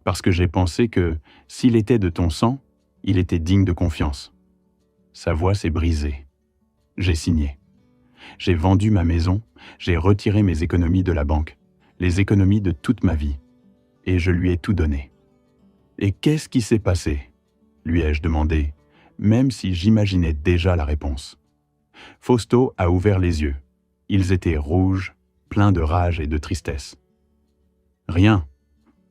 parce que j'ai pensé que, s'il était de ton sang, il était digne de confiance. Sa voix s'est brisée. J'ai signé. J'ai vendu ma maison, j'ai retiré mes économies de la banque, les économies de toute ma vie, et je lui ai tout donné. Et qu'est-ce qui s'est passé ? Lui ai-je demandé, même si j'imaginais déjà la réponse. Fausto a ouvert les yeux. Ils étaient rouges, pleins de rage et de tristesse. Rien.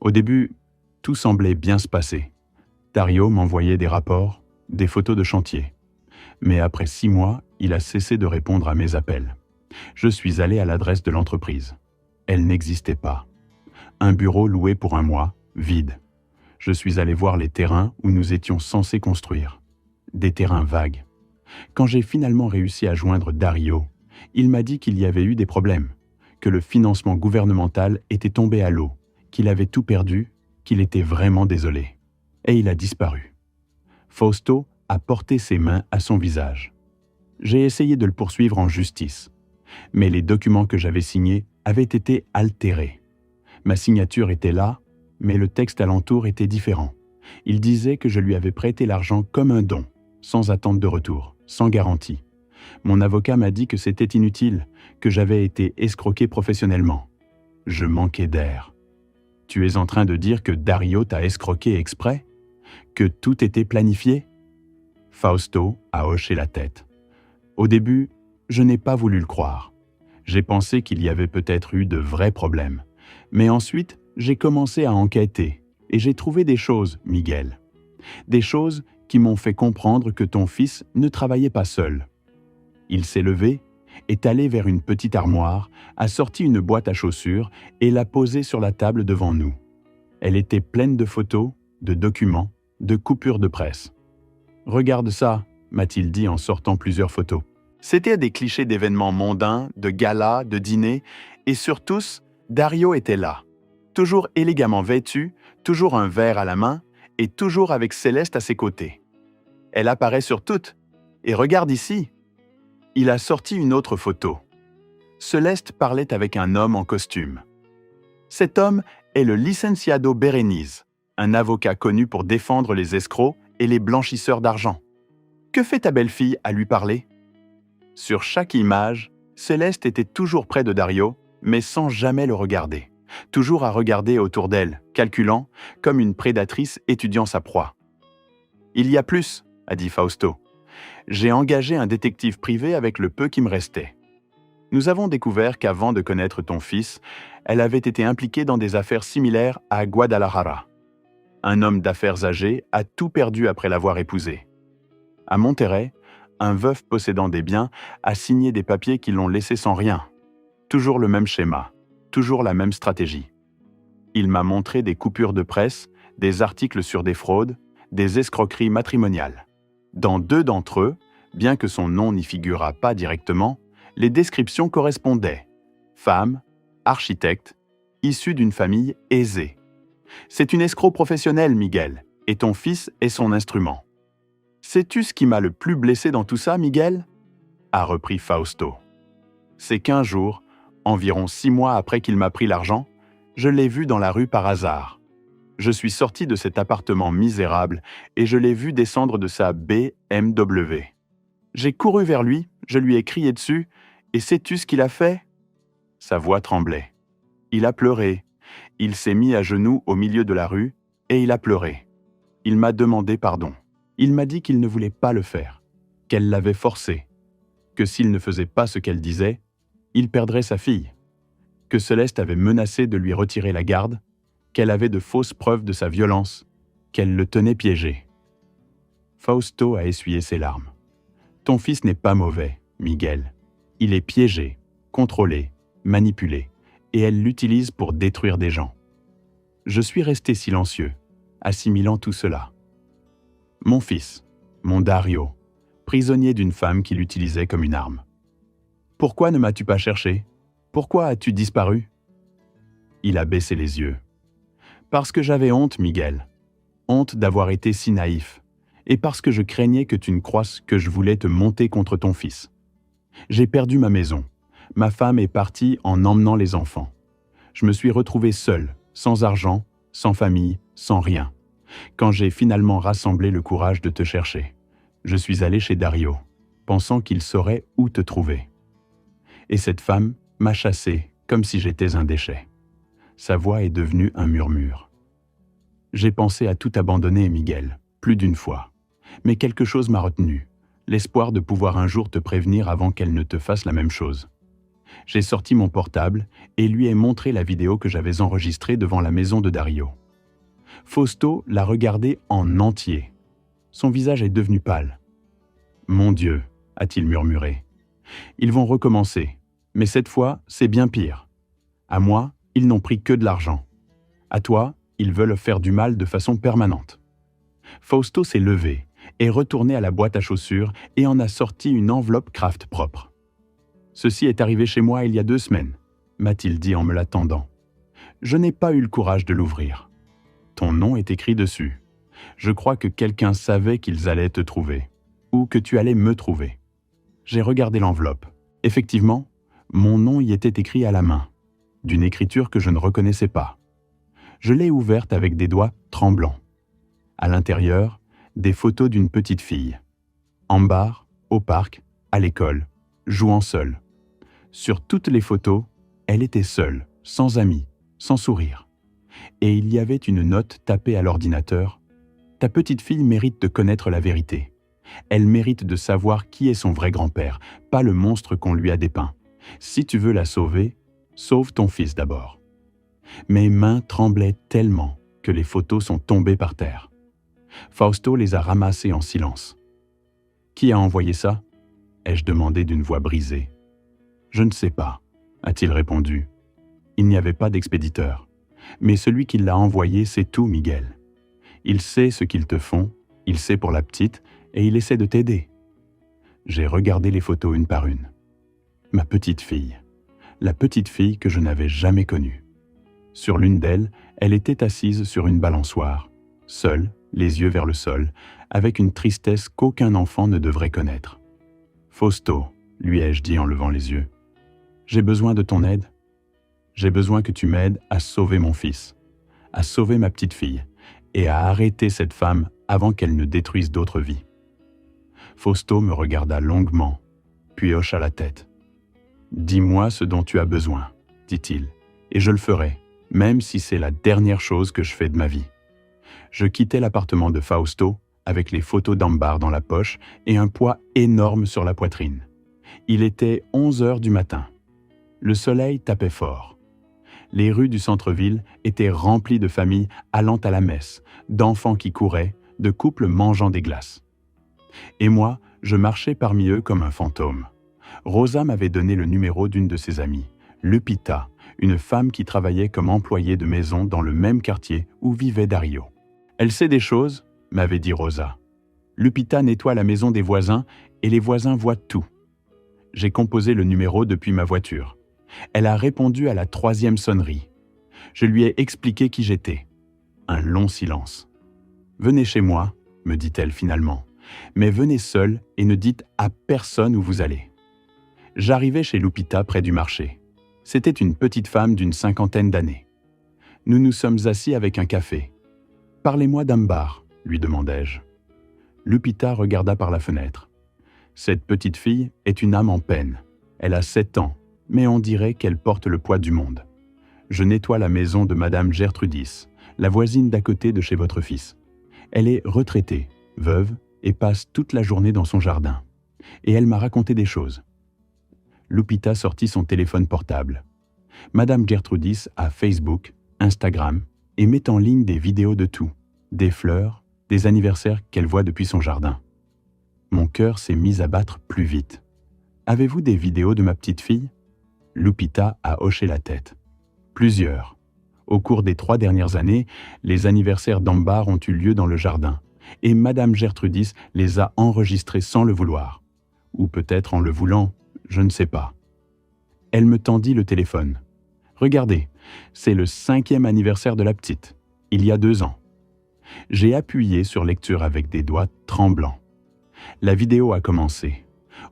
Au début, tout semblait bien se passer. Dario m'envoyait des rapports, des photos de chantier. Mais après 6 mois, il a cessé de répondre à mes appels. Je suis allé à l'adresse de l'entreprise. Elle n'existait pas. Un bureau loué pour 1 mois, vide. Je suis allé voir les terrains où nous étions censés construire. Des terrains vagues. Quand j'ai finalement réussi à joindre Dario, il m'a dit qu'il y avait eu des problèmes, que le financement gouvernemental était tombé à l'eau, qu'il avait tout perdu, qu'il était vraiment désolé. Et il a disparu. Fausto a porté ses mains à son visage. J'ai essayé de le poursuivre en justice, mais les documents que j'avais signés avaient été altérés. Ma signature était là, mais le texte alentour était différent. Il disait que je lui avais prêté l'argent comme un don, sans attente de retour, sans garantie. Mon avocat m'a dit que c'était inutile, que j'avais été escroqué professionnellement. Je manquais d'air. Tu es en train de dire que Dario t'a escroqué exprès ? Que tout était planifié ? Fausto a hoché la tête. Au début, je n'ai pas voulu le croire. J'ai pensé qu'il y avait peut-être eu de vrais problèmes. Mais ensuite, j'ai commencé à enquêter et j'ai trouvé des choses, Miguel. Des choses qui m'ont fait comprendre que ton fils ne travaillait pas seul. Il s'est levé, est allé vers une petite armoire, a sorti une boîte à chaussures et l'a posée sur la table devant nous. Elle était pleine de photos, de documents, de coupures de presse. « Regarde ça », m'a-t-il dit en sortant plusieurs photos. C'étaient des clichés d'événements mondains, de galas, de dîners, et sur tous, Dario était là. Toujours élégamment vêtu, toujours un verre à la main, et toujours avec Céleste à ses côtés. Elle apparaît sur toutes. Et regarde ici. Il a sorti une autre photo. Céleste parlait avec un homme en costume. Cet homme est le licenciado Berenice, un avocat connu pour défendre les escrocs et les blanchisseurs d'argent. Que fait ta belle-fille à lui parler ? Sur chaque image, Céleste était toujours près de Dario, mais sans jamais le regarder. Toujours à regarder autour d'elle, calculant, comme une prédatrice étudiant sa proie. « Il y a plus », a dit Fausto. « J'ai engagé un détective privé avec le peu qui me restait. Nous avons découvert qu'avant de connaître ton fils, elle avait été impliquée dans des affaires similaires à Guadalajara. Un homme d'affaires âgé a tout perdu après l'avoir épousé. À Monterrey, un veuf possédant des biens a signé des papiers qui l'ont laissé sans rien. Toujours le même schéma, toujours la même stratégie. Il m'a montré des coupures de presse, des articles sur des fraudes, des escroqueries matrimoniales. Dans 2 d'entre eux, bien que son nom n'y figurât pas directement, les descriptions correspondaient. Femme, architecte, issue d'une famille aisée. C'est une escroc professionnelle, Miguel, et ton fils est son instrument. Sais-tu ce qui m'a le plus blessé dans tout ça, Miguel ? A repris Fausto. C'est qu'un jour, environ 6 mois après qu'il m'a pris l'argent, je l'ai vu dans la rue par hasard. Je suis sorti de cet appartement misérable et je l'ai vu descendre de sa BMW. J'ai couru vers lui, je lui ai crié dessus, et sais-tu ce qu'il a fait ? Sa voix tremblait. Il a pleuré. Il s'est mis à genoux au milieu de la rue et il a pleuré. Il m'a demandé pardon. Il m'a dit qu'il ne voulait pas le faire, qu'elle l'avait forcé, que s'il ne faisait pas ce qu'elle disait, il perdrait sa fille, que Céleste avait menacé de lui retirer la garde, qu'elle avait de fausses preuves de sa violence, qu'elle le tenait piégé. Fausto a essuyé ses larmes. Ton fils n'est pas mauvais, Miguel. Il est piégé, contrôlé, manipulé, et elle l'utilise pour détruire des gens. Je suis resté silencieux, assimilant tout cela. Mon fils, mon Dario, prisonnier d'une femme qui l'utilisait comme une arme. Pourquoi ne m'as-tu pas cherché ? Pourquoi as-tu disparu ? Il a baissé les yeux. Parce que j'avais honte, Miguel. Honte d'avoir été si naïf. Et parce que je craignais que tu ne croises que je voulais te monter contre ton fils. J'ai perdu ma maison. Ma femme est partie en emmenant les enfants. Je me suis retrouvé seul, sans argent, sans famille, sans rien. Quand j'ai finalement rassemblé le courage de te chercher, je suis allé chez Dario, pensant qu'il saurait où te trouver. Et cette femme m'a chassé comme si j'étais un déchet. Sa voix est devenue un murmure. J'ai pensé à tout abandonner, Miguel, plus d'une fois. Mais quelque chose m'a retenu, l'espoir de pouvoir un jour te prévenir avant qu'elle ne te fasse la même chose. J'ai sorti mon portable et lui ai montré la vidéo que j'avais enregistrée devant la maison de Dario. Fausto l'a regardée en entier. Son visage est devenu pâle. « Mon Dieu », a-t-il murmuré. « Ils vont recommencer, mais cette fois, c'est bien pire. À moi, ils n'ont pris que de l'argent. À toi, ils veulent faire du mal de façon permanente. » Fausto s'est levé, est retourné à la boîte à chaussures et en a sorti une enveloppe Kraft propre. « Ceci est arrivé chez moi il y a 2 semaines, » m'a-t-il dit en me la tendant. Je n'ai pas eu le courage de l'ouvrir. Ton nom est écrit dessus. Je crois que quelqu'un savait qu'ils allaient te trouver, ou que tu allais me trouver. J'ai regardé l'enveloppe. Effectivement, mon nom y était écrit à la main, d'une écriture que je ne reconnaissais pas. Je l'ai ouverte avec des doigts tremblants. À l'intérieur, des photos d'une petite fille. Ambar, au parc, à l'école, jouant seule. Sur toutes les photos, elle était seule, sans amis, sans sourire. Et il y avait une note tapée à l'ordinateur. « Ta petite fille mérite de connaître la vérité. Elle mérite de savoir qui est son vrai grand-père, pas le monstre qu'on lui a dépeint. Si tu veux la sauver, sauve ton fils d'abord. » Mes mains tremblaient tellement que les photos sont tombées par terre. Fausto les a ramassées en silence. « Qui a envoyé ça ?» ai-je demandé d'une voix brisée. « Je ne sais pas », a-t-il répondu. « Il n'y avait pas d'expéditeur. Mais celui qui l'a envoyé sait tout, Miguel. Il sait ce qu'ils te font, il sait pour la petite, et il essaie de t'aider. » J'ai regardé les photos une par une. Ma petite fille. La petite fille que je n'avais jamais connue. Sur l'une d'elles, elle était assise sur une balançoire, seule, les yeux vers le sol, avec une tristesse qu'aucun enfant ne devrait connaître. « Fausto, » lui ai-je dit en levant les yeux, « j'ai besoin de ton aide. J'ai besoin que tu m'aides à sauver mon fils, à sauver ma petite fille et à arrêter cette femme avant qu'elle ne détruise d'autres vies. » Fausto me regarda longuement, puis hocha la tête. « Dis-moi ce dont tu as besoin, » dit-il, « et je le ferai, même si c'est la dernière chose que je fais de ma vie. » Je quittai l'appartement de Fausto avec les photos d'Ambar dans la poche et un poids énorme sur la poitrine. Il était 11 heures du matin. Le soleil tapait fort. Les rues du centre-ville étaient remplies de familles allant à la messe, d'enfants qui couraient, de couples mangeant des glaces. Et moi, je marchais parmi eux comme un fantôme. Rosa m'avait donné le numéro d'une de ses amies, Lupita, une femme qui travaillait comme employée de maison dans le même quartier où vivait Dario. « Elle sait des choses », m'avait dit Rosa. « Lupita nettoie la maison des voisins et les voisins voient tout. » J'ai composé le numéro depuis ma voiture. Elle a répondu à la 3e sonnerie. Je lui ai expliqué qui j'étais. Un long silence. « Venez chez moi », me dit-elle finalement, « mais venez seul et ne dites à personne où vous allez. » J'arrivai chez Lupita près du marché. C'était une petite femme d'une 50aine d'années. Nous nous sommes assis avec un café. « Parlez-moi d'Ambar », lui demandai-je. Lupita regarda par la fenêtre. Cette petite fille est une âme en peine. Elle a 7 ans, mais on dirait qu'elle porte le poids du monde. Je nettoie la maison de Madame Gertrudis, la voisine d'à côté de chez votre fils. Elle est retraitée, veuve, et passe toute la journée dans son jardin. Et elle m'a raconté des choses. Lupita sortit son téléphone portable. Madame Gertrudis a Facebook, Instagram, et met en ligne des vidéos de tout, des fleurs, des anniversaires qu'elle voit depuis son jardin. Mon cœur s'est mis à battre plus vite. « Avez-vous des vidéos de ma petite fille ?» Lupita a hoché la tête. « Plusieurs. Au cours des 3 dernières années, les anniversaires d'Ambar ont eu lieu dans le jardin, et Madame Gertrudis les a enregistrés sans le vouloir. Ou peut-être en le voulant, je ne sais pas. » Elle me tendit le téléphone. « Regardez, c'est le 5e anniversaire de la petite, il y a 2 ans. » J'ai appuyé sur lecture avec des doigts tremblants. La vidéo a commencé.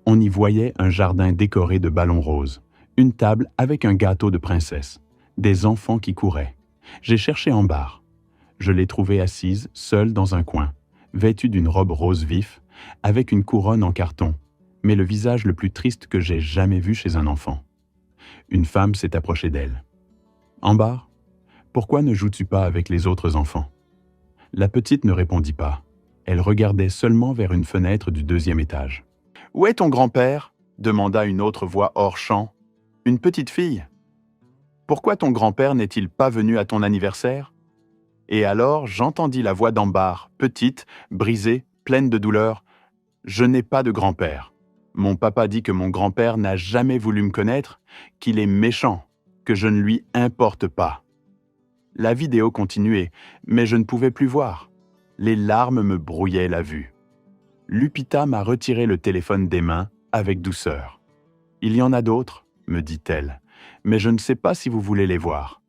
On y voyait un jardin décoré de ballons roses, une table avec un gâteau de princesse, des enfants qui couraient. J'ai cherché Ambar. Je l'ai trouvée assise, seule dans un coin, vêtue d'une robe rose vif, avec une couronne en carton, mais le visage le plus triste que j'ai jamais vu chez un enfant. Une femme s'est approchée d'elle. « Ambar, pourquoi ne joues-tu pas avec les autres enfants ?» La petite ne répondit pas. Elle regardait seulement vers une fenêtre du 2e étage. « Où est ton grand-père » demanda une autre voix hors champ. « Une petite fille. Pourquoi ton grand-père n'est-il pas venu à ton anniversaire ?» Et alors j'entendis la voix d'Ambar, petite, brisée, pleine de douleur. « Je n'ai pas de grand-père. Mon papa dit que mon grand-père n'a jamais voulu me connaître, qu'il est méchant, que je ne lui importe pas. » La vidéo continuait, mais je ne pouvais plus voir. Les larmes me brouillaient la vue. Lupita m'a retiré le téléphone des mains avec douceur. « Il y en a d'autres, » me dit-elle, « mais je ne sais pas si vous voulez les voir. »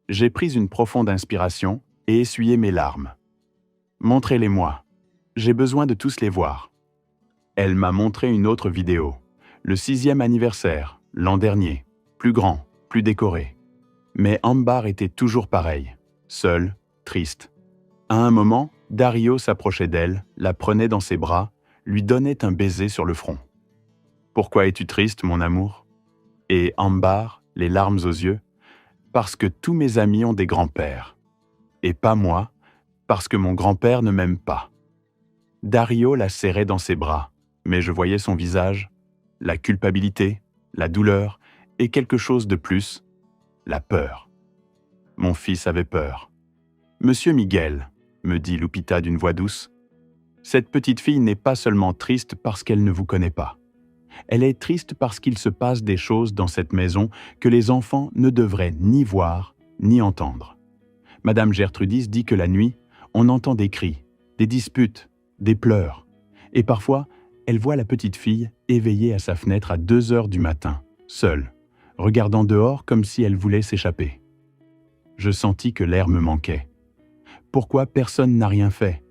J'ai pris une profonde inspiration et essuyé mes larmes. « Montrez-les-moi. J'ai besoin de tous les voir. » Elle m'a montré une autre vidéo, le 6e anniversaire, l'an dernier, plus grand, plus décoré. Mais Ambar était toujours pareille, seule, triste. À un moment, Dario s'approchait d'elle, la prenait dans ses bras, lui donnait un baiser sur le front. « Pourquoi es-tu triste, mon amour ?» Et Ambar, les larmes aux yeux, « Parce que tous mes amis ont des grands-pères. Et pas moi, parce que mon grand-père ne m'aime pas. » Dario la serrait dans ses bras, mais je voyais son visage, la culpabilité, la douleur et quelque chose de plus, la peur. Mon fils avait peur. « Monsieur Miguel, » me dit Lupita d'une voix douce, « cette petite fille n'est pas seulement triste parce qu'elle ne vous connaît pas. Elle est triste parce qu'il se passe des choses dans cette maison que les enfants ne devraient ni voir ni entendre. Madame Gertrudis dit que la nuit, on entend des cris, des disputes, des pleurs, et parfois, elle voit la petite fille éveillée à sa fenêtre à 2 heures du matin, seule, regardant dehors comme si elle voulait s'échapper. Je sentis que l'air me manquait. Pourquoi personne n'a rien fait?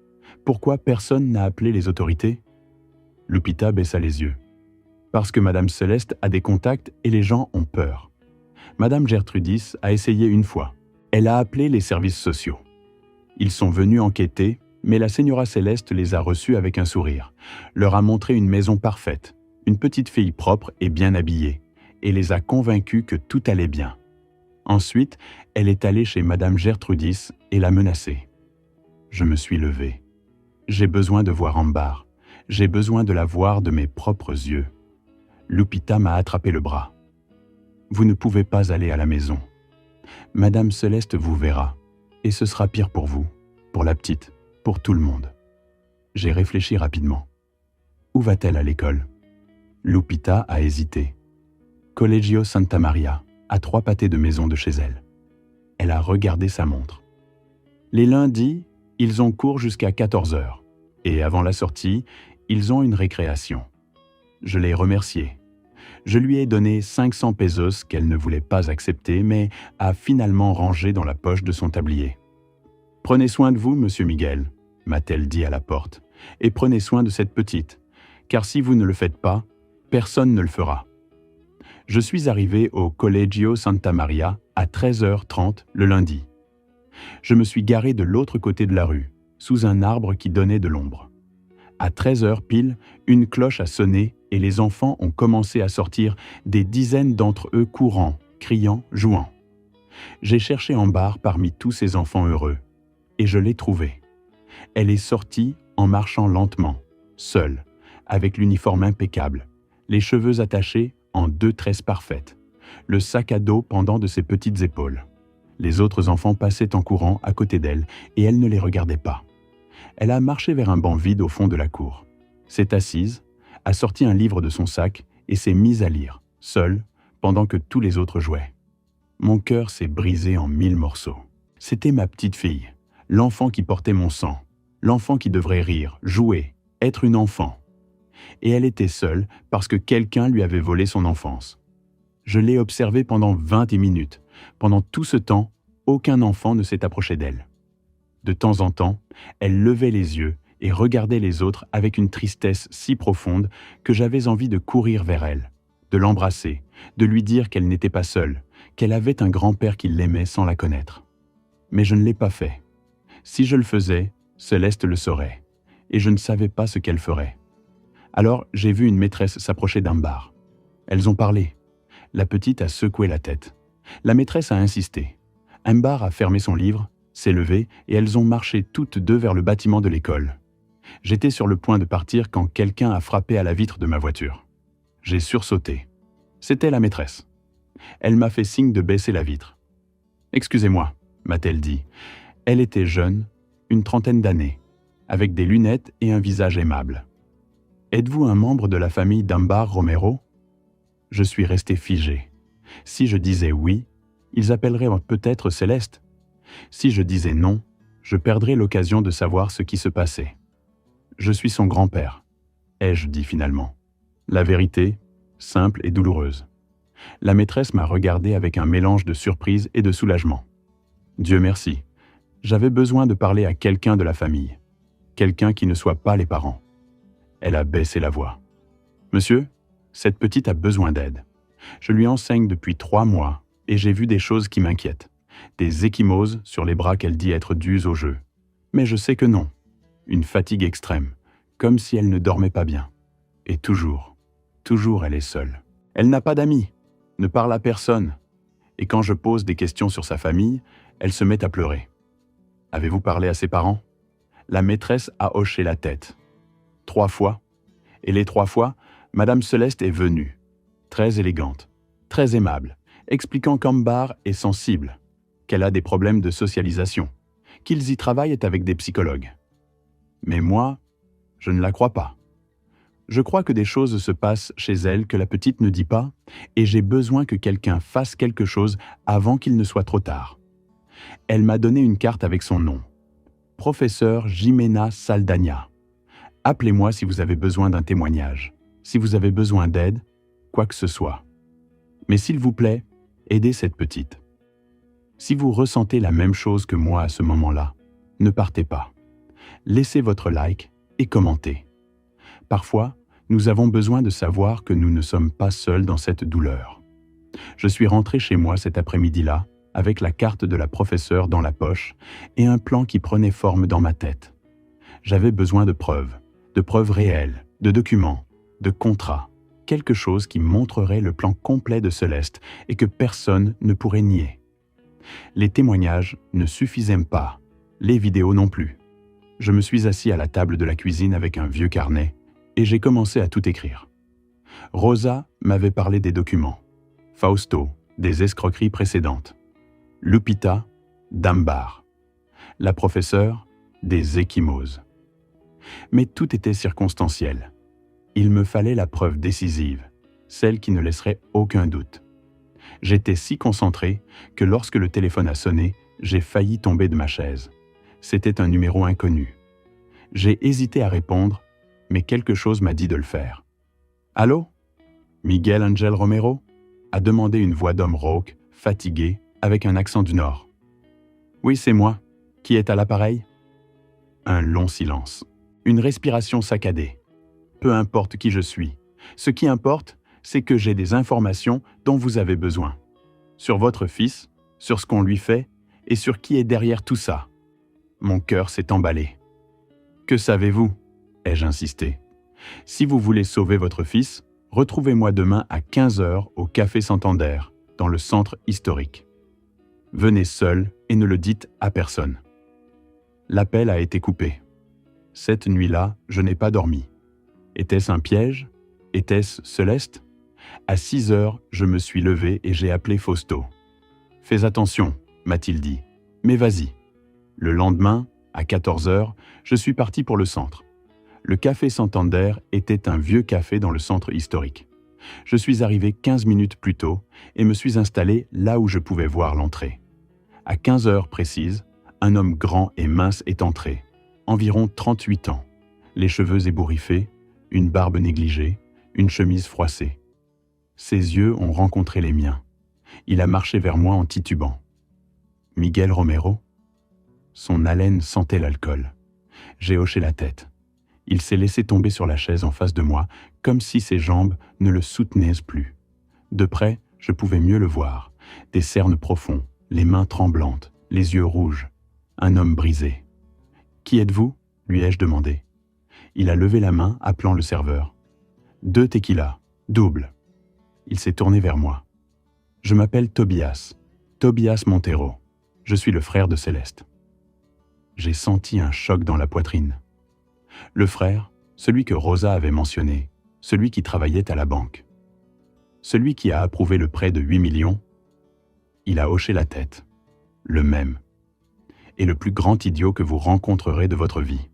Pourquoi personne n'a appelé les autorités? Lupita baissa les yeux. Parce que Madame Céleste a des contacts et les gens ont peur. Madame Gertrudis a essayé une fois. Elle a appelé les services sociaux. Ils sont venus enquêter, mais la Señora Céleste les a reçus avec un sourire, leur a montré une maison parfaite, une petite fille propre et bien habillée, et les a convaincus que tout allait bien. Ensuite, elle est allée chez Madame Gertrudis et l'a menacée. Je me suis levé. J'ai besoin de voir Ambar. J'ai besoin de la voir de mes propres yeux. Lupita m'a attrapé le bras. Vous ne pouvez pas aller à la maison. Madame Céleste vous verra, et ce sera pire pour vous, pour la petite, pour tout le monde. J'ai réfléchi rapidement. Où va-t-elle à l'école? Lupita a hésité. Collegio Santa Maria, à 3 pâtés de maison de chez elle. Elle a regardé sa montre. Les lundis, ils ont cours jusqu'à 14 heures, et avant la sortie, ils ont une récréation. Je l'ai remerciée. Je lui ai donné 500 pesos qu'elle ne voulait pas accepter, mais a finalement rangé dans la poche de son tablier. « Prenez soin de vous, monsieur Miguel », m'a-t-elle dit à la porte, « et prenez soin de cette petite, car si vous ne le faites pas, personne ne le fera. » Je suis arrivé au Collegio Santa Maria à 13h30 le lundi. Je me suis garé de l'autre côté de la rue, sous un arbre qui donnait de l'ombre. À 13h pile, une cloche a sonné et les enfants ont commencé à sortir, des dizaines d'entre eux courant, criant, jouant. J'ai cherché Ambar parmi tous ces enfants heureux, et je l'ai trouvée. Elle est sortie en marchant lentement, seule, avec l'uniforme impeccable, les cheveux attachés en 2 tresses parfaites, le sac à dos pendant de ses petites épaules. Les autres enfants passaient en courant à côté d'elle et elle ne les regardait pas. Elle a marché vers un banc vide au fond de la cour, s'est assise, a sorti un livre de son sac et s'est mise à lire, seule, pendant que tous les autres jouaient. Mon cœur s'est brisé en 1000 morceaux. C'était ma petite fille, l'enfant qui portait mon sang, l'enfant qui devrait rire, jouer, être une enfant. Et elle était seule parce que quelqu'un lui avait volé son enfance. Je l'ai observée pendant 20 minutes. Pendant tout ce temps, aucun enfant ne s'est approché d'elle. De temps en temps, elle levait les yeux et regardait les autres avec une tristesse si profonde que j'avais envie de courir vers elle, de l'embrasser, de lui dire qu'elle n'était pas seule, qu'elle avait un grand-père qui l'aimait sans la connaître. Mais je ne l'ai pas fait. Si je le faisais, Céleste le saurait, et je ne savais pas ce qu'elle ferait. Alors j'ai vu une maîtresse s'approcher d'un bar. Elles ont parlé. La petite a secoué la tête. La maîtresse a insisté. Ambar a fermé son livre, s'est levée et elles ont marché toutes deux vers le bâtiment de l'école. J'étais sur le point de partir quand quelqu'un a frappé à la vitre de ma voiture. J'ai sursauté. C'était la maîtresse. Elle m'a fait signe de baisser la vitre. « Excusez-moi », m'a-t-elle dit. Elle était jeune, une trentaine d'années, avec des lunettes et un visage aimable. « Êtes-vous un membre de la famille d'Ambar Romero ?» Je suis resté figé. Si je disais oui, ils appelleraient peut-être Céleste. Si je disais non, je perdrais l'occasion de savoir ce qui se passait. « Je suis son grand-père », ai-je dit finalement. La vérité, simple et douloureuse. La maîtresse m'a regardé avec un mélange de surprise et de soulagement. Dieu merci, j'avais besoin de parler à quelqu'un de la famille, quelqu'un qui ne soit pas les parents. Elle a baissé la voix. « Monsieur, cette petite a besoin d'aide. Je lui enseigne depuis 3 mois et j'ai vu des choses qui m'inquiètent. Des ecchymoses sur les bras qu'elle dit être dues au jeu. Mais je sais que non. Une fatigue extrême, comme si elle ne dormait pas bien. Et toujours elle est seule. Elle n'a pas d'amis, ne parle à personne. Et quand je pose des questions sur sa famille, elle se met à pleurer. Avez-vous parlé à ses parents ? La maîtresse a hoché la tête. 3 fois. Et les 3 fois, Madame Céleste est venue. Très élégante, très aimable, expliquant qu'Ambar est sensible, qu'elle a des problèmes de socialisation, qu'ils y travaillent avec des psychologues. Mais moi, je ne la crois pas. Je crois que des choses se passent chez elle que la petite ne dit pas, et j'ai besoin que quelqu'un fasse quelque chose avant qu'il ne soit trop tard. Elle m'a donné une carte avec son nom. Professeur Jimena Saldaña. Appelez-moi si vous avez besoin d'un témoignage, si vous avez besoin d'aide, quoi que ce soit. Mais s'il vous plaît, aidez cette petite. Si vous ressentez la même chose que moi à ce moment-là, ne partez pas. Laissez votre like et commentez. Parfois, nous avons besoin de savoir que nous ne sommes pas seuls dans cette douleur. Je suis rentré chez moi cet après-midi-là avec la carte de la professeure dans la poche et un plan qui prenait forme dans ma tête. J'avais besoin de preuves réelles, de documents, de contrats, quelque chose qui montrerait le plan complet de Céleste et que personne ne pourrait nier. Les témoignages ne suffisaient pas, les vidéos non plus. Je me suis assis à la table de la cuisine avec un vieux carnet et j'ai commencé à tout écrire. Rosa m'avait parlé des documents, Fausto, des escroqueries précédentes, Lupita, d'Ambar, la professeure, des ecchymoses. Mais tout était circonstanciel. Il me fallait la preuve décisive, celle qui ne laisserait aucun doute. J'étais si concentré que lorsque le téléphone a sonné, j'ai failli tomber de ma chaise. C'était un numéro inconnu. J'ai hésité à répondre, mais quelque chose m'a dit de le faire. « Allô ? Miguel Angel Romero ?» a demandé une voix d'homme rauque, fatigué, avec un accent du Nord. « Oui, c'est moi. Qui est à l'appareil ?» Un long silence. Une respiration saccadée. Peu importe qui je suis. Ce qui importe, c'est que j'ai des informations dont vous avez besoin. Sur votre fils, sur ce qu'on lui fait et sur qui est derrière tout ça. Mon cœur s'est emballé. « Que savez-vous ?» ai-je insisté. « Si vous voulez sauver votre fils, retrouvez-moi demain à 15h au Café Santander, dans le centre historique. Venez seul et ne le dites à personne. » L'appel a été coupé. Cette nuit-là, je n'ai pas dormi. Était-ce un piège ? Était-ce Céleste ? À 6h, je me suis levé et j'ai appelé Fausto. « Fais attention, m'a-t-il dit. Mais vas-y. » Le lendemain, à 14h, je suis parti pour le centre. Le Café Santander était un vieux café dans le centre historique. Je suis arrivé 15 minutes plus tôt et me suis installé là où je pouvais voir l'entrée. À 15h précises, un homme grand et mince est entré, environ 38 ans, les cheveux ébouriffés, une barbe négligée, une chemise froissée. Ses yeux ont rencontré les miens. Il a marché vers moi en titubant. « Miguel Romero ?» Son haleine sentait l'alcool. J'ai hoché la tête. Il s'est laissé tomber sur la chaise en face de moi, comme si ses jambes ne le soutenaient plus. De près, je pouvais mieux le voir. Des cernes profonds, les mains tremblantes, les yeux rouges. Un homme brisé. Qui êtes-vous ? Lui ai-je demandé. Il a levé la main, appelant le serveur. 2 tequilas, double. Il s'est tourné vers moi. Je m'appelle Tobias Montero. Je suis le frère de Céleste. J'ai senti un choc dans la poitrine. Le frère, celui que Rosa avait mentionné, celui qui travaillait à la banque. Celui qui a approuvé le prêt de 8 millions, il a hoché la tête. Le même. Et le plus grand idiot que vous rencontrerez de votre vie.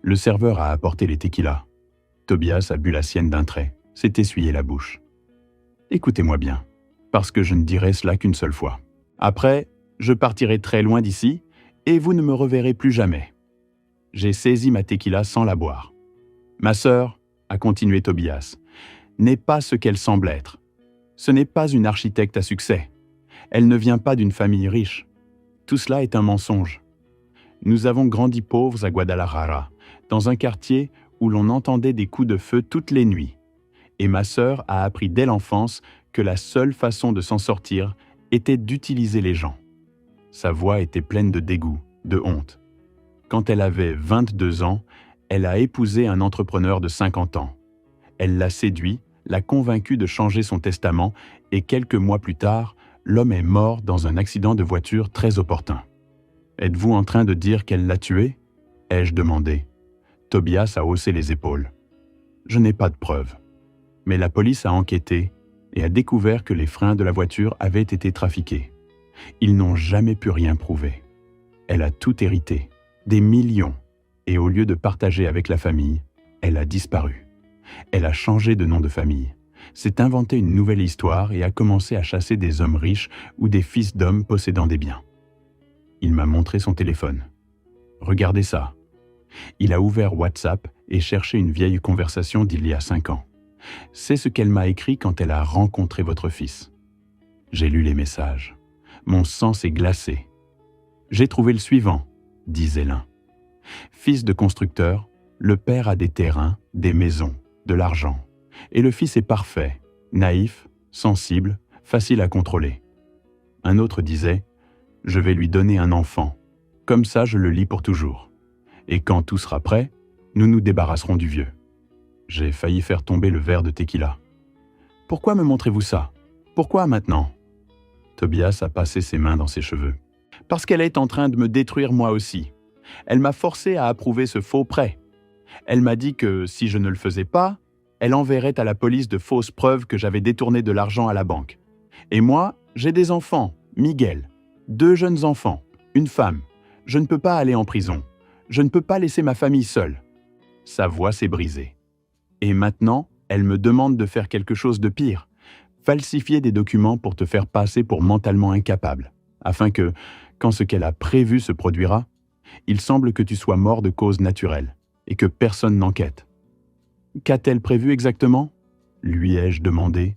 Le serveur a apporté les tequilas. Tobias a bu la sienne d'un trait, s'est essuyé la bouche. Écoutez-moi bien, parce que je ne dirai cela qu'une seule fois. Après, je partirai très loin d'ici, et vous ne me reverrez plus jamais. J'ai saisi ma tequila sans la boire. Ma sœur, a continué Tobias, n'est pas ce qu'elle semble être. Ce n'est pas une architecte à succès. Elle ne vient pas d'une famille riche. Tout cela est un mensonge. Nous avons grandi pauvres à Guadalajara, dans un quartier où l'on entendait des coups de feu toutes les nuits. Et ma sœur a appris dès l'enfance que la seule façon de s'en sortir était d'utiliser les gens. Sa voix était pleine de dégoût, de honte. Quand elle avait 22 ans, elle a épousé un entrepreneur de 50 ans. Elle l'a séduit, l'a convaincu de changer son testament et quelques mois plus tard, l'homme est mort dans un accident de voiture très opportun. « Êtes-vous en train de dire qu'elle l'a tué ?» ai-je demandé. Tobias a haussé les épaules. « Je n'ai pas de preuves. Mais la police a enquêté et a découvert que les freins de la voiture avaient été trafiqués. Ils n'ont jamais pu rien prouver. Elle a tout hérité, des millions, et au lieu de partager avec la famille, elle a disparu. Elle a changé de nom de famille, s'est inventé une nouvelle histoire et a commencé à chasser des hommes riches ou des fils d'hommes possédant des biens. Il m'a montré son téléphone. Regardez ça. Il a ouvert WhatsApp et cherché une vieille conversation d'il y a 5 ans. C'est ce qu'elle m'a écrit quand elle a rencontré votre fils. J'ai lu les messages. Mon sang s'est glacé. J'ai trouvé le suivant, disait l'un. Fils de constructeur, le père a des terrains, des maisons, de l'argent. Et le fils est parfait, naïf, sensible, facile à contrôler. Un autre disait, je vais lui donner un enfant. Comme ça, je le lis pour toujours. Et quand tout sera prêt, nous nous débarrasserons du vieux. J'ai failli faire tomber le verre de tequila. Pourquoi me montrez-vous ça? Pourquoi maintenant? Tobias a passé ses mains dans ses cheveux. Parce qu'elle est en train de me détruire moi aussi. Elle m'a forcé à approuver ce faux prêt. Elle m'a dit que si je ne le faisais pas, elle enverrait à la police de fausses preuves que j'avais détourné de l'argent à la banque. Et moi, j'ai des enfants, Miguel, 2 jeunes enfants, une femme. Je ne peux pas aller en prison. Je ne peux pas laisser ma famille seule. Sa voix s'est brisée. Et maintenant, elle me demande de faire quelque chose de pire. Falsifier des documents pour te faire passer pour mentalement incapable, afin que, quand ce qu'elle a prévu se produira, il semble que tu sois mort de cause naturelle et que personne n'enquête. Qu'a-t-elle prévu exactement? Lui ai-je demandé,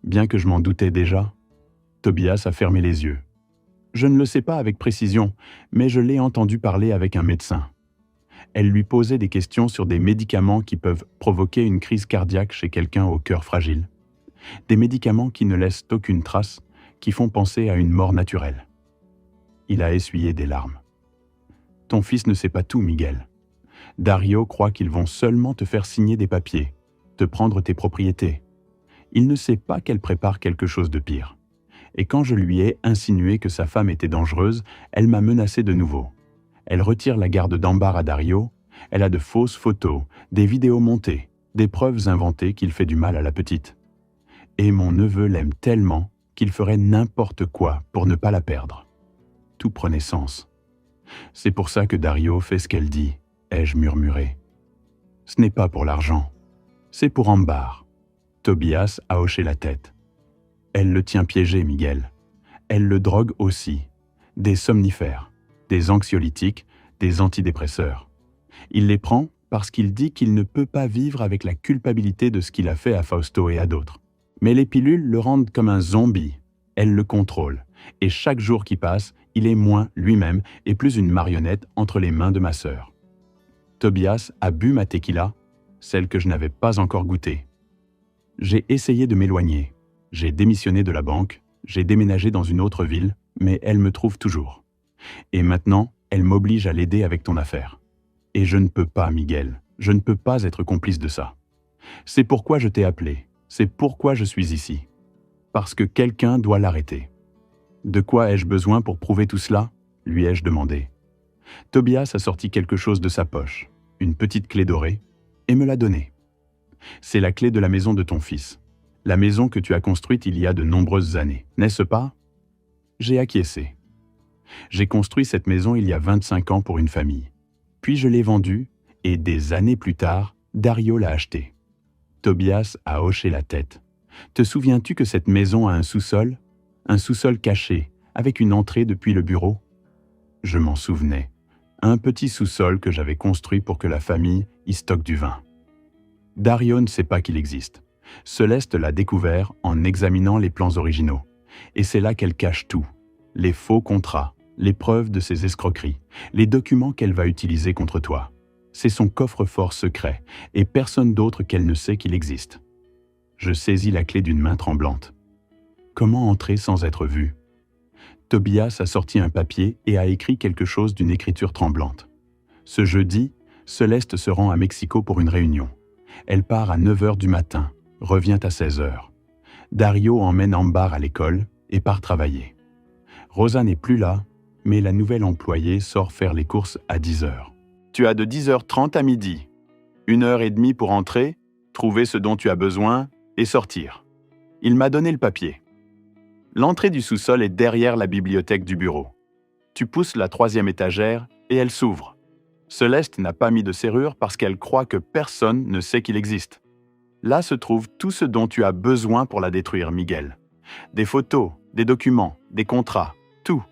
bien que je m'en doutais déjà. Tobias a fermé les yeux. Je ne le sais pas avec précision, mais je l'ai entendu parler avec un médecin. Elle lui posait des questions sur des médicaments qui peuvent provoquer une crise cardiaque chez quelqu'un au cœur fragile. Des médicaments qui ne laissent aucune trace, qui font penser à une mort naturelle. Il a essuyé des larmes. Ton fils ne sait pas tout, Miguel. Dario croit qu'ils vont seulement te faire signer des papiers, te prendre tes propriétés. Il ne sait pas qu'elle prépare quelque chose de pire. Et quand je lui ai insinué que sa femme était dangereuse, elle m'a menacé de nouveau. Elle retire la garde d'embarras à Dario, elle a de fausses photos, des vidéos montées, des preuves inventées qu'il fait du mal à la petite. Et mon neveu l'aime tellement qu'il ferait n'importe quoi pour ne pas la perdre. Tout prenait sens. C'est pour ça que Dario fait ce qu'elle dit, ai-je murmuré. Ce n'est pas pour l'argent, c'est pour Ambar. Tobias a hoché la tête. Elle le tient piégé, Miguel. Elle le drogue aussi. Des somnifères, des anxiolytiques, des antidépresseurs. Il les prend parce qu'il dit qu'il ne peut pas vivre avec la culpabilité de ce qu'il a fait à Fausto et à d'autres. Mais les pilules le rendent comme un zombie. Elle le contrôle. Et chaque jour qui passe, il est moins lui-même et plus une marionnette entre les mains de ma sœur. Tobias a bu ma tequila, celle que je n'avais pas encore goûtée. J'ai essayé de m'éloigner. J'ai démissionné de la banque, j'ai déménagé dans une autre ville, mais elle me trouve toujours. Et maintenant, Elle m'oblige à l'aider avec ton affaire. Et je ne peux pas, Miguel. Je ne peux pas être complice de ça. C'est pourquoi je t'ai appelé. C'est pourquoi je suis ici. Parce que quelqu'un doit l'arrêter. De quoi ai-je besoin pour prouver tout cela ? Lui ai-je demandé. Tobias a sorti quelque chose de sa poche, une petite clé dorée, et me l'a donnée. C'est la clé de la maison de ton fils. La maison que tu as construite il y a de nombreuses années, n'est-ce pas ? J'ai acquiescé. J'ai construit cette maison il y a 25 ans pour une famille. Puis je l'ai vendue, et des années plus tard, Dario l'a achetée. Tobias a hoché la tête. Te souviens-tu que cette maison a un sous-sol ? Un sous-sol caché, avec une entrée depuis le bureau ? Je m'en souvenais. Un petit sous-sol que j'avais construit pour que la famille y stocke du vin. Dario ne sait pas qu'il existe. Céleste l'a découvert en examinant les plans originaux. Et c'est là qu'elle cache tout. Les faux contrats, les preuves de ses escroqueries, les documents qu'elle va utiliser contre toi. C'est son coffre-fort secret, et personne d'autre qu'elle ne sait qu'il existe. Je saisis la clé d'une main tremblante. Comment entrer sans être vu ? Tobias a sorti un papier et a écrit quelque chose d'une écriture tremblante. Ce jeudi, Céleste se rend à Mexico pour une réunion. Elle part à 9h du matin, revient à 16h. Dario emmène Ambar à l'école et part travailler. Rosa n'est plus là, mais la nouvelle employée sort faire les courses à 10h. Tu as de 10h30 à midi. 1h30 pour entrer, trouver ce dont tu as besoin et sortir. Il m'a donné le papier. L'entrée du sous-sol est derrière la bibliothèque du bureau. Tu pousses la 3e étagère et elle s'ouvre. Céleste n'a pas mis de serrure parce qu'elle croit que personne ne sait qu'il existe. Là se trouve tout ce dont tu as besoin pour la détruire, Miguel. Des photos, des documents, des contrats, tout.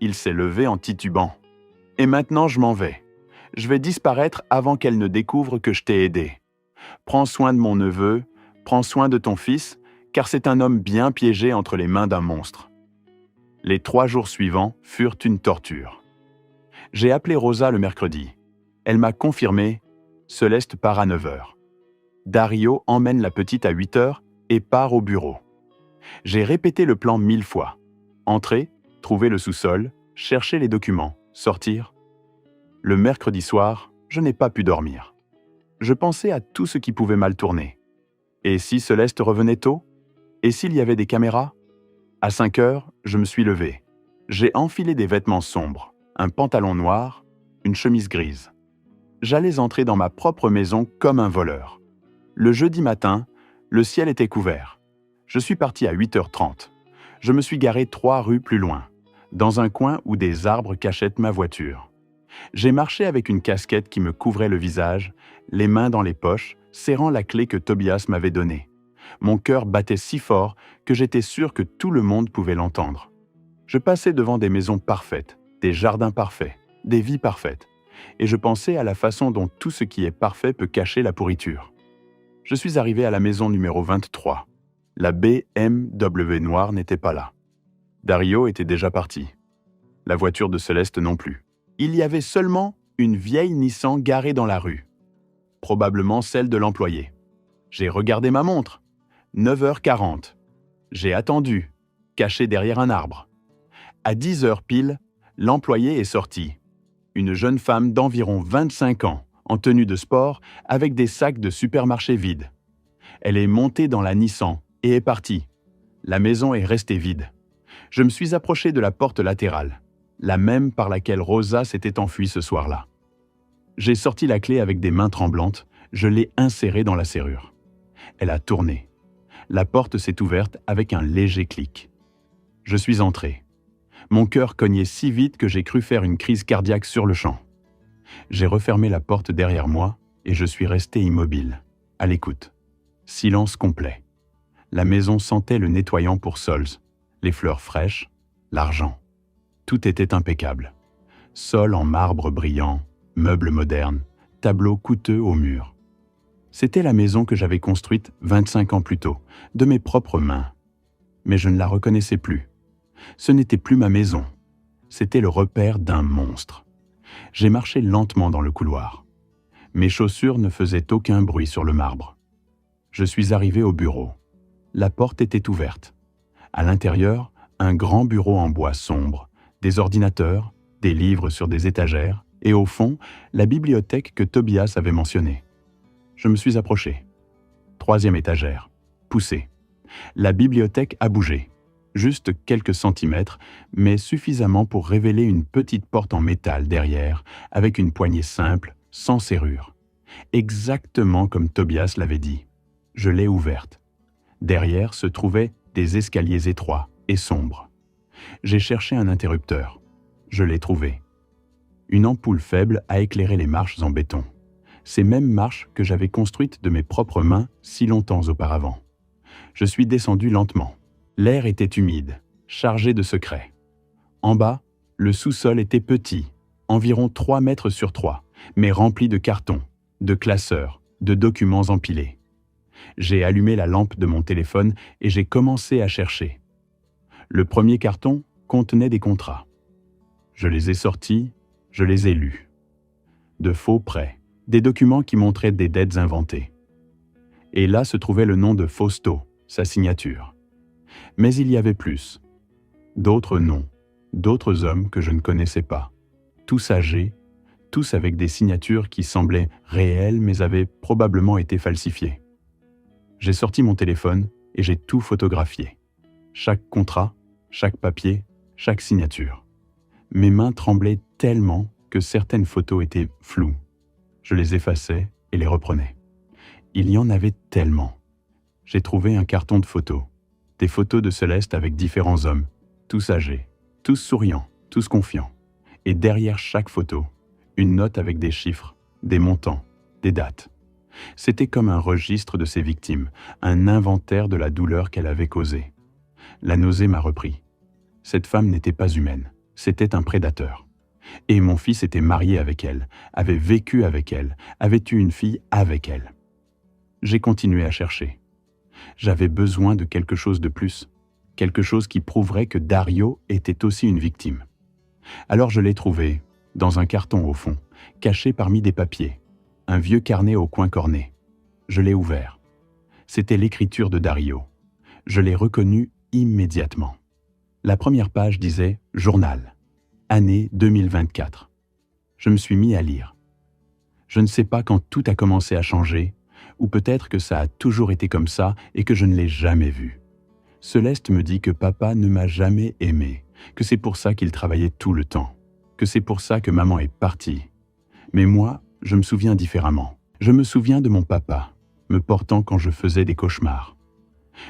Il s'est levé en titubant. Et maintenant je m'en vais. Je vais disparaître avant qu'elle ne découvre que je t'ai aidé. Prends soin de mon neveu, prends soin de ton fils, car c'est un homme bien piégé entre les mains d'un monstre. Les 3 jours suivants furent une torture. J'ai appelé Rosa le mercredi. Elle m'a confirmé, Céleste part à 9h. Dario emmène la petite à 8h et part au bureau. J'ai répété le plan 1000 fois. Entrer, trouver le sous-sol, chercher les documents, sortir. Le mercredi soir, je n'ai pas pu dormir. Je pensais à tout ce qui pouvait mal tourner. Et si Céleste revenait tôt ? Et s'il y avait des caméras ? À 5h, je me suis levé. J'ai enfilé des vêtements sombres, un pantalon noir, une chemise grise. J'allais entrer dans ma propre maison comme un voleur. Le jeudi matin, le ciel était couvert. Je suis parti à 8h30. Je me suis garé 3 rues plus loin, dans un coin où des arbres cachaient ma voiture. J'ai marché avec une casquette qui me couvrait le visage, les mains dans les poches, serrant la clé que Tobias m'avait donnée. Mon cœur battait si fort que j'étais sûr que tout le monde pouvait l'entendre. Je passais devant des maisons parfaites, des jardins parfaits, des vies parfaites, et je pensais à la façon dont tout ce qui est parfait peut cacher la pourriture. Je suis arrivé à la maison numéro 23. La BMW noire n'était pas là. Dario était déjà parti. La voiture de Céleste non plus. Il y avait seulement une vieille Nissan garée dans la rue. Probablement celle de l'employé. J'ai regardé ma montre. 9h40. J'ai attendu, caché derrière un arbre. À 10h pile, l'employé est sorti. Une jeune femme d'environ 25 ans, en tenue de sport, avec des sacs de supermarché vides. Elle est montée dans la Nissan et est partie. La maison est restée vide. Je me suis approché de la porte latérale, la même par laquelle Rosa s'était enfuie ce soir-là. J'ai sorti la clé avec des mains tremblantes, je l'ai insérée dans la serrure. Elle a tourné. La porte s'est ouverte avec un léger clic. Je suis entré. Mon cœur cognait si vite que j'ai cru faire une crise cardiaque sur le champ. J'ai refermé la porte derrière moi et je suis resté immobile, à l'écoute. Silence complet. La maison sentait le nettoyant pour sols, les fleurs fraîches, l'argent. Tout était impeccable. Sol en marbre brillant, meubles modernes, tableaux coûteux au mur. C'était la maison que j'avais construite 25 ans plus tôt, de mes propres mains. Mais je ne la reconnaissais plus. Ce n'était plus ma maison. C'était le repère d'un monstre. J'ai marché lentement dans le couloir. Mes chaussures ne faisaient aucun bruit sur le marbre. Je suis arrivé au bureau. La porte était ouverte. À l'intérieur, un grand bureau en bois sombre, des ordinateurs, des livres sur des étagères, et au fond, la bibliothèque que Tobias avait mentionnée. Je me suis approché. 3e étagère. Poussé. La bibliothèque a bougé. Juste quelques centimètres, mais suffisamment pour révéler une petite porte en métal derrière, avec une poignée simple, sans serrure. Exactement comme Tobias l'avait dit. Je l'ai ouverte. Derrière se trouvaient des escaliers étroits et sombres. J'ai cherché un interrupteur. Je l'ai trouvé. Une ampoule faible a éclairé les marches en béton. Ces mêmes marches que j'avais construites de mes propres mains si longtemps auparavant. Je suis descendu lentement. L'air était humide, chargé de secrets. En bas, le sous-sol était petit, environ 3 mètres sur 3, mais rempli de cartons, de classeurs, de documents empilés. J'ai allumé la lampe de mon téléphone et j'ai commencé à chercher. Le premier carton contenait des contrats. Je les ai sortis, je les ai lus. De faux prêts, des documents qui montraient des dettes inventées. Et là se trouvait le nom de Fausto, sa signature. Mais il y avait plus. D'autres noms, d'autres hommes que je ne connaissais pas. Tous âgés, tous avec des signatures qui semblaient réelles mais avaient probablement été falsifiées. J'ai sorti mon téléphone et j'ai tout photographié. Chaque contrat, chaque papier, chaque signature. Mes mains tremblaient tellement que certaines photos étaient floues. Je les effaçais et les reprenais. Il y en avait tellement. J'ai trouvé un carton de photos. Des photos de Céleste avec différents hommes, tous âgés, tous souriants, tous confiants. Et derrière chaque photo, une note avec des chiffres, des montants, des dates. C'était comme un registre de ses victimes, un inventaire de la douleur qu'elle avait causée. La nausée m'a repris. Cette femme n'était pas humaine, c'était un prédateur. Et mon fils était marié avec elle, avait vécu avec elle, avait eu une fille avec elle. J'ai continué à chercher. J'avais besoin de quelque chose de plus, quelque chose qui prouverait que Dario était aussi une victime. Alors je l'ai trouvé, dans un carton au fond, caché parmi des papiers, un vieux carnet au coin corné. Je l'ai ouvert. C'était l'écriture de Dario. Je l'ai reconnu immédiatement. La première page disait « Journal, année 2024 ». Je me suis mis à lire. Je ne sais pas quand tout a commencé à changer, ou peut-être que ça a toujours été comme ça et que je ne l'ai jamais vu. Céleste me dit que papa ne m'a jamais aimé, que c'est pour ça qu'il travaillait tout le temps, que c'est pour ça que maman est partie. Mais moi, je me souviens différemment. Je me souviens de mon papa, me portant quand je faisais des cauchemars.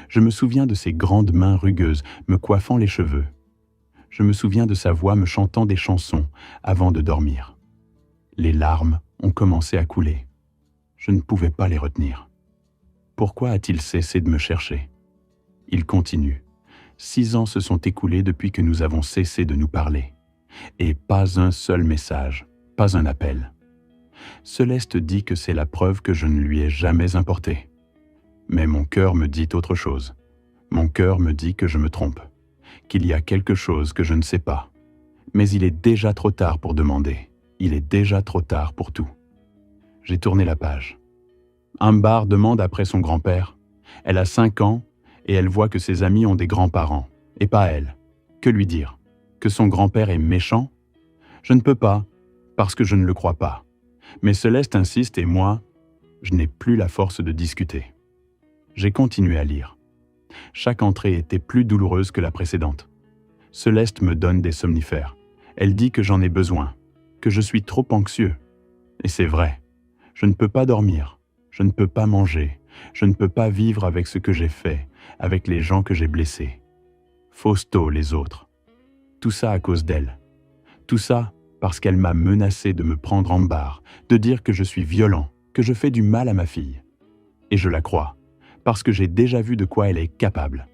Je me souviens de ses grandes mains rugueuses me coiffant les cheveux. Je me souviens de sa voix me chantant des chansons avant de dormir. Les larmes ont commencé à couler. Je ne pouvais pas les retenir. Pourquoi a-t-il cessé de me chercher? Il continue. 6 ans se sont écoulés depuis que nous avons cessé de nous parler. Et pas un seul message, pas un appel. Céleste dit que c'est la preuve que je ne lui ai jamais importé. Mais mon cœur me dit autre chose. Mon cœur me dit que je me trompe, qu'il y a quelque chose que je ne sais pas. Mais il est déjà trop tard pour demander. Il est déjà trop tard pour tout. J'ai tourné la page. Ambar demande après son grand-père. Elle a 5 ans et elle voit que ses amis ont des grands-parents, et pas elle. Que lui dire? Que son grand-père est méchant? Je ne peux pas, parce que je ne le crois pas. Mais Céleste insiste et moi, je n'ai plus la force de discuter. J'ai continué à lire. Chaque entrée était plus douloureuse que la précédente. Céleste me donne des somnifères. Elle dit que j'en ai besoin, que je suis trop anxieux. Et c'est vrai. Je ne peux pas dormir, je ne peux pas manger, je ne peux pas vivre avec ce que j'ai fait, avec les gens que j'ai blessés. Fausto, les autres. Tout ça à cause d'elle. Tout ça parce qu'elle m'a menacé de me prendre en barre, de dire que je suis violent, que je fais du mal à ma fille. Et je la crois, parce que j'ai déjà vu de quoi elle est capable.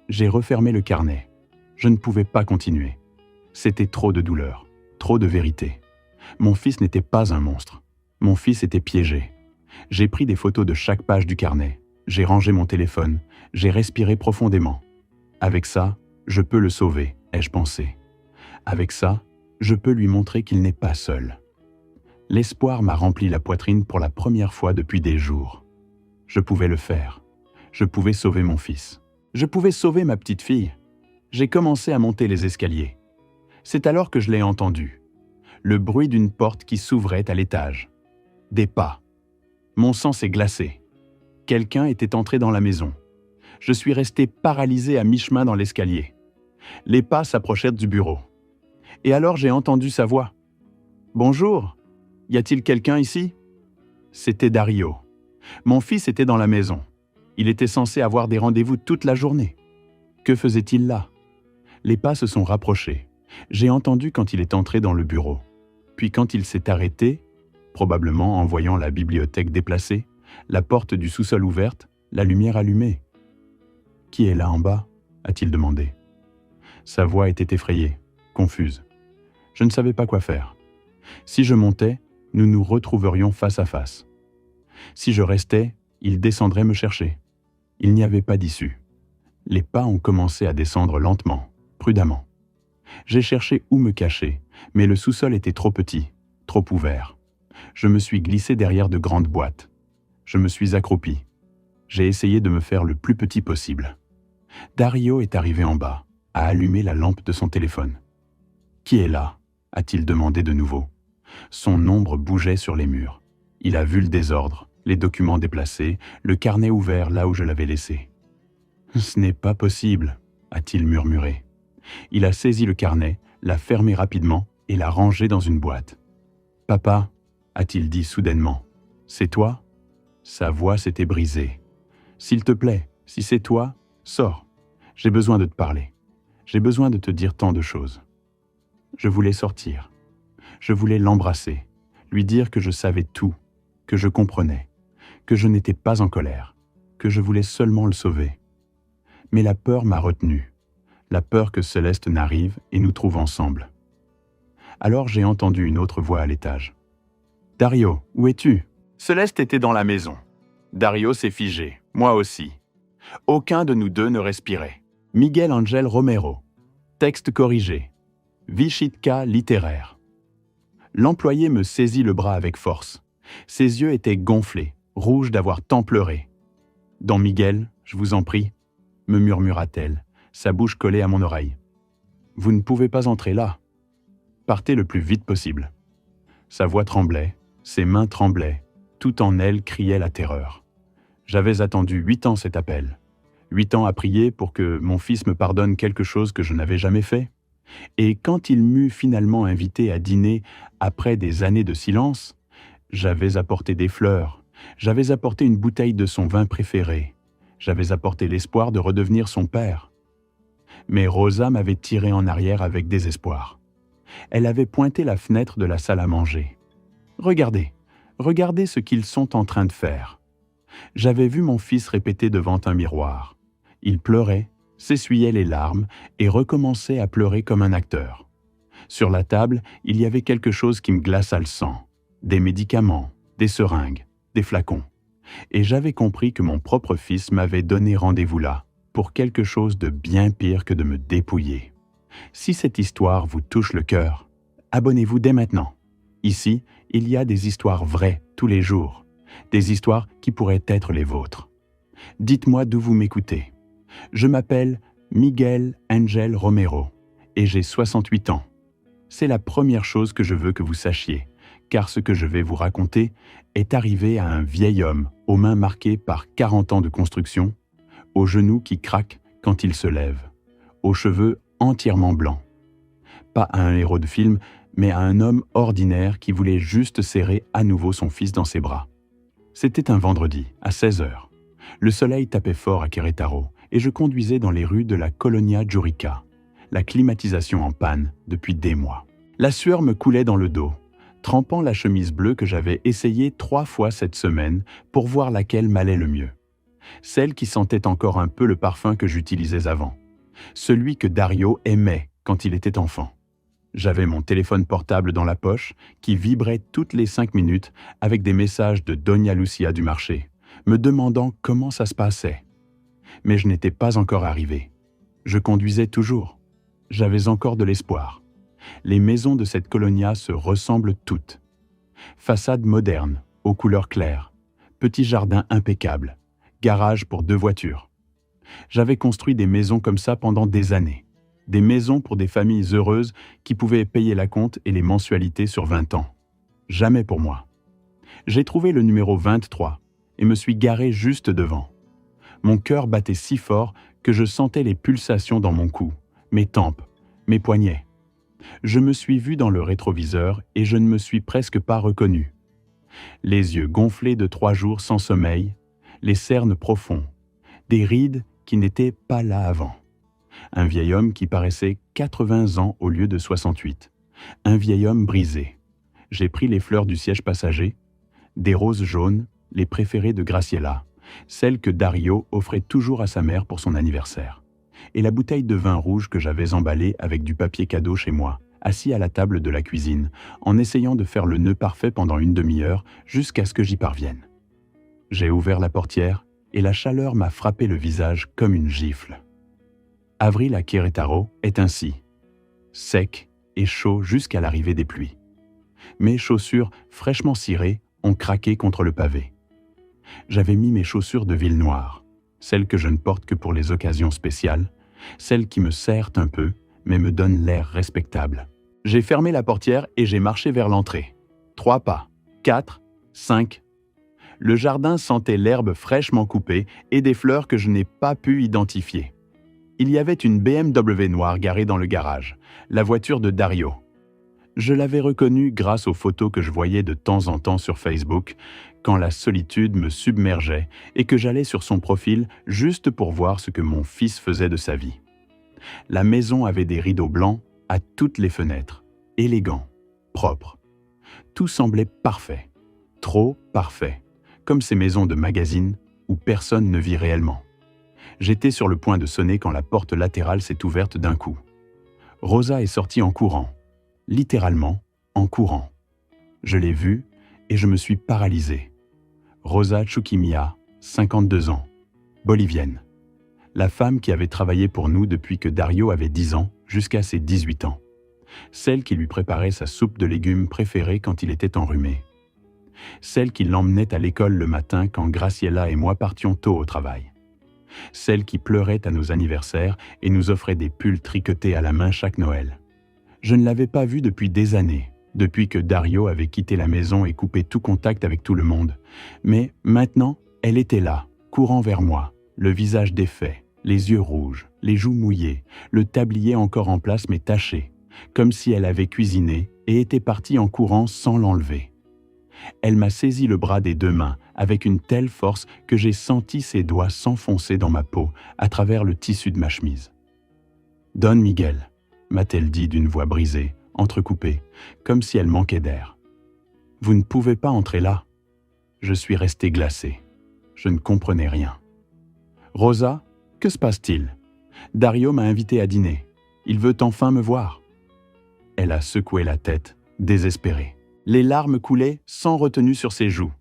J'ai refermé le carnet. Je ne pouvais pas continuer. C'était trop de douleur, trop de vérité. Mon fils n'était pas un monstre. Mon fils était piégé. J'ai pris des photos de chaque page du carnet. J'ai rangé mon téléphone. J'ai respiré profondément. Avec ça, je peux le sauver, ai-je pensé. Avec ça, je peux lui montrer qu'il n'est pas seul. L'espoir m'a rempli la poitrine pour la première fois depuis des jours. Je pouvais le faire. Je pouvais sauver mon fils. Je pouvais sauver ma petite fille. J'ai commencé à monter les escaliers. C'est alors que je l'ai entendu. Le bruit d'une porte qui s'ouvrait à l'étage. Des pas. Mon sang s'est glacé. Quelqu'un était entré dans la maison. Je suis resté paralysé à mi-chemin dans l'escalier. Les pas s'approchèrent du bureau. Et alors j'ai entendu sa voix. « Bonjour, y a-t-il quelqu'un ici ?» C'était Dario. Mon fils était dans la maison. Il était censé avoir des rendez-vous toute la journée. Que faisait-il là? Les pas se sont rapprochés. J'ai entendu quand il est entré dans le bureau. Puis quand il s'est arrêté, probablement en voyant la bibliothèque déplacée, la porte du sous-sol ouverte, la lumière allumée. « Qui est là en bas ?» a-t-il demandé. Sa voix était effrayée, confuse. Je ne savais pas quoi faire. Si je montais, nous nous retrouverions face à face. Si je restais, il descendrait me chercher. Il n'y avait pas d'issue. Les pas ont commencé à descendre lentement, prudemment. J'ai cherché où me cacher, mais le sous-sol était trop petit, trop ouvert. Je me suis glissé derrière de grandes boîtes. Je me suis accroupi. J'ai essayé de me faire le plus petit possible. Dario est arrivé en bas, a allumé la lampe de son téléphone. « Qui est là ?» a-t-il demandé de nouveau. Son ombre bougeait sur les murs. Il a vu le désordre, les documents déplacés, le carnet ouvert là où je l'avais laissé. « Ce n'est pas possible », a-t-il murmuré. Il a saisi le carnet, l'a fermé rapidement et l'a rangé dans une boîte. « Papa », a-t-il dit soudainement, « c'est toi ?» Sa voix s'était brisée. « S'il te plaît, si c'est toi, sors. J'ai besoin de te parler. J'ai besoin de te dire tant de choses. » Je voulais sortir. Je voulais l'embrasser, lui dire que je savais tout, que je comprenais, que je n'étais pas en colère, que je voulais seulement le sauver. Mais la peur m'a retenu, la peur que Céleste n'arrive et nous trouve ensemble. Alors j'ai entendu une autre voix à l'étage. « Dario, où es-tu » Céleste était dans la maison. Dario s'est figé, moi aussi. Aucun de nous deux ne respirait. Miguel Ángel Romero. Texte corrigé. Vichitka littéraire. L'employé me saisit le bras avec force. Ses yeux étaient gonflés, rouges d'avoir tant pleuré. « Dans Miguel, je vous en prie » me murmura-t-elle, sa bouche collée à mon oreille. « Vous ne pouvez pas entrer là. Partez le plus vite possible. » Sa voix tremblait, ses mains tremblaient, tout en elle criait la terreur. J'avais attendu 8 ans cet appel. 8 ans à prier pour que mon fils me pardonne quelque chose que je n'avais jamais fait. Et quand il m'eut finalement invité à dîner après des années de silence, j'avais apporté des fleurs, j'avais apporté une bouteille de son vin préféré, j'avais apporté l'espoir de redevenir son père. Mais Rosa m'avait tiré en arrière avec désespoir. Elle avait pointé la fenêtre de la salle à manger. « Regardez, regardez ce qu'ils sont en train de faire. » J'avais vu mon fils répéter devant un miroir. Il pleurait, s'essuyait les larmes et recommençait à pleurer comme un acteur. Sur la table, il y avait quelque chose qui me glaça le sang. Des médicaments, des seringues, des flacons. Et j'avais compris que mon propre fils m'avait donné rendez-vous là, pour quelque chose de bien pire que de me dépouiller. Si cette histoire vous touche le cœur, abonnez-vous dès maintenant. Ici, il y a des histoires vraies tous les jours, des histoires qui pourraient être les vôtres. Dites-moi d'où vous m'écoutez. Je m'appelle Miguel Ángel Romero et j'ai 68 ans. C'est la première chose que je veux que vous sachiez, car ce que je vais vous raconter est arrivé à un vieil homme aux mains marquées par 40 ans de construction, aux genoux qui craquent quand il se lève, aux cheveux entièrement blancs. Pas à un héros de film, mais à un homme ordinaire qui voulait juste serrer à nouveau son fils dans ses bras. C'était un vendredi, à 16h. Le soleil tapait fort à Querétaro et je conduisais dans les rues de la Colonia Jurica, la climatisation en panne depuis des mois. La sueur me coulait dans le dos, trempant la chemise bleue que j'avais essayée 3 fois cette semaine pour voir laquelle m'allait le mieux. Celle qui sentait encore un peu le parfum que j'utilisais avant. Celui que Dario aimait quand il était enfant. J'avais mon téléphone portable dans la poche qui vibrait toutes les 5 minutes avec des messages de Doña Lucia du marché, me demandant comment ça se passait. Mais je n'étais pas encore arrivé. Je conduisais toujours. J'avais encore de l'espoir. Les maisons de cette colonia se ressemblent toutes. Façade moderne, aux couleurs claires, petit jardin impeccable, garage pour 2 voitures. J'avais construit des maisons comme ça pendant des années. Des maisons pour des familles heureuses qui pouvaient payer la compte et les mensualités sur 20 ans. Jamais pour moi. J'ai trouvé le numéro 23 et me suis garé juste devant. Mon cœur battait si fort que je sentais les pulsations dans mon cou, mes tempes, mes poignets. Je me suis vu dans le rétroviseur et je ne me suis presque pas reconnu. Les yeux gonflés de 3 jours sans sommeil, les cernes profonds, des rides qui n'étaient pas là avant. Un vieil homme qui paraissait 80 ans au lieu de 68. Un vieil homme brisé. J'ai pris les fleurs du siège passager, des roses jaunes, les préférées de Graciela, celles que Dario offrait toujours à sa mère pour son anniversaire, et la bouteille de vin rouge que j'avais emballée avec du papier cadeau chez moi, assis à la table de la cuisine, en essayant de faire le nœud parfait pendant une demi-heure jusqu'à ce que j'y parvienne. J'ai ouvert la portière et la chaleur m'a frappé le visage comme une gifle. Avril à Querétaro est ainsi, sec et chaud jusqu'à l'arrivée des pluies. Mes chaussures fraîchement cirées ont craqué contre le pavé. J'avais mis mes chaussures de ville noire, celles que je ne porte que pour les occasions spéciales, celles qui me serrent un peu, mais me donnent l'air respectable. J'ai fermé la portière et j'ai marché vers l'entrée. 3 pas, 4, 5. Le jardin sentait l'herbe fraîchement coupée et des fleurs que je n'ai pas pu identifier. Il y avait une BMW noire garée dans le garage, la voiture de Dario. Je l'avais reconnue grâce aux photos que je voyais de temps en temps sur Facebook, quand la solitude me submergeait et que j'allais sur son profil juste pour voir ce que mon fils faisait de sa vie. La maison avait des rideaux blancs à toutes les fenêtres, élégants, propres. Tout semblait parfait, trop parfait, comme ces maisons de magazine où personne ne vit réellement. J'étais sur le point de sonner quand la porte latérale s'est ouverte d'un coup. Rosa est sortie en courant, littéralement en courant. Je l'ai vue et je me suis paralysé. Rosa Chukimia, 52 ans, bolivienne. La femme qui avait travaillé pour nous depuis que Dario avait 10 ans jusqu'à ses 18 ans. Celle qui lui préparait sa soupe de légumes préférée quand il était enrhumé. Celle qui l'emmenait à l'école le matin quand Graciela et moi partions tôt au travail. Celle qui pleurait à nos anniversaires et nous offrait des pulls tricotés à la main chaque Noël. Je ne l'avais pas vue depuis des années, depuis que Dario avait quitté la maison et coupé tout contact avec tout le monde. Mais maintenant, elle était là, courant vers moi, le visage défait, les yeux rouges, les joues mouillées, le tablier encore en place mais taché, comme si elle avait cuisiné et était partie en courant sans l'enlever. Elle m'a saisi le bras des 2 mains avec une telle force que j'ai senti ses doigts s'enfoncer dans ma peau à travers le tissu de ma chemise. « Don Miguel », m'a-t-elle dit d'une voix brisée, entrecoupée, comme si elle manquait d'air. « Vous ne pouvez pas entrer là. » Je suis resté glacé. Je ne comprenais rien. « Rosa, que se passe-t-il ? Dario m'a invité à dîner. Il veut enfin me voir. » Elle a secoué la tête, désespérée. Les larmes coulaient sans retenue sur ses joues.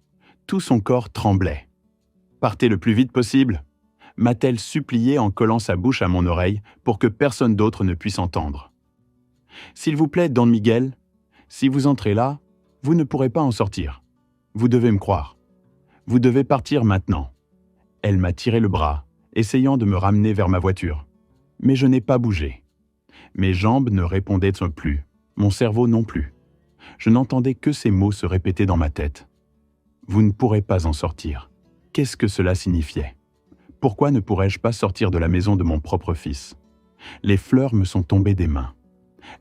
Tout son corps tremblait. « Partez le plus vite possible !» m'a-t-elle supplié en collant sa bouche à mon oreille pour que personne d'autre ne puisse entendre. « S'il vous plaît, Don Miguel, si vous entrez là, vous ne pourrez pas en sortir. Vous devez me croire. Vous devez partir maintenant. » Elle m'a tiré le bras, essayant de me ramener vers ma voiture. Mais je n'ai pas bougé. Mes jambes ne répondaient plus, mon cerveau non plus. Je n'entendais que ces mots se répéter dans ma tête. Vous ne pourrez pas en sortir. Qu'est-ce que cela signifiait ? Pourquoi ne pourrais-je pas sortir de la maison de mon propre fils ? Les fleurs me sont tombées des mains.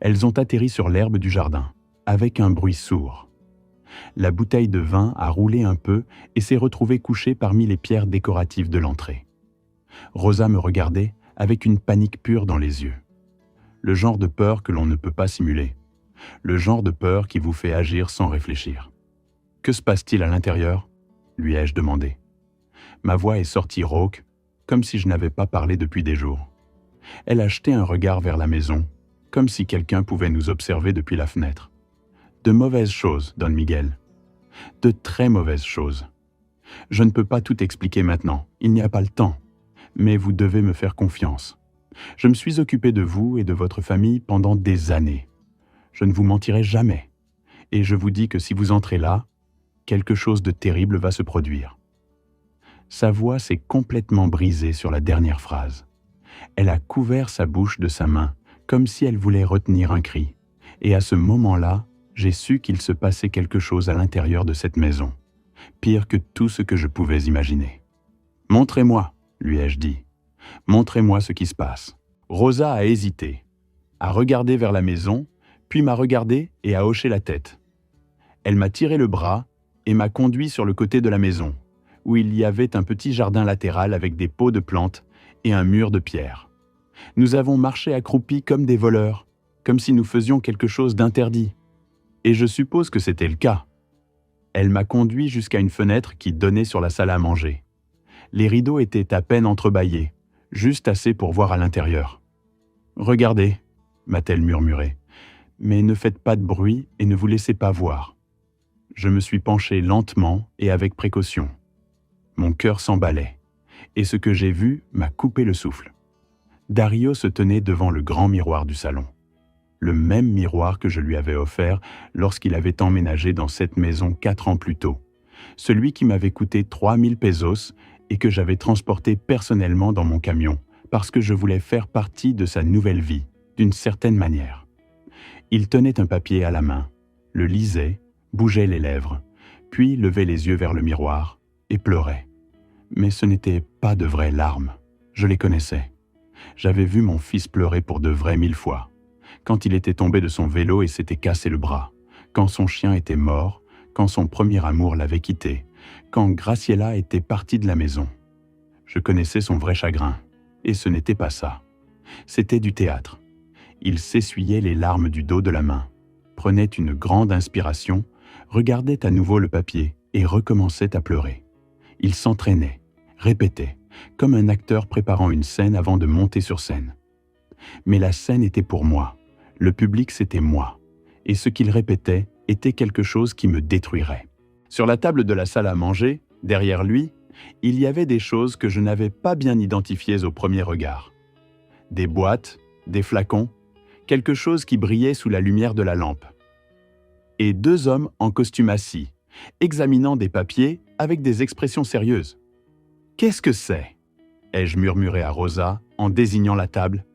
Elles ont atterri sur l'herbe du jardin, avec un bruit sourd. La bouteille de vin a roulé un peu et s'est retrouvée couchée parmi les pierres décoratives de l'entrée. Rosa me regardait avec une panique pure dans les yeux. Le genre de peur que l'on ne peut pas simuler. Le genre de peur qui vous fait agir sans réfléchir. « Que se passe-t-il à l'intérieur ?» lui ai-je demandé. Ma voix est sortie rauque, comme si je n'avais pas parlé depuis des jours. Elle a jeté un regard vers la maison, comme si quelqu'un pouvait nous observer depuis la fenêtre. De mauvaises choses, Don Miguel. De très mauvaises choses. Je ne peux pas tout expliquer maintenant, il n'y a pas le temps. Mais vous devez me faire confiance. Je me suis occupé de vous et de votre famille pendant des années. Je ne vous mentirai jamais. Et je vous dis que si vous entrez là, quelque chose de terrible va se produire. Sa voix s'est complètement brisée sur la dernière phrase. Elle a couvert sa bouche de sa main, comme si elle voulait retenir un cri. Et à ce moment-là, j'ai su qu'il se passait quelque chose à l'intérieur de cette maison, pire que tout ce que je pouvais imaginer. « Montrez-moi », lui ai-je dit. « Montrez-moi ce qui se passe. » Rosa a hésité, a regardé vers la maison, puis m'a regardé et a hoché la tête. Elle m'a tiré le bras et m'a conduit sur le côté de la maison, où il y avait un petit jardin latéral avec des pots de plantes et un mur de pierre. Nous avons marché accroupis comme des voleurs, comme si nous faisions quelque chose d'interdit. Et je suppose que c'était le cas. Elle m'a conduit jusqu'à une fenêtre qui donnait sur la salle à manger. Les rideaux étaient à peine entrebâillés, juste assez pour voir à l'intérieur. « Regardez », m'a-t-elle murmuré, « mais ne faites pas de bruit et ne vous laissez pas voir. » Je me suis penché lentement et avec précaution. Mon cœur s'emballait, et ce que j'ai vu m'a coupé le souffle. Dario se tenait devant le grand miroir du salon. Le même miroir que je lui avais offert lorsqu'il avait emménagé dans cette maison 4 ans plus tôt. Celui qui m'avait coûté 3000 pesos et que j'avais transporté personnellement dans mon camion parce que je voulais faire partie de sa nouvelle vie, d'une certaine manière. Il tenait un papier à la main, le lisait, bougeait les lèvres, puis levait les yeux vers le miroir et pleurait. Mais ce n'étaient pas de vraies larmes, je les connaissais. J'avais vu mon fils pleurer pour de vrai 1000 fois. Quand il était tombé de son vélo et s'était cassé le bras, quand son chien était mort, quand son premier amour l'avait quitté, quand Graciela était partie de la maison. Je connaissais son vrai chagrin, et ce n'était pas ça. C'était du théâtre. Il s'essuyait les larmes du dos de la main, prenait une grande inspiration, regardait à nouveau le papier et recommençait à pleurer. Il s'entraînait, répétait, comme un acteur préparant une scène avant de monter sur scène. Mais la scène était pour moi, le public c'était moi, et ce qu'il répétait était quelque chose qui me détruirait. Sur la table de la salle à manger, derrière lui, il y avait des choses que je n'avais pas bien identifiées au premier regard. Des boîtes, des flacons, quelque chose qui brillait sous la lumière de la lampe. Et 2 hommes en costume assis, examinant des papiers avec des expressions sérieuses. « Qu'est-ce que c'est » ai-je murmuré à Rosa en désignant la table.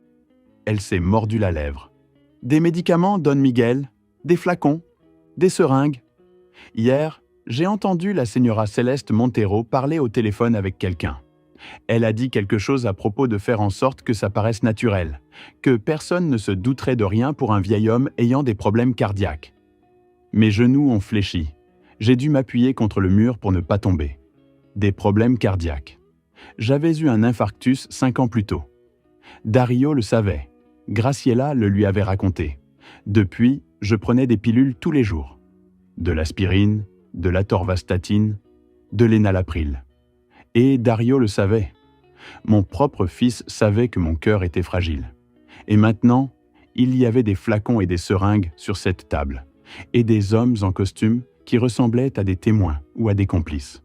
Elle s'est mordu la lèvre. « Des médicaments, Don Miguel, des flacons, des seringues. Hier, j'ai entendu la señora Céleste Montero parler au téléphone avec quelqu'un. Elle a dit quelque chose à propos de faire en sorte que ça paraisse naturel, que personne ne se douterait de rien pour un vieil homme ayant des problèmes cardiaques. Mes genoux ont fléchi. J'ai dû m'appuyer contre le mur pour ne pas tomber. Des problèmes cardiaques. J'avais eu un infarctus 5 ans plus tôt. Dario le savait. Graciela le lui avait raconté. Depuis, je prenais des pilules tous les jours. De l'aspirine, de l'atorvastatine, de l'énalapril. Et Dario le savait. Mon propre fils savait que mon cœur était fragile. Et maintenant, il y avait des flacons et des seringues sur cette table, et des hommes en costume qui ressemblaient à des témoins ou à des complices.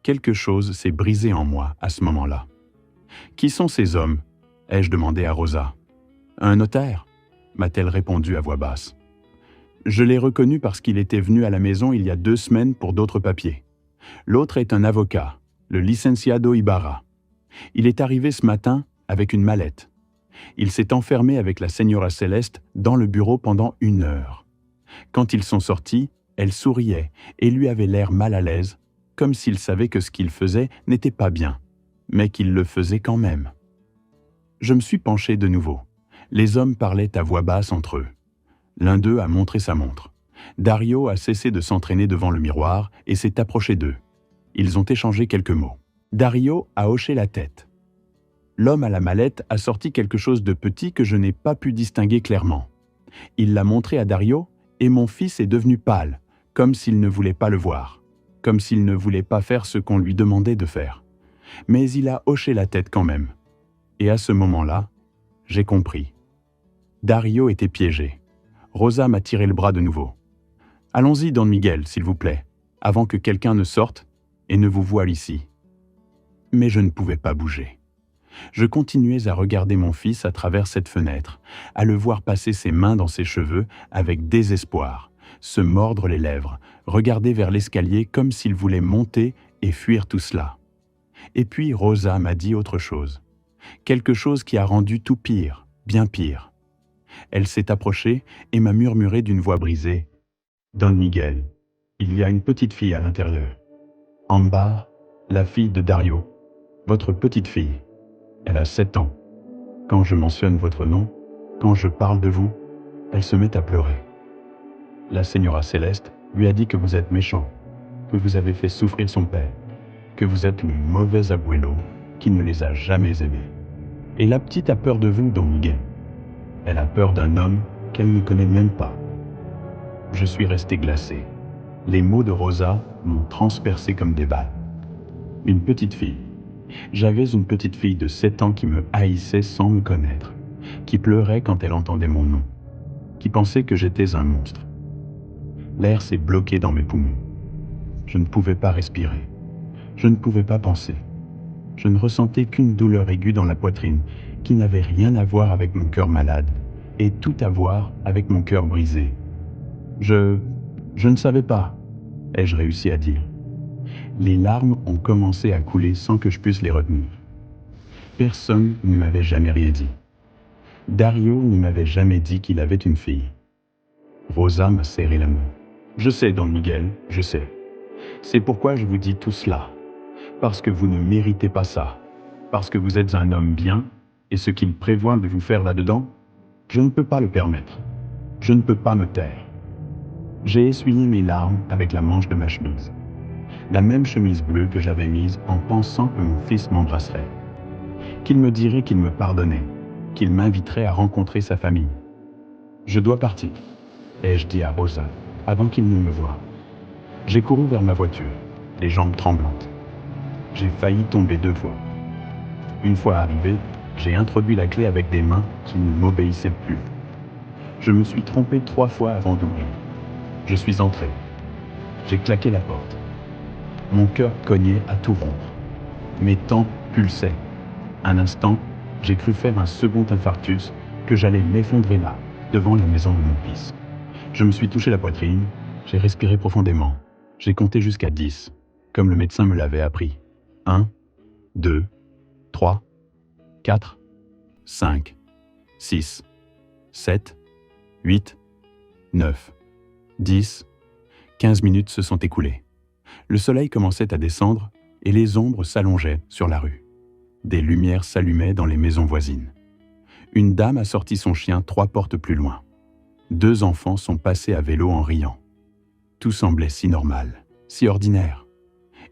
Quelque chose s'est brisé en moi à ce moment-là. « Qui sont ces hommes ?» ai-je demandé à Rosa. « Un notaire ?» m'a-t-elle répondu à voix basse. Je l'ai reconnu parce qu'il était venu à la maison il y a 2 semaines pour d'autres papiers. L'autre est un avocat, le licenciado Ibarra. Il est arrivé ce matin avec une mallette. Il s'est enfermé avec la señora Céleste dans le bureau pendant 1 heure. Quand ils sont sortis, elle souriait et lui avait l'air mal à l'aise, comme s'il savait que ce qu'il faisait n'était pas bien, mais qu'il le faisait quand même. Je me suis penché de nouveau. Les hommes parlaient à voix basse entre eux. L'un d'eux a montré sa montre. Dario a cessé de s'entraîner devant le miroir et s'est approché d'eux. Ils ont échangé quelques mots. Dario a hoché la tête. L'homme à la mallette a sorti quelque chose de petit que je n'ai pas pu distinguer clairement. Il l'a montré à Dario et mon fils est devenu pâle, comme s'il ne voulait pas le voir, comme s'il ne voulait pas faire ce qu'on lui demandait de faire. Mais il a hoché la tête quand même. Et à ce moment-là, j'ai compris. Dario était piégé. Rosa m'a tiré le bras de nouveau. « Allons-y, Don Miguel, s'il vous plaît, avant que quelqu'un ne sorte et ne vous voie ici. » Mais je ne pouvais pas bouger. Je continuais à regarder mon fils à travers cette fenêtre, à le voir passer ses mains dans ses cheveux avec désespoir, se mordre les lèvres, regarder vers l'escalier comme s'il voulait monter et fuir tout cela. Et puis Rosa m'a dit autre chose. Quelque chose qui a rendu tout pire, bien pire. Elle s'est approchée et m'a murmuré d'une voix brisée. Don Miguel, il y a une petite fille à l'intérieur. En bas, la fille de Dario. Votre petite fille. Elle a 7 ans. Quand je mentionne votre nom, quand je parle de vous, elle se met à pleurer. La Señora Céleste lui a dit que vous êtes méchant, que vous avez fait souffrir son père, que vous êtes le mauvais abuelo qui ne les a jamais aimés. Et la petite a peur de vous, Don Miguel. Elle a peur d'un homme qu'elle ne connaît même pas. Je suis resté glacé. Les mots de Rosa m'ont transpercé comme des balles. Une petite fille. J'avais une petite fille de 7 ans qui me haïssait sans me connaître, qui pleurait quand elle entendait mon nom, qui pensait que j'étais un monstre. L'air s'est bloqué dans mes poumons. Je ne pouvais pas respirer. Je ne pouvais pas penser. Je ne ressentais qu'une douleur aiguë dans la poitrine qui n'avait rien à voir avec mon cœur malade et tout à voir avec mon cœur brisé. Je ne savais pas, ai-je réussi à dire. Les larmes ont commencé à couler sans que je puisse les retenir. Personne ne m'avait jamais rien dit. Dario ne m'avait jamais dit qu'il avait une fille. Rosa m'a serré la main. Je sais, Don Miguel, je sais. C'est pourquoi je vous dis tout cela. Parce que vous ne méritez pas ça. Parce que vous êtes un homme bien, et ce qu'il prévoit de vous faire là-dedans, je ne peux pas le permettre. Je ne peux pas me taire. J'ai essuyé mes larmes avec la manche de ma chemise. La même chemise bleue que j'avais mise en pensant que mon fils m'embrasserait. Qu'il me dirait qu'il me pardonnait, qu'il m'inviterait à rencontrer sa famille. Je dois partir, ai-je dit à Rosa, avant qu'il ne me voie. J'ai couru vers ma voiture, les jambes tremblantes. J'ai failli tomber 2 fois. Une fois arrivé, j'ai introduit la clé avec des mains qui ne m'obéissaient plus. Je me suis trompé 3 fois avant d'ouvrir. Je suis entré. J'ai claqué la porte. Mon cœur cognait à tout rompre. Mes tempes pulsaient. Un instant, j'ai cru faire un second infarctus, que j'allais m'effondrer là, devant la maison de mon fils. Je me suis touché la poitrine, j'ai respiré profondément. J'ai compté jusqu'à 10, comme le médecin me l'avait appris. 1, 2, 3, 4, 5, 6, 7, 8, 9, 10. 15 minutes se sont écoulées. Le soleil commençait à descendre et les ombres s'allongeaient sur la rue. Des lumières s'allumaient dans les maisons voisines. Une dame a sorti son chien 3 portes plus loin. 2 enfants sont passés à vélo en riant. Tout semblait si normal, si ordinaire.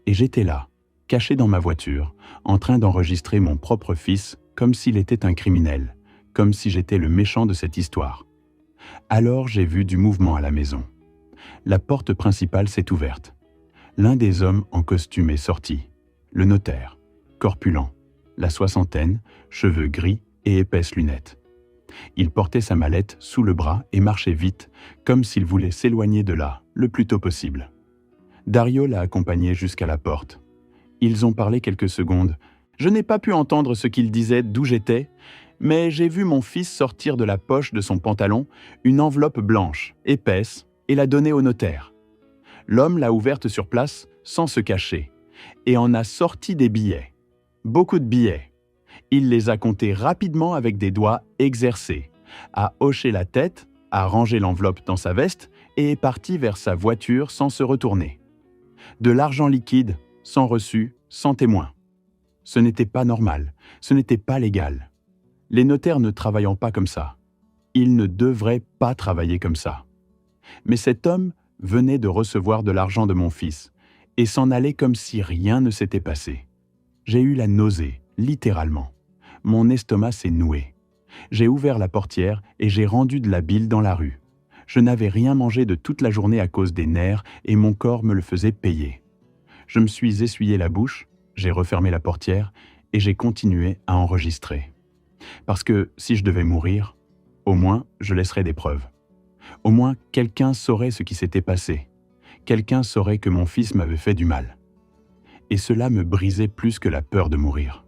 Et j'étais là, caché dans ma voiture, en train d'enregistrer mon propre fils comme s'il était un criminel, comme si j'étais le méchant de cette histoire. Alors j'ai vu du mouvement à la maison. La porte principale s'est ouverte. L'un des hommes en costume est sorti. Le notaire, corpulent, la soixantaine, cheveux gris et épaisses lunettes. Il portait sa mallette sous le bras et marchait vite, comme s'il voulait s'éloigner de là, le plus tôt possible. Dario l'a accompagné jusqu'à la porte. Ils ont parlé quelques secondes. Je n'ai pas pu entendre ce qu'il disait d'où j'étais, mais j'ai vu mon fils sortir de la poche de son pantalon une enveloppe blanche, épaisse, et la donner au notaire. L'homme l'a ouverte sur place, sans se cacher, et en a sorti des billets. Beaucoup de billets. Il les a comptés rapidement avec des doigts exercés, a hoché la tête, a rangé l'enveloppe dans sa veste et est parti vers sa voiture sans se retourner. De l'argent liquide, sans reçu, sans témoin. Ce n'était pas normal, ce n'était pas légal. Les notaires ne travaillant pas comme ça. Ils ne devraient pas travailler comme ça. Mais cet homme venait de recevoir de l'argent de mon fils et s'en allait comme si rien ne s'était passé. J'ai eu la nausée, littéralement. Mon estomac s'est noué. J'ai ouvert la portière et j'ai rendu de la bile dans la rue. Je n'avais rien mangé de toute la journée à cause des nerfs et mon corps me le faisait payer. Je me suis essuyé la bouche, j'ai refermé la portière et j'ai continué à enregistrer. Parce que si je devais mourir, au moins je laisserais des preuves. Au moins quelqu'un saurait ce qui s'était passé. Quelqu'un saurait que mon fils m'avait fait du mal. Et cela me brisait plus que la peur de mourir.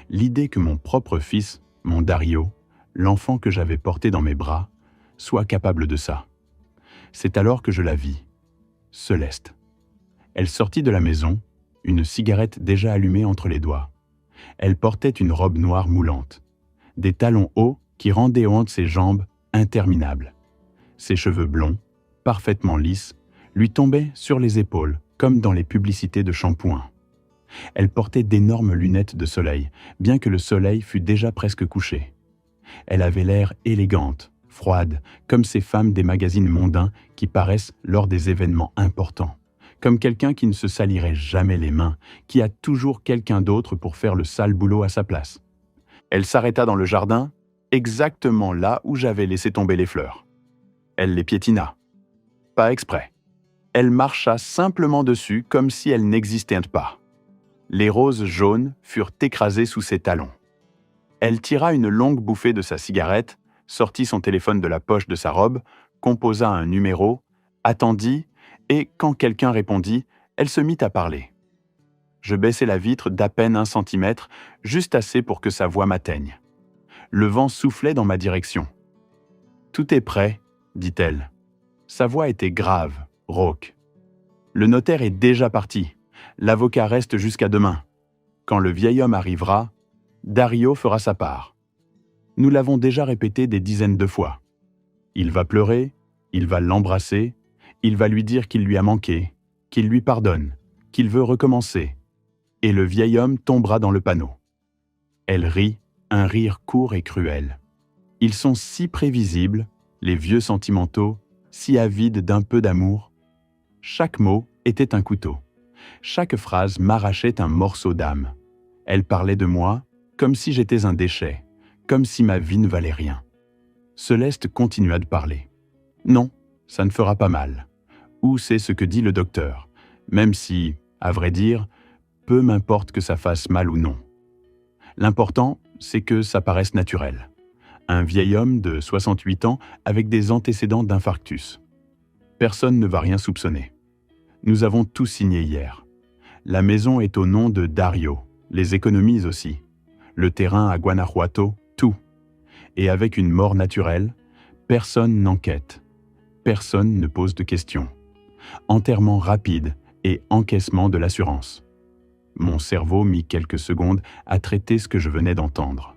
L'idée que mon propre fils, mon Dario, l'enfant que j'avais porté dans mes bras, soit capable de ça. C'est alors que je la vis, Céleste. Elle sortit de la maison, une cigarette déjà allumée entre les doigts. Elle portait une robe noire moulante, des talons hauts qui rendaient honte ses jambes interminable. Ses cheveux blonds, parfaitement lisses, lui tombaient sur les épaules, comme dans les publicités de shampoing. Elle portait d'énormes lunettes de soleil, bien que le soleil fût déjà presque couché. Elle avait l'air élégante, froide, comme ces femmes des magazines mondains qui paraissent lors des événements importants, comme quelqu'un qui ne se salirait jamais les mains, qui a toujours quelqu'un d'autre pour faire le sale boulot à sa place. Elle s'arrêta dans le jardin, exactement là où j'avais laissé tomber les fleurs. Elle les piétina. Pas exprès. Elle marcha simplement dessus comme si elles n'existaient pas. Les roses jaunes furent écrasées sous ses talons. Elle tira une longue bouffée de sa cigarette, sortit son téléphone de la poche de sa robe, composa un numéro, attendit, et quand quelqu'un répondit, elle se mit à parler. Je baissai la vitre d'à peine 1 centimètre, juste assez pour que sa voix m'atteigne. Le vent soufflait dans ma direction. « Tout est prêt », dit-elle. Sa voix était grave, rauque. « Le notaire est déjà parti. L'avocat reste jusqu'à demain. Quand le vieil homme arrivera, Dario fera sa part. Nous l'avons déjà répété des dizaines de fois. Il va pleurer, il va l'embrasser, il va lui dire qu'il lui a manqué, qu'il lui pardonne, qu'il veut recommencer. Et le vieil homme tombera dans le panneau. » Elle rit, un rire court et cruel. Ils sont si prévisibles, les vieux sentimentaux, si avides d'un peu d'amour. Chaque mot était un couteau. Chaque phrase m'arrachait un morceau d'âme. Elle parlait de moi comme si j'étais un déchet, comme si ma vie ne valait rien. Céleste continua de parler. « Non, ça ne fera pas mal. Ou c'est ce que dit le docteur, même si, à vrai dire, peu m'importe que ça fasse mal ou non. L'important, c'est que ça paraisse naturel. Un vieil homme de 68 ans avec des antécédents d'infarctus. Personne ne va rien soupçonner. Nous avons tout signé hier. La maison est au nom de Dario, les économies aussi. Le terrain à Guanajuato, tout. Et avec une mort naturelle, personne n'enquête. Personne ne pose de questions. Enterrement rapide et encaissement de l'assurance. Mon cerveau mit quelques secondes à traiter ce que je venais d'entendre.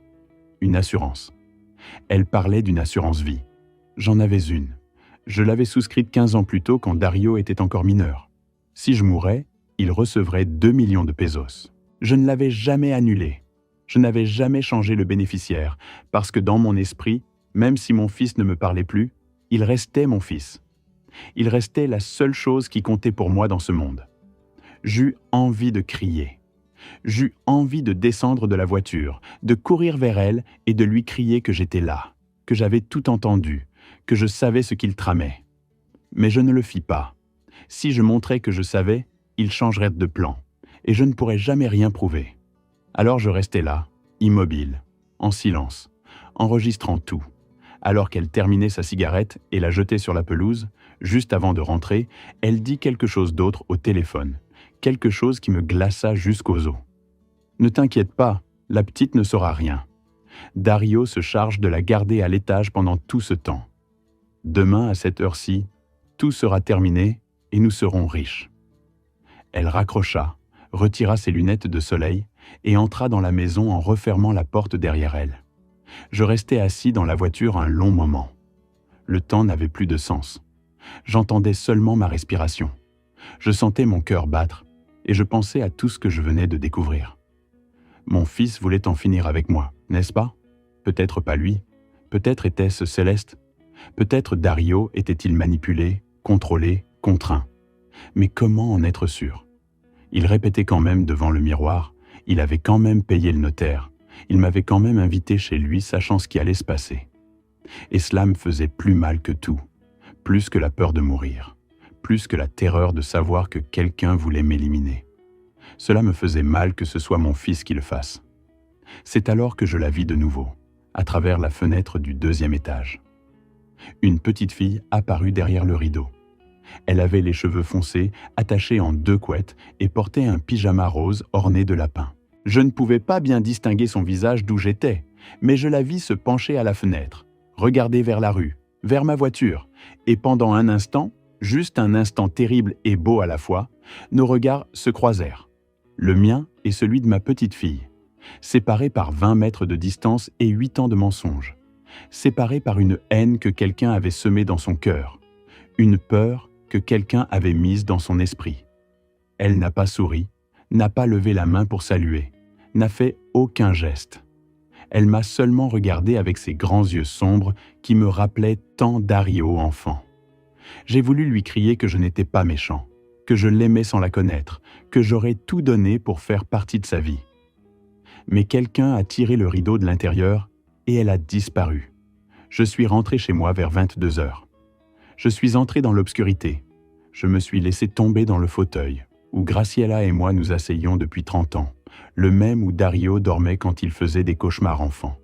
Une assurance. Elle parlait d'une assurance vie. J'en avais une. Je l'avais souscrite 15 ans plus tôt quand Dario était encore mineur. Si je mourais, il recevrait 2 millions de pesos. Je ne l'avais jamais annulée. Je n'avais jamais changé le bénéficiaire, parce que dans mon esprit, même si mon fils ne me parlait plus, il restait mon fils. Il restait la seule chose qui comptait pour moi dans ce monde. J'eus envie de crier. J'eus envie de descendre de la voiture, de courir vers elle et de lui crier que j'étais là, que j'avais tout entendu, que je savais ce qu'il tramait. Mais je ne le fis pas. Si je montrais que je savais, il changerait de plan, et je ne pourrais jamais rien prouver. Alors je restais là, immobile, en silence, enregistrant tout, alors qu'elle terminait sa cigarette et la jetait sur la pelouse. Juste avant de rentrer, elle dit quelque chose d'autre au téléphone, quelque chose qui me glaça jusqu'aux os. « Ne t'inquiète pas, la petite ne saura rien. Dario se charge de la garder à l'étage pendant tout ce temps. Demain, à cette heure-ci, tout sera terminé et nous serons riches. » Elle raccrocha, retira ses lunettes de soleil et entra dans la maison en refermant la porte derrière elle. Je restai assis dans la voiture un long moment. Le temps n'avait plus de sens. J'entendais seulement ma respiration. Je sentais mon cœur battre et je pensais à tout ce que je venais de découvrir. Mon fils voulait en finir avec moi, n'est-ce pas? Peut-être pas lui. Peut-être était-ce Céleste. Peut-être Dario était-il manipulé, contrôlé, contraint. Mais comment en être sûr? Il répétait quand même devant le miroir, il avait quand même payé le notaire, il m'avait quand même invité chez lui sachant ce qui allait se passer. Et cela me faisait plus mal que tout, plus que la peur de mourir, plus que la terreur de savoir que quelqu'un voulait m'éliminer. Cela me faisait mal que ce soit mon fils qui le fasse. C'est alors que je la vis de nouveau, à travers la fenêtre du 2e étage. Une petite fille apparut derrière le rideau. Elle avait les cheveux foncés, attachés en 2 couettes et portait un pyjama rose orné de lapins. Je ne pouvais pas bien distinguer son visage d'où j'étais, mais je la vis se pencher à la fenêtre, regarder vers la rue, vers ma voiture, et pendant un instant, juste un instant terrible et beau à la fois, nos regards se croisèrent. Le mien et celui de ma petite fille, séparés par 20 mètres de distance et 8 ans de mensonges. séparés par une haine que quelqu'un avait semée dans son cœur, une peur que quelqu'un avait mise dans son esprit. Elle n'a pas souri, n'a pas levé la main pour saluer, n'a fait aucun geste. Elle m'a seulement regardé avec ses grands yeux sombres qui me rappelaient tant Dario enfant. J'ai voulu lui crier que je n'étais pas méchant, que je l'aimais sans la connaître, que j'aurais tout donné pour faire partie de sa vie. Mais quelqu'un a tiré le rideau de l'intérieur et elle a disparu. Je suis rentré chez moi vers 22 heures. Je suis entré dans l'obscurité. Je me suis laissé tomber dans le fauteuil, où Graciela et moi nous asseyions depuis 30 ans, le même où Dario dormait quand il faisait des cauchemars enfants.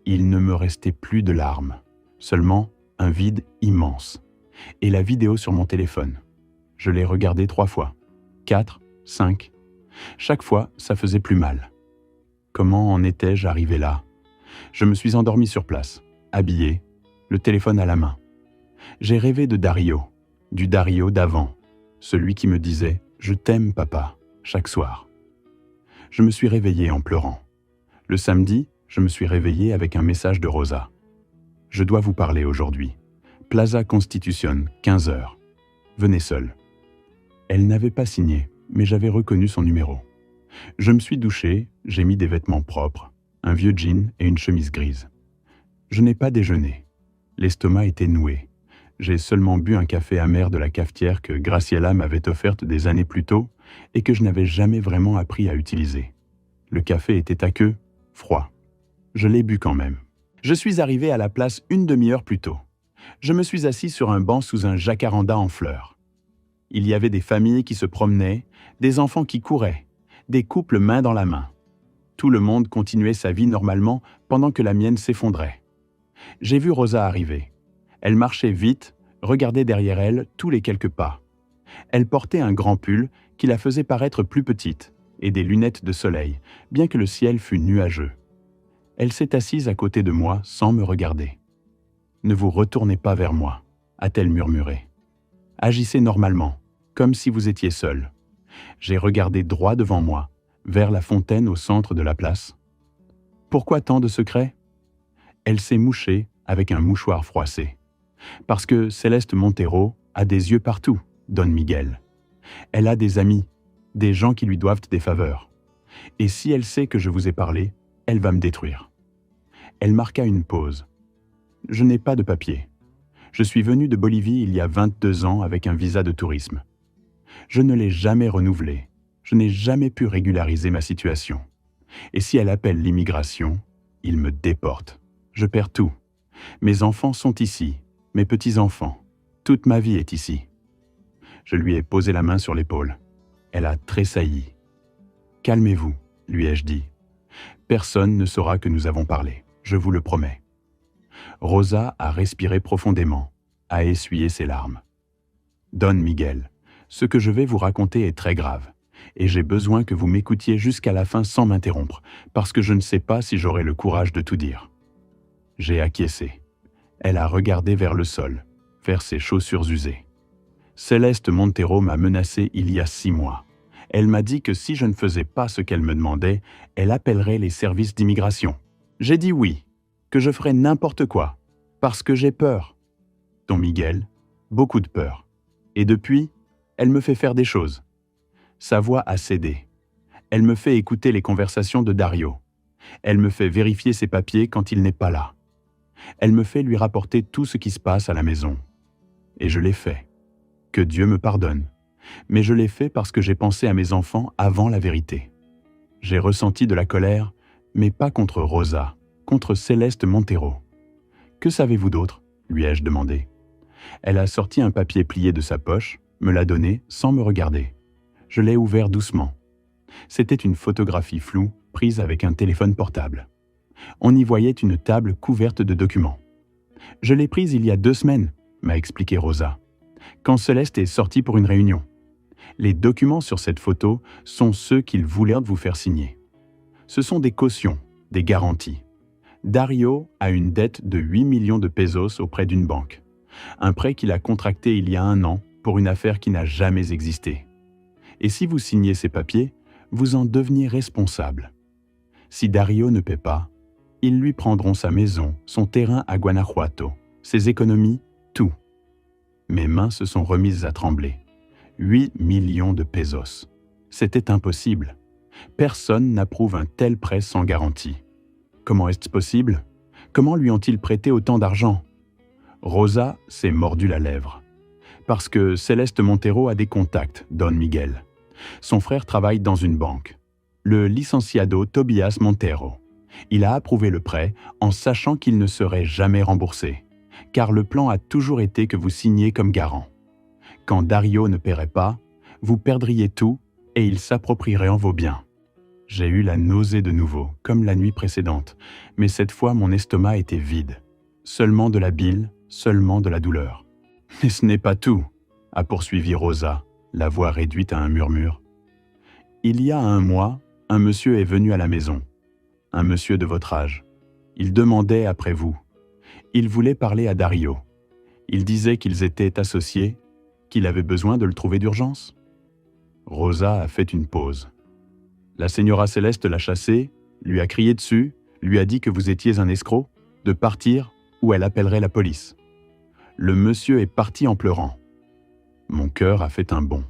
Il ne me restait plus de larmes, seulement un vide immense. Et la vidéo sur mon téléphone. Je l'ai regardée 3 fois, 4, 5. Chaque fois, ça faisait plus mal. Comment en étais-je arrivé là? Je me suis endormi sur place, habillé, le téléphone à la main. J'ai rêvé de Dario, du Dario d'avant, celui qui me disait « Je t'aime, papa » chaque soir. Je me suis réveillé en pleurant. Le samedi, je me suis réveillé avec un message de Rosa. « Je dois vous parler aujourd'hui. Plaza Constitution, 15 heures. Venez seul. » Elle n'avait pas signé, mais j'avais reconnu son numéro. Je me suis douché, j'ai mis des vêtements propres, un vieux jean et une chemise grise. Je n'ai pas déjeuné. L'estomac était noué. J'ai seulement bu un café amer de la cafetière que Graciela m'avait offerte des années plus tôt et que je n'avais jamais vraiment appris à utiliser. Le café était aqueux, froid. Je l'ai bu quand même. Je suis arrivé à la place une demi-heure plus tôt. Je me suis assis sur un banc sous un jacaranda en fleurs. Il y avait des familles qui se promenaient, des enfants qui couraient, des couples main dans la main. Tout le monde continuait sa vie normalement pendant que la mienne s'effondrait. J'ai vu Rosa arriver. Elle marchait vite, regardait derrière elle tous les quelques pas. Elle portait un grand pull qui la faisait paraître plus petite et des lunettes de soleil, bien que le ciel fût nuageux. Elle s'est assise à côté de moi sans me regarder. « Ne vous retournez pas vers moi », a-t-elle murmuré. « Agissez normalement, comme si vous étiez seul. » J'ai regardé droit devant moi, vers la fontaine au centre de la place. « Pourquoi tant de secrets ?» Elle s'est mouchée avec un mouchoir froissé. « Parce que Céleste Montero a des yeux partout, Don Miguel. Elle a des amis, des gens qui lui doivent des faveurs. Et si elle sait que je vous ai parlé, elle va me détruire. » Elle marqua une pause. « Je n'ai pas de papier. Je suis venu de Bolivie il y a 22 ans avec un visa de tourisme. Je ne l'ai jamais renouvelé. Je n'ai jamais pu régulariser ma situation. Et si elle appelle l'immigration, ils me déportent. Je perds tout. Mes enfants sont ici, mes petits-enfants. Toute ma vie est ici. » Je lui ai posé la main sur l'épaule. Elle a tressailli. « Calmez-vous, lui ai-je dit. Personne ne saura que nous avons parlé, je vous le promets. » Rosa a respiré profondément, a essuyé ses larmes. « Don Miguel, ce que je vais vous raconter est très grave, et j'ai besoin que vous m'écoutiez jusqu'à la fin sans m'interrompre, parce que je ne sais pas si j'aurai le courage de tout dire. » J'ai acquiescé. Elle a regardé vers le sol, vers ses chaussures usées. Céleste Montero m'a menacé il y a 6 mois. Elle m'a dit que si je ne faisais pas ce qu'elle me demandait, elle appellerait les services d'immigration. J'ai dit oui, que je ferais n'importe quoi, parce que j'ai peur. Don Miguel, beaucoup de peur. Et depuis, elle me fait faire des choses. Sa voix a cédé. Elle me fait écouter les conversations de Dario. Elle me fait vérifier ses papiers quand il n'est pas là. Elle me fait lui rapporter tout ce qui se passe à la maison. Et je l'ai fait. Que Dieu me pardonne. Mais je l'ai fait parce que j'ai pensé à mes enfants avant la vérité. J'ai ressenti de la colère, mais pas contre Rosa, contre Céleste Montero. « Que savez-vous d'autre ?» lui ai-je demandé. Elle a sorti un papier plié de sa poche, me l'a donné sans me regarder. Je l'ai ouvert doucement. C'était une photographie floue prise avec un téléphone portable. On y voyait une table couverte de documents. « Je l'ai prise il y a 2 semaines, » m'a expliqué Rosa, quand Céleste est sortie pour une réunion. Les documents sur cette photo sont ceux qu'ils voulaient vous faire signer. Ce sont des cautions, des garanties. Dario a une dette de 8 millions de pesos auprès d'une banque. Un prêt qu'il a contracté il y a 1 an pour une affaire qui n'a jamais existé. Et si vous signez ces papiers, vous en deveniez responsable. Si Dario ne paie pas, Ils lui prendront sa maison, son terrain à Guanajuato, ses économies, tout. Mes mains se sont remises à trembler. 8 millions de pesos. C'était impossible. Personne n'approuve un tel prêt sans garantie. Comment est-ce possible? Comment lui ont-ils prêté autant d'argent? Rosa s'est mordu la lèvre. Parce que Céleste Montero a des contacts, Don Miguel. Son frère travaille dans une banque. Le licenciado Tobias Montero. Il a approuvé le prêt en sachant qu'il ne serait jamais remboursé, car le plan a toujours été que vous signiez comme garant. Quand Dario ne paierait pas, vous perdriez tout et il s'approprierait en vos biens. J'ai eu la nausée de nouveau, comme la nuit précédente, mais cette fois mon estomac était vide. Seulement de la bile, seulement de la douleur. « Mais ce n'est pas tout », a poursuivi Rosa, la voix réduite à un murmure. « Il y a 1 mois, un monsieur est venu à la maison. Un monsieur de votre âge. Il demandait après vous. Il voulait parler à Dario. Il disait qu'ils étaient associés, qu'il avait besoin de le trouver d'urgence. » Rosa a fait une pause. La señora Céleste l'a chassé, lui a crié dessus, lui a dit que vous étiez un escroc, de partir ou elle appellerait la police. Le monsieur est parti en pleurant. Mon cœur a fait un bond.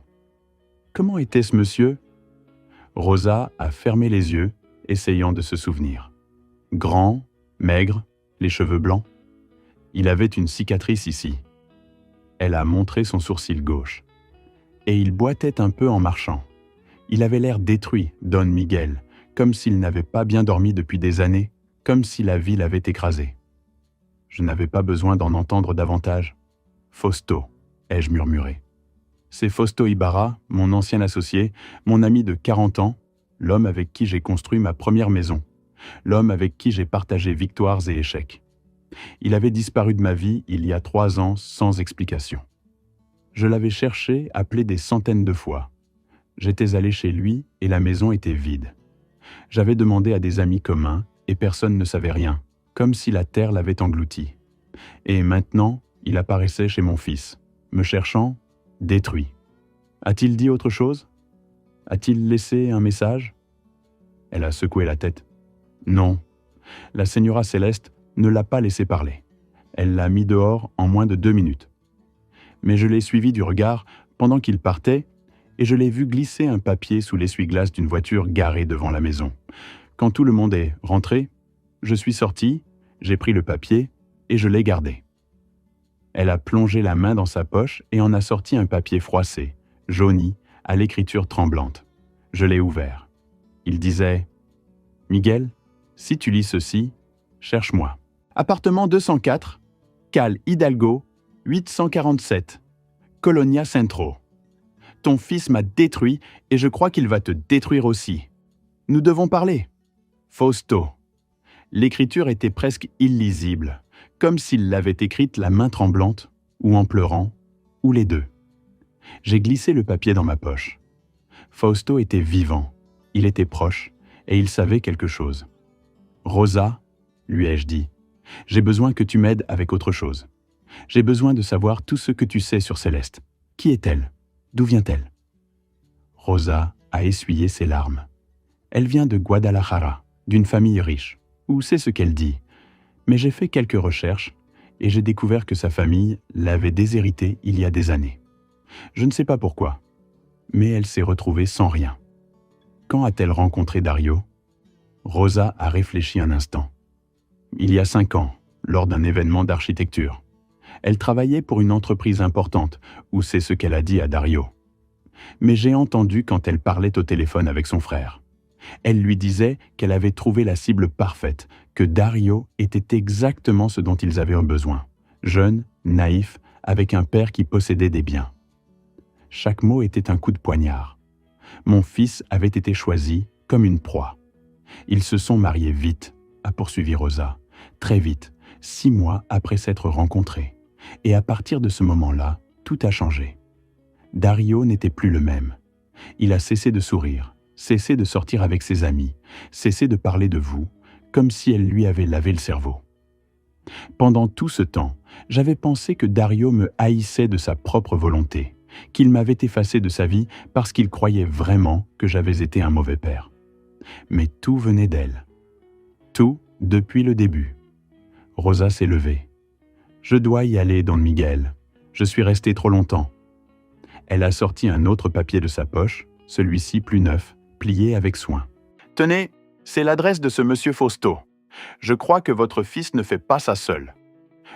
Comment était ce monsieur? Rosa a fermé les yeux, essayant de se souvenir. Grand, maigre, les cheveux blancs. Il avait une cicatrice ici. Elle a montré son sourcil gauche. Et il boitait un peu en marchant. Il avait l'air détruit, Don Miguel, comme s'il n'avait pas bien dormi depuis des années, comme si la vie l'avait écrasé. Je n'avais pas besoin d'en entendre davantage. Fausto, ai-je murmuré. C'est Fausto Ibarra, mon ancien associé, mon ami de 40 ans, l'homme avec qui j'ai construit ma première maison, l'homme avec qui j'ai partagé victoires et échecs. Il avait disparu de ma vie il y a 3 ans sans explication. Je l'avais cherché, appelé des centaines de fois. J'étais allé chez lui et la maison était vide. J'avais demandé à des amis communs et personne ne savait rien, comme si la terre l'avait englouti. Et maintenant, il apparaissait chez mon fils, me cherchant, détruit. A-t-il dit autre chose? A-t-il laissé un message? Elle a secoué la tête. Non, la señora Céleste ne l'a pas laissé parler. Elle l'a mis dehors en moins de 2 minutes. Mais je l'ai suivi du regard pendant qu'il partait et je l'ai vu glisser un papier sous l'essuie-glace d'une voiture garée devant la maison. Quand tout le monde est rentré, je suis sorti, j'ai pris le papier et je l'ai gardé. Elle a plongé la main dans sa poche et en a sorti un papier froissé, jauni, à l'écriture tremblante. Je l'ai ouvert. Il disait « Miguel, si tu lis ceci, cherche-moi. Appartement 204, Cal Hidalgo, 847, Colonia Centro. Ton fils m'a détruit et je crois qu'il va te détruire aussi. Nous devons parler. Fausto. » L'écriture était presque illisible, comme s'il l'avait écrite la main tremblante, ou en pleurant, ou les deux. J'ai glissé le papier dans ma poche. Fausto était vivant, il était proche, et il savait quelque chose. « Rosa, lui ai-je dit, j'ai besoin que tu m'aides avec autre chose. J'ai besoin de savoir tout ce que tu sais sur Céleste. Qui est-elle? D'où vient-elle » Rosa a essuyé ses larmes. Elle vient de Guadalajara, d'une famille riche, ou c'est ce qu'elle dit. Mais j'ai fait quelques recherches et j'ai découvert que sa famille l'avait déshéritée il y a des années. Je ne sais pas pourquoi, mais elle s'est retrouvée sans rien. Quand a-t-elle rencontré Dario? Rosa a réfléchi un instant. Il y a 5 ans, lors d'un événement d'architecture. Elle travaillait pour une entreprise importante, ou c'est ce qu'elle a dit à Dario. Mais j'ai entendu quand elle parlait au téléphone avec son frère. Elle lui disait qu'elle avait trouvé la cible parfaite, que Dario était exactement ce dont ils avaient besoin. Jeune, naïf, avec un père qui possédait des biens. Chaque mot était un coup de poignard. Mon fils avait été choisi comme une proie. Ils se sont mariés vite, a poursuivi Rosa, très vite, 6 mois après s'être rencontrés. Et à partir de ce moment-là, tout a changé. Dario n'était plus le même. Il a cessé de sourire, cessé de sortir avec ses amis, cessé de parler de vous, comme si elle lui avait lavé le cerveau. Pendant tout ce temps, j'avais pensé que Dario me haïssait de sa propre volonté, qu'il m'avait effacé de sa vie parce qu'il croyait vraiment que j'avais été un mauvais père. Mais tout venait d'elle. Tout Depuis le début. Rosa s'est levée. Je dois y aller, Don Miguel. Je suis resté trop longtemps. Elle a sorti un autre papier de sa poche, celui-ci plus neuf, plié avec soin. Tenez, c'est l'adresse de ce monsieur Fausto. Je crois que votre fils ne fait pas ça seul.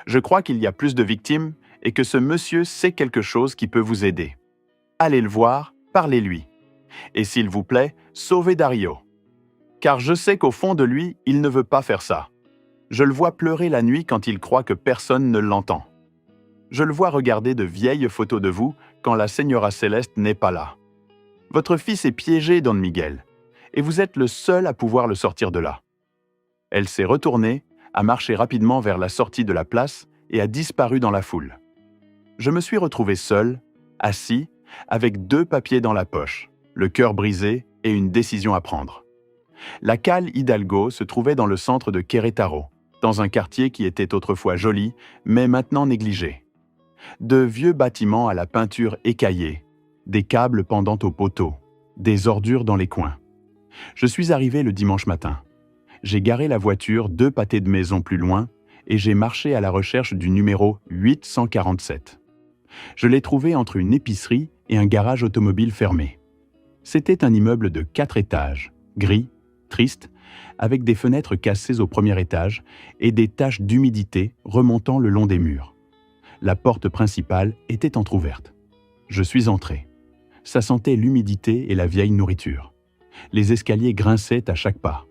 Je crois qu'il y a plus de victimes et que ce monsieur sait quelque chose qui peut vous aider. Allez le voir, parlez-lui. Et s'il vous plaît, sauvez Dario. Car je sais qu'au fond de lui, il ne veut pas faire ça. Je le vois pleurer la nuit quand il croit que personne ne l'entend. Je le vois regarder de vieilles photos de vous quand la Señora Céleste n'est pas là. Votre fils est piégé, Don Miguel, et vous êtes le seul à pouvoir le sortir de là. Elle s'est retournée, a marché rapidement vers la sortie de la place et a disparu dans la foule. Je me suis retrouvé seul, assis, avec 2 papiers dans la poche, le cœur brisé et une décision à prendre. La cale Hidalgo se trouvait dans le centre de Querétaro, dans un quartier qui était autrefois joli, mais maintenant négligé. De vieux bâtiments à la peinture écaillée, des câbles pendant aux poteaux, des ordures dans les coins. Je suis arrivé le dimanche matin. J'ai garé la voiture 2 pâtés de maison plus loin et j'ai marché à la recherche du numéro 847. Je l'ai trouvé entre une épicerie et un garage automobile fermé. C'était un immeuble de 4 étages, gris, triste, avec des fenêtres cassées au premier étage et des taches d'humidité remontant le long des murs. La porte principale était entr'ouverte. Je suis entré. Ça sentait l'humidité et la vieille nourriture. Les escaliers grinçaient à chaque pas.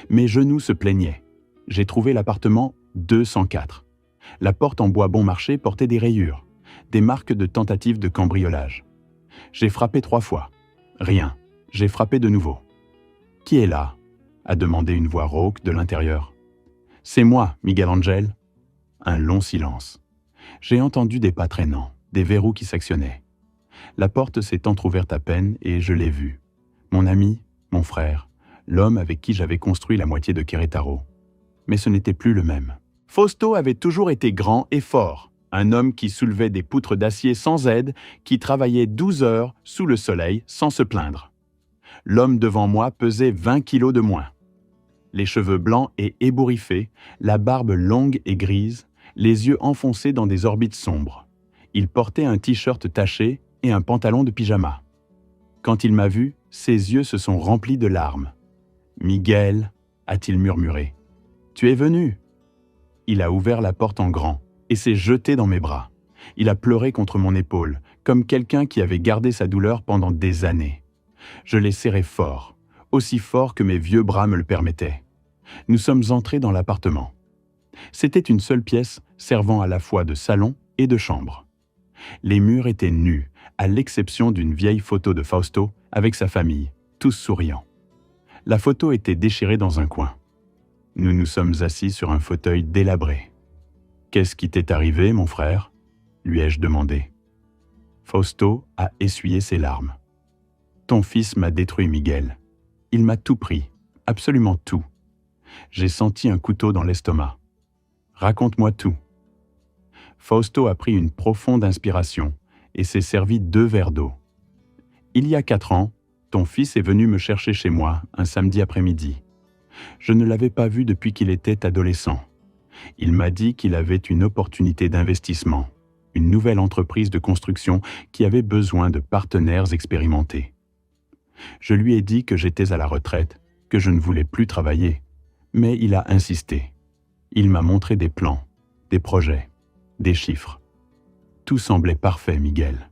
Mes genoux se plaignaient. J'ai trouvé l'appartement 204. La porte en bois bon marché portait des rayures, des marques de tentative de cambriolage. J'ai frappé 3 fois. Rien. J'ai frappé de nouveau. « Qui est là ?» a demandé une voix rauque de l'intérieur. « C'est moi, Miguel Angel. » Un long silence. J'ai entendu des pas traînants, des verrous qui s'actionnaient. La porte s'est entr'ouverte à peine et je l'ai vu. Mon ami, mon frère, l'homme avec qui j'avais construit la moitié de Querétaro. Mais ce n'était plus le même. Fausto avait toujours été grand et fort, un homme qui soulevait des poutres d'acier sans aide, qui travaillait 12 heures sous le soleil sans se plaindre. L'homme devant moi pesait 20 kilos de moins. Les cheveux blancs et ébouriffés, la barbe longue et grise, les yeux enfoncés dans des orbites sombres. Il portait un t-shirt taché et un pantalon de pyjama. Quand il m'a vu, ses yeux se sont remplis de larmes. « Miguel » a-t-il murmuré. « Tu es venu ?» Il a ouvert la porte en grand et s'est jeté dans mes bras. Il a pleuré contre mon épaule, comme quelqu'un qui avait gardé sa douleur pendant des années. Je l'ai serré fort, aussi fort que mes vieux bras me le permettaient. Nous sommes entrés dans l'appartement. C'était une seule pièce servant à la fois de salon et de chambre. Les murs étaient nus, à l'exception d'une vieille photo de Fausto avec sa famille, tous souriants. La photo était déchirée dans un coin. Nous nous sommes assis sur un fauteuil délabré. « Qu'est-ce qui t'est arrivé, mon frère ?» lui ai-je demandé. Fausto a essuyé ses larmes. « Ton fils m'a détruit, Miguel. Il m'a tout pris, absolument tout. J'ai senti un couteau dans l'estomac. Raconte-moi tout. » Fausto a pris une profonde inspiration et s'est servi 2 verres d'eau. « Il y a 4 ans, ton fils est venu me chercher chez moi un samedi après-midi. Je ne l'avais pas vu depuis qu'il était adolescent. Il m'a dit qu'il avait une opportunité d'investissement, une nouvelle entreprise de construction qui avait besoin de partenaires expérimentés. Je lui ai dit que j'étais à la retraite, que je ne voulais plus travailler, mais il a insisté. Il m'a montré des plans, des projets, des chiffres. Tout semblait parfait, Miguel.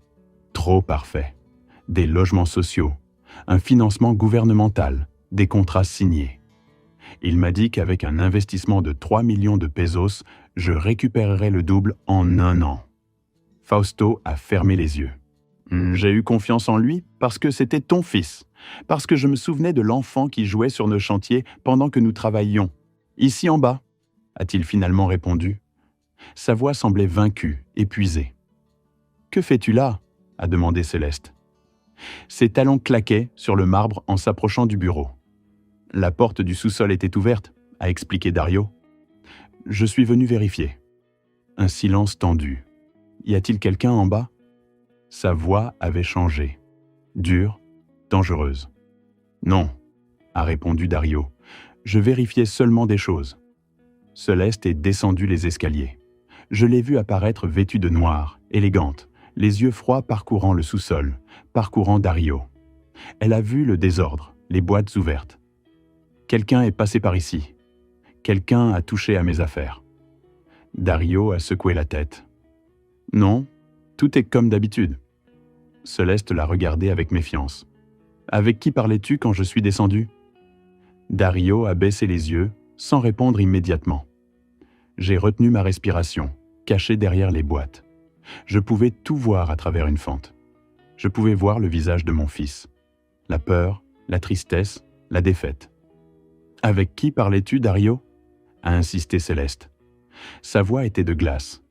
Trop parfait. Des logements sociaux, un financement gouvernemental, des contrats signés. Il m'a dit qu'avec un investissement de 3 millions de pesos, je récupérerais le double en 1 an. Fausto a fermé les yeux. J'ai eu confiance en lui parce que c'était ton fils, parce que je me souvenais de l'enfant qui jouait sur nos chantiers pendant que nous travaillions. Ici en bas, a-t-il finalement répondu. Sa voix semblait vaincue, épuisée. « Que fais-tu là ?» a demandé Céleste. Ses talons claquaient sur le marbre en s'approchant du bureau. « La porte du sous-sol était ouverte, » a expliqué Dario. « Je suis venu vérifier. » Un silence tendu. « Y a-t-il quelqu'un en bas ?» Sa voix avait changé. Dure, dangereuse. « Non, » a répondu Dario. « Je vérifiais seulement des choses. Céleste est descendue les escaliers. Je l'ai vue apparaître vêtue de noir, élégante, les yeux froids parcourant le sous-sol, parcourant Dario. Elle a vu le désordre, les boîtes ouvertes. Quelqu'un est passé par ici. Quelqu'un a touché à mes affaires. Dario a secoué la tête. Non, tout est comme d'habitude. Céleste l'a regardé avec méfiance. Avec qui parlais-tu quand je suis descendu ? Dario a baissé les yeux, sans répondre immédiatement. J'ai retenu ma respiration, caché derrière les boîtes. Je pouvais tout voir à travers une fente. Je pouvais voir le visage de mon fils. La peur, la tristesse, la défaite. « Avec qui parlais-tu, Dario ?» a insisté Céleste. Sa voix était de glace.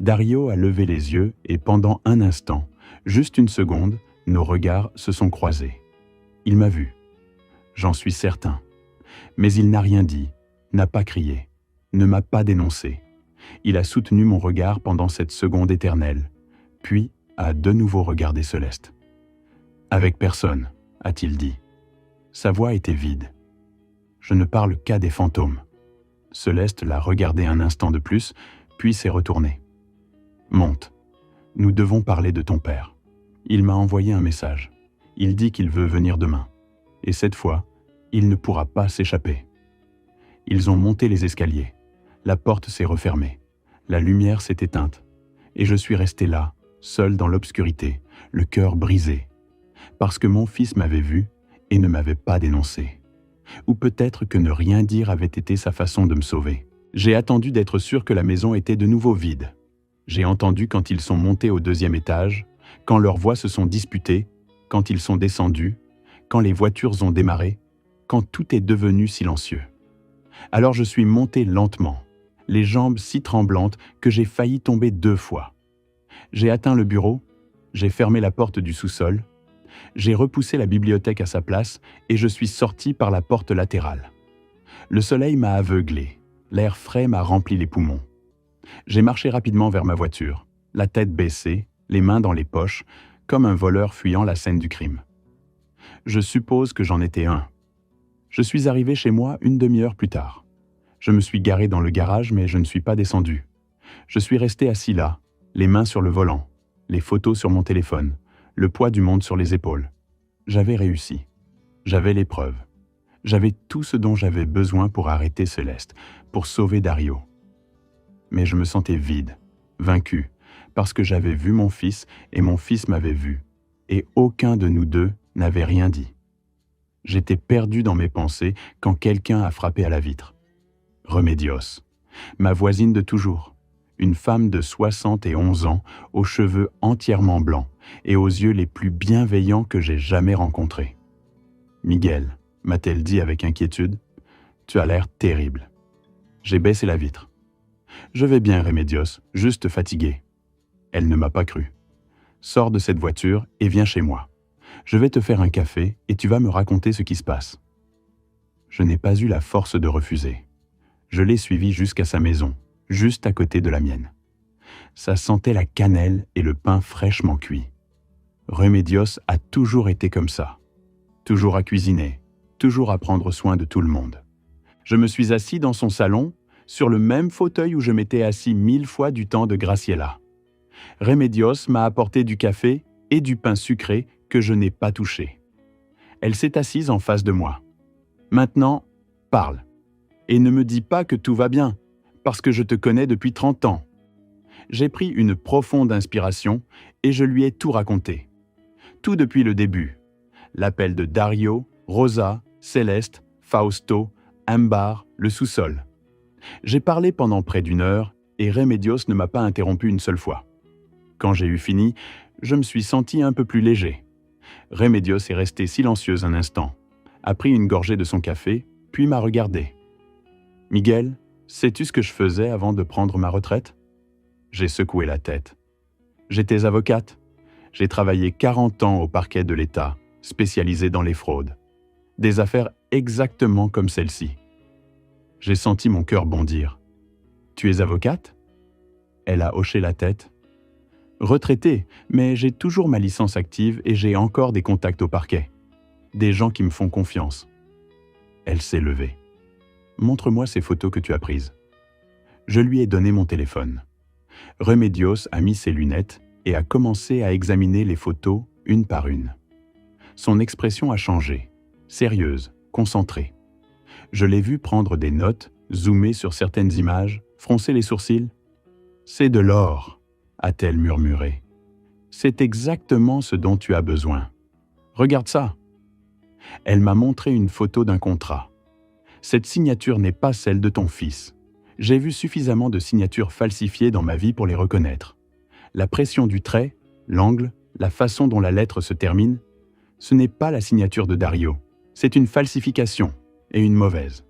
Dario a levé les yeux et pendant un instant, juste une seconde, nos regards se sont croisés. Il m'a vu. J'en suis certain. Mais il n'a rien dit, n'a pas crié, ne m'a pas dénoncé. Il a soutenu mon regard pendant cette seconde éternelle, puis a de nouveau regardé Céleste. « Avec personne », a-t-il dit. Sa voix était vide. Je ne parle qu'à des fantômes. Céleste l'a regardé un instant de plus, puis s'est retournée. « Monte. Nous devons parler de ton père. Il m'a envoyé un message. Il dit qu'il veut venir demain. Et cette fois, il ne pourra pas s'échapper. » Ils ont monté les escaliers. La porte s'est refermée. La lumière s'est éteinte. Et je suis resté là, seul dans l'obscurité, le cœur brisé. Parce que mon fils m'avait vu et ne m'avait pas dénoncé. Ou peut-être que ne rien dire avait été sa façon de me sauver. J'ai attendu d'être sûr que la maison était de nouveau vide. J'ai entendu quand ils sont montés au 2e étage, quand leurs voix se sont disputées, quand ils sont descendus, quand les voitures ont démarré, quand tout est devenu silencieux. Alors je suis monté lentement, les jambes si tremblantes que j'ai failli tomber 2 fois. J'ai atteint le bureau, j'ai fermé la porte du sous-sol, j'ai repoussé la bibliothèque à sa place et je suis sorti par la porte latérale. Le soleil m'a aveuglé, l'air frais m'a rempli les poumons. J'ai marché rapidement vers ma voiture, la tête baissée, les mains dans les poches, comme un voleur fuyant la scène du crime. Je suppose que j'en étais un. Je suis arrivé chez moi une demi-heure plus tard. Je me suis garé dans le garage, mais je ne suis pas descendu. Je suis resté assis là, les mains sur le volant, les photos sur mon téléphone, le poids du monde sur les épaules. J'avais réussi. J'avais les preuves. J'avais tout ce dont j'avais besoin pour arrêter Céleste, pour sauver Dario. Mais je me sentais vide, vaincu, parce que j'avais vu mon fils et mon fils m'avait vu, et aucun de nous deux n'avait rien dit. J'étais perdu dans mes pensées quand quelqu'un a frappé à la vitre. Remedios, ma voisine de toujours, une femme de 71 ans, aux cheveux entièrement blancs et aux yeux les plus bienveillants que j'ai jamais rencontrés. « Miguel », m'a-t-elle dit avec inquiétude, « tu as l'air terrible. » J'ai baissé la vitre. « Je vais bien, Remedios, juste fatigué. » Elle ne m'a pas cru. « Sors de cette voiture et viens chez moi. Je vais te faire un café et tu vas me raconter ce qui se passe. » Je n'ai pas eu la force de refuser. Je l'ai suivi jusqu'à sa maison, juste à côté de la mienne. Ça sentait la cannelle et le pain fraîchement cuit. Remedios a toujours été comme ça. Toujours à cuisiner, toujours à prendre soin de tout le monde. Je me suis assis dans son salon, sur le même fauteuil où je m'étais assis 1000 fois du temps de Graciela. Remedios m'a apporté du café et du pain sucré que je n'ai pas touché. Elle s'est assise en face de moi. « Maintenant, parle. Et ne me dis pas que tout va bien, parce que je te connais depuis 30 ans. » J'ai pris une profonde inspiration et je lui ai tout raconté. Tout depuis le début. L'appel de Dario, Rosa, Céleste, Fausto, Ambar, le sous-sol. J'ai parlé pendant près d'1 heure et Remedios ne m'a pas interrompu une seule fois. Quand j'ai eu fini, je me suis senti un peu plus léger. Remedios est resté silencieuse un instant, a pris une gorgée de son café, puis m'a regardé. « Miguel, sais-tu ce que je faisais avant de prendre ma retraite ?» J'ai secoué la tête. « J'étais avocate. J'ai travaillé 40 ans au parquet de l'État, spécialisé dans les fraudes. Des affaires exactement comme celle-ci. » J'ai senti mon cœur bondir. « Tu es avocate ?» Elle a hoché la tête. « Retraitée, mais j'ai toujours ma licence active et j'ai encore des contacts au parquet. Des gens qui me font confiance. » Elle s'est levée. « Montre-moi ces photos que tu as prises. » Je lui ai donné mon téléphone. Remedios a mis ses lunettes et a commencé à examiner les photos une par une. Son expression a changé, sérieuse, concentrée. Je l'ai vu prendre des notes, zoomer sur certaines images, froncer les sourcils. « C'est de l'or », a-t-elle murmuré. « C'est exactement ce dont tu as besoin. Regarde ça. » Elle m'a montré une photo d'un contrat. « Cette signature n'est pas celle de ton fils. J'ai vu suffisamment de signatures falsifiées dans ma vie pour les reconnaître. La pression du trait, l'angle, la façon dont la lettre se termine, ce n'est pas la signature de Dario. C'est une falsification, et une mauvaise. »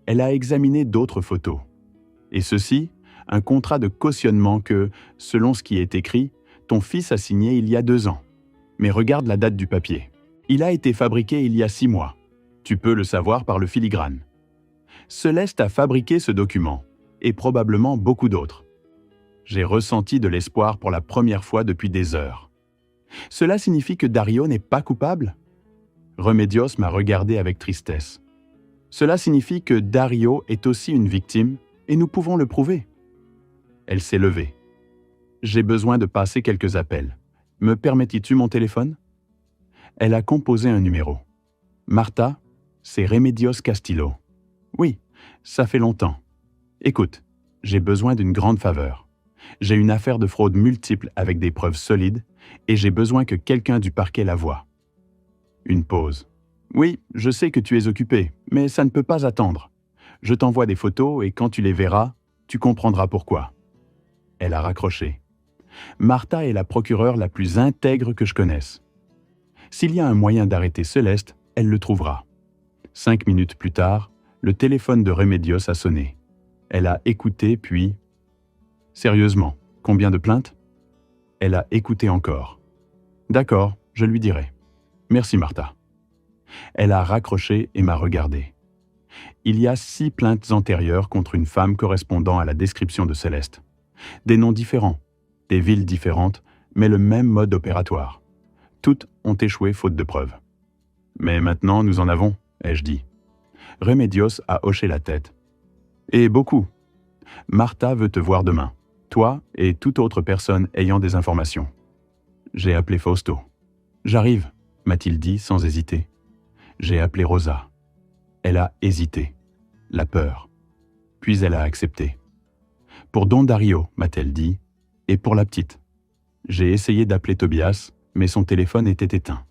Elle a examiné d'autres photos. Et ceci, un contrat de cautionnement que, selon ce qui est écrit, ton fils a signé il y a 2 ans. Mais regarde la date du papier. Il a été fabriqué il y a 6 mois. Tu peux le savoir par le filigrane. Céleste a fabriqué ce document, et probablement beaucoup d'autres. J'ai ressenti de l'espoir pour la première fois depuis des heures. Cela signifie que Dario n'est pas coupable ? Remedios m'a regardé avec tristesse. Cela signifie que Dario est aussi une victime, et nous pouvons le prouver. Elle s'est levée. J'ai besoin de passer quelques appels. Me permettis-tu mon téléphone ? Elle a composé un numéro. Martha, c'est Remedios Castillo. Oui, ça fait longtemps. Écoute, j'ai besoin d'une grande faveur. J'ai une affaire de fraude multiple avec des preuves solides et j'ai besoin que quelqu'un du parquet la voie. Une pause. Oui, je sais que tu es occupé, mais ça ne peut pas attendre. Je t'envoie des photos et quand tu les verras, tu comprendras pourquoi. Elle a raccroché. Martha est la procureure la plus intègre que je connaisse. S'il y a un moyen d'arrêter Céleste, elle le trouvera. 5 minutes plus tard, le téléphone de Remedios a sonné. Elle a écouté puis... Sérieusement, combien de plaintes ? Elle a écouté encore. D'accord, je lui dirai. Merci Martha. Elle a raccroché et m'a regardé. Il y a 6 plaintes antérieures contre une femme correspondant à la description de Céleste. Des noms différents, des villes différentes, mais le même mode opératoire. Toutes ont échoué faute de preuves. Mais maintenant, nous en avons, ai-je dit. Remedios a hoché la tête. Et beaucoup. Martha veut te voir demain, toi et toute autre personne ayant des informations. J'ai appelé Fausto. J'arrive, m'a-t-il dit sans hésiter. J'ai appelé Rosa. Elle a hésité, la peur. Puis elle a accepté. Pour Don Dario, m'a-t-elle dit, et pour la petite. J'ai essayé d'appeler Tobias, mais son téléphone était éteint.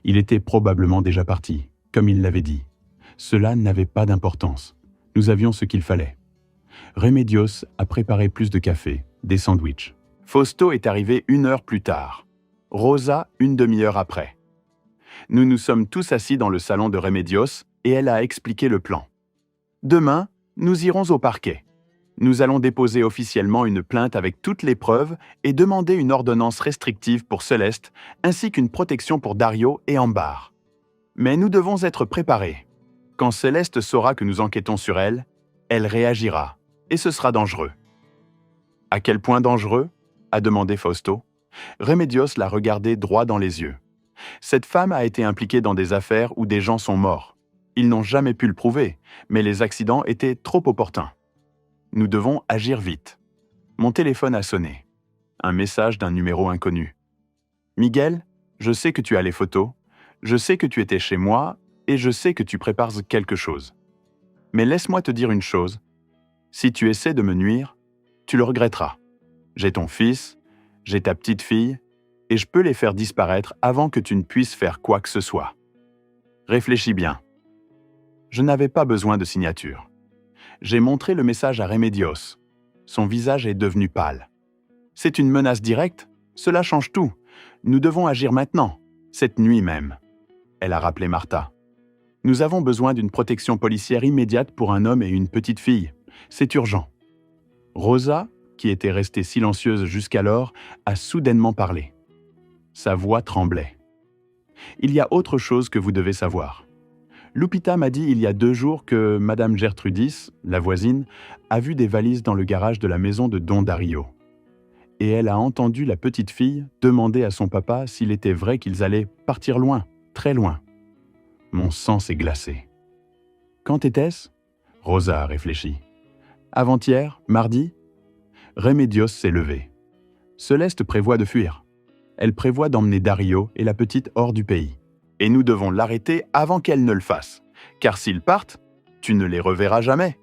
Il était probablement déjà parti, comme il l'avait dit. Cela n'avait pas d'importance. Nous avions ce qu'il fallait. Remedios a préparé plus de café, des sandwichs. Fausto est arrivé 1 heure plus tard. Rosa, 1 demi-heure après. Nous nous sommes tous assis dans le salon de Remedios et elle a expliqué le plan. Demain, nous irons au parquet. Nous allons déposer officiellement une plainte avec toutes les preuves et demander une ordonnance restrictive pour Céleste, ainsi qu'une protection pour Dario et Ambar. Mais nous devons être préparés. Quand Céleste saura que nous enquêtons sur elle, elle réagira, et ce sera dangereux. « À quel point dangereux ?» a demandé Fausto. Remedios l'a regardé droit dans les yeux. Cette femme a été impliquée dans des affaires où des gens sont morts. Ils n'ont jamais pu le prouver, mais les accidents étaient trop opportuns. Nous devons agir vite. Mon téléphone a sonné. Un message d'un numéro inconnu. « Miguel, je sais que tu as les photos, je sais que tu étais chez moi et je sais que tu prépares quelque chose. Mais laisse-moi te dire une chose. Si tu essaies de me nuire, tu le regretteras. J'ai ton fils, j'ai ta petite fille, et je peux les faire disparaître avant que tu ne puisses faire quoi que ce soit. Réfléchis bien. » Je n'avais pas besoin de signature. J'ai montré le message à Remedios. Son visage est devenu pâle. « C'est une menace directe, cela change tout. Nous devons agir maintenant, cette nuit même. » Elle a rappelé Martha. « Nous avons besoin d'une protection policière immédiate pour un homme et une petite fille. C'est urgent. » Rosa, qui était restée silencieuse jusqu'alors, a soudainement parlé. Sa voix tremblait. « Il y a autre chose que vous devez savoir. Lupita m'a dit il y a 2 jours que Madame Gertrudis, la voisine, a vu des valises dans le garage de la maison de Don Dario. Et elle a entendu la petite fille demander à son papa s'il était vrai qu'ils allaient partir loin, très loin. Mon sang s'est glacé. Quand était-ce ? Rosa a réfléchi. Avant-hier, mardi, Remedios s'est levé. Céleste prévoit de fuir. Elle prévoit d'emmener Dario et la petite hors du pays. Et nous devons l'arrêter avant qu'elle ne le fasse. Car s'ils partent, tu ne les reverras jamais.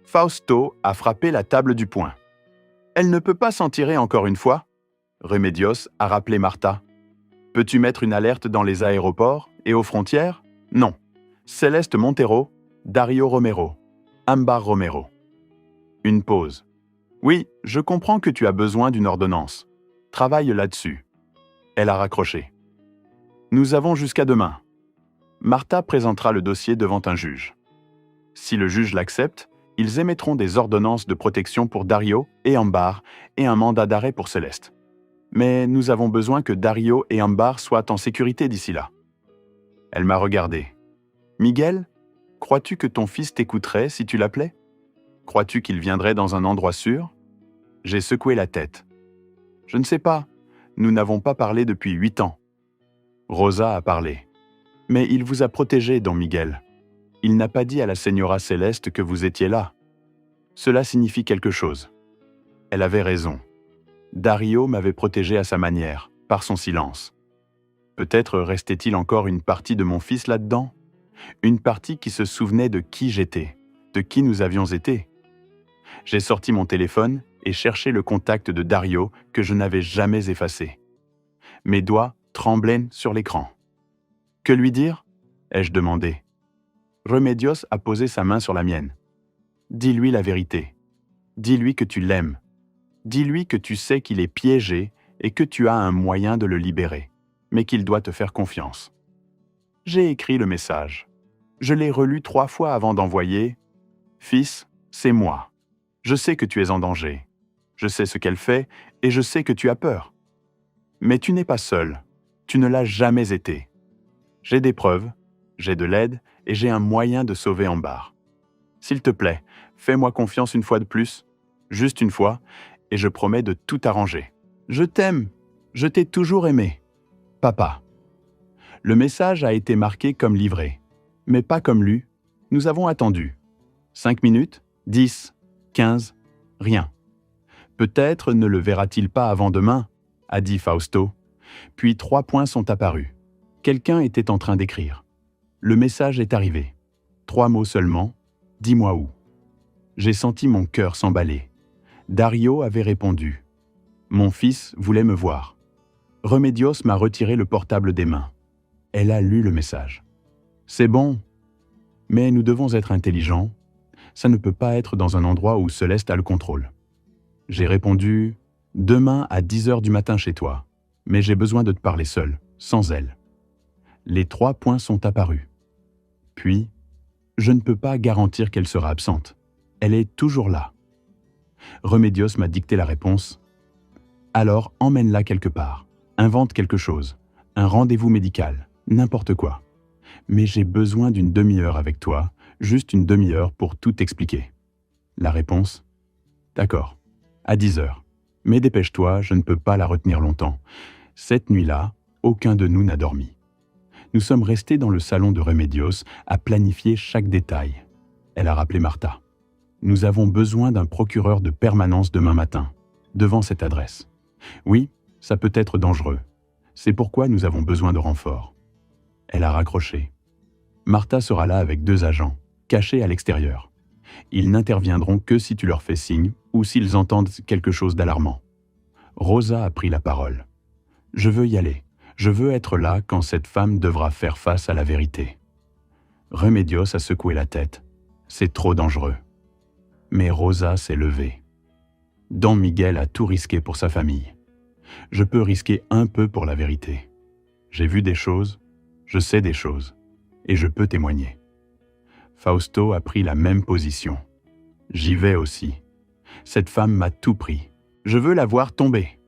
Fausto a frappé la table du poing. Elle ne peut pas s'en tirer encore une fois. Remedios a rappelé Martha. Peux-tu mettre une alerte dans les aéroports et aux frontières? Non. Céleste Montero, Dario Romero, Ambar Romero. Une pause. Oui, je comprends que tu as besoin d'une ordonnance. Travaille là-dessus. Elle a raccroché. Nous avons jusqu'à demain. Martha présentera le dossier devant un juge. Si le juge l'accepte, ils émettront des ordonnances de protection pour Dario et Ambar et un mandat d'arrêt pour Céleste. Mais nous avons besoin que Dario et Ambar soient en sécurité d'ici là. Elle m'a regardé. Miguel, crois-tu que ton fils t'écouterait si tu l'appelais? Crois-tu qu'il viendrait dans un endroit sûr? J'ai secoué la tête. Je ne sais pas. Nous n'avons pas parlé depuis 8 ans. Rosa a parlé. Mais il vous a protégé, don Miguel. Il n'a pas dit à la señora Céleste que vous étiez là. Cela signifie quelque chose. Elle avait raison. Dario m'avait protégé à sa manière, par son silence. Peut-être restait-il encore une partie de mon fils là-dedans? Une partie qui se souvenait de qui j'étais, de qui nous avions été. J'ai sorti mon téléphone et cherché le contact de Dario que je n'avais jamais effacé. Mes doigts tremblaient sur l'écran. « Que lui dire ?» ai-je demandé. Remedios a posé sa main sur la mienne. « Dis-lui la vérité. Dis-lui que tu l'aimes. Dis-lui que tu sais qu'il est piégé et que tu as un moyen de le libérer, mais qu'il doit te faire confiance. » J'ai écrit le message. Je l'ai relu 3 fois avant d'envoyer « Fils, c'est moi. Je sais que tu es en danger. Je sais ce qu'elle fait et je sais que tu as peur. Mais tu n'es pas seul. Tu ne l'as jamais été. J'ai des preuves, j'ai de l'aide et j'ai un moyen de sauver Ambar. S'il te plaît, fais-moi confiance une fois de plus, juste une fois, et je promets de tout arranger. Je t'aime. Je t'ai toujours aimé. Papa. Le message a été marqué comme livré, mais pas comme lu. Nous avons attendu. 5 minutes, 10, 15, rien. Peut-être ne le verra-t-il pas avant demain, a dit Fausto. Puis 3 points sont apparus. Quelqu'un était en train d'écrire. Le message est arrivé. 3 mots seulement. Dis-moi où. J'ai senti mon cœur s'emballer. Dario avait répondu. Mon fils voulait me voir. Remedios m'a retiré le portable des mains. Elle a lu le message. C'est bon. Mais nous devons être intelligents. Ça ne peut pas être dans un endroit où Céleste a le contrôle. J'ai répondu « Demain à 10h du matin chez toi, mais j'ai besoin de te parler seul, sans elle. » Les 3 points sont apparus. Puis, je ne peux pas garantir qu'elle sera absente. Elle est toujours là. Remedios m'a dicté la réponse. Alors, emmène-la quelque part. Invente quelque chose. Un rendez-vous médical. N'importe quoi. Mais j'ai besoin d'une demi-heure avec toi, juste une demi-heure pour tout expliquer. La réponse. D'accord. À 10h. Mais dépêche-toi, je ne peux pas la retenir longtemps. Cette nuit-là, aucun de nous n'a dormi. Nous sommes restés dans le salon de Remedios à planifier chaque détail. Elle a rappelé Martha. Nous avons besoin d'un procureur de permanence demain matin, devant cette adresse. Oui, ça peut être dangereux. C'est pourquoi nous avons besoin de renforts. Elle a raccroché. Martha sera là avec 2 agents, cachés à l'extérieur. Ils n'interviendront que si tu leur fais signe ou s'ils entendent quelque chose d'alarmant. Rosa a pris la parole. Je veux y aller. Je veux être là quand cette femme devra faire face à la vérité. Remedios a secoué la tête. C'est trop dangereux. Mais Rosa s'est levée. Don Miguel a tout risqué pour sa famille. Je peux risquer un peu pour la vérité. J'ai vu des choses, je sais des choses, et je peux témoigner. Fausto a pris la même position. J'y vais aussi. Cette femme m'a tout pris. Je veux la voir tomber.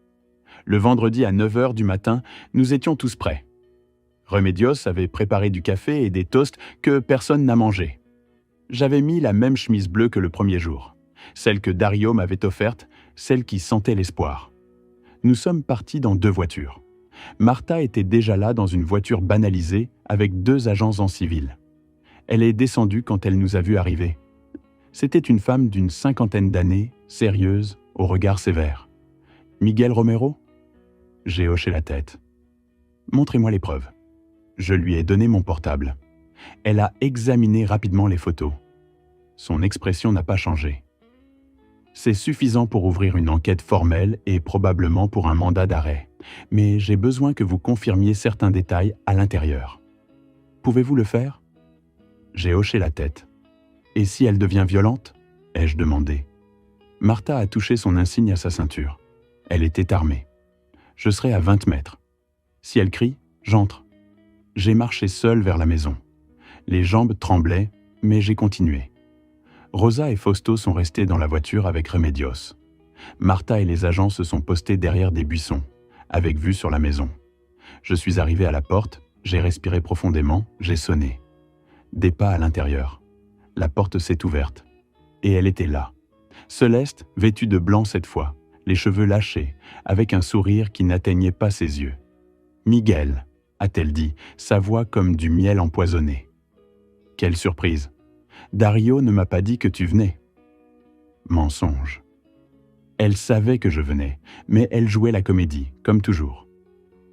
Le vendredi à 9h du matin, nous étions tous prêts. Remedios avait préparé du café et des toasts que personne n'a mangé. J'avais mis la même chemise bleue que le premier jour, celle que Dario m'avait offerte, celle qui sentait l'espoir. Nous sommes partis dans 2 voitures. Martha était déjà là dans une voiture banalisée avec 2 agents en civil. Elle est descendue quand elle nous a vus arriver. C'était une femme d'une 50aine d'années, sérieuse, au regard sévère. « Miguel Romero ?» J'ai hoché la tête. « Montrez-moi les preuves. » Je lui ai donné mon portable. Elle a examiné rapidement les photos. Son expression n'a pas changé. « C'est suffisant pour ouvrir une enquête formelle et probablement pour un mandat d'arrêt. Mais j'ai besoin que vous confirmiez certains détails à l'intérieur. Pouvez-vous le faire ?» J'ai hoché la tête. « Et si elle devient violente ?» ai-je demandé. Martha a touché son insigne à sa ceinture. Elle était armée. Je serai à 20 mètres. Si elle crie, j'entre. J'ai marché seul vers la maison. Les jambes tremblaient, mais j'ai continué. Rosa et Fausto sont restés dans la voiture avec Remedios. Martha et les agents se sont postés derrière des buissons, avec vue sur la maison. Je suis arrivé à la porte, j'ai respiré profondément, j'ai sonné. Des pas à l'intérieur. La porte s'est ouverte. Et elle était là. Céleste, vêtue de blanc cette fois, les cheveux lâchés, avec un sourire qui n'atteignait pas ses yeux. « Miguel », a-t-elle dit, sa voix comme du miel empoisonné. Quelle surprise. Dario ne m'a pas dit que tu venais. Mensonge. Elle savait que je venais, mais elle jouait la comédie, comme toujours.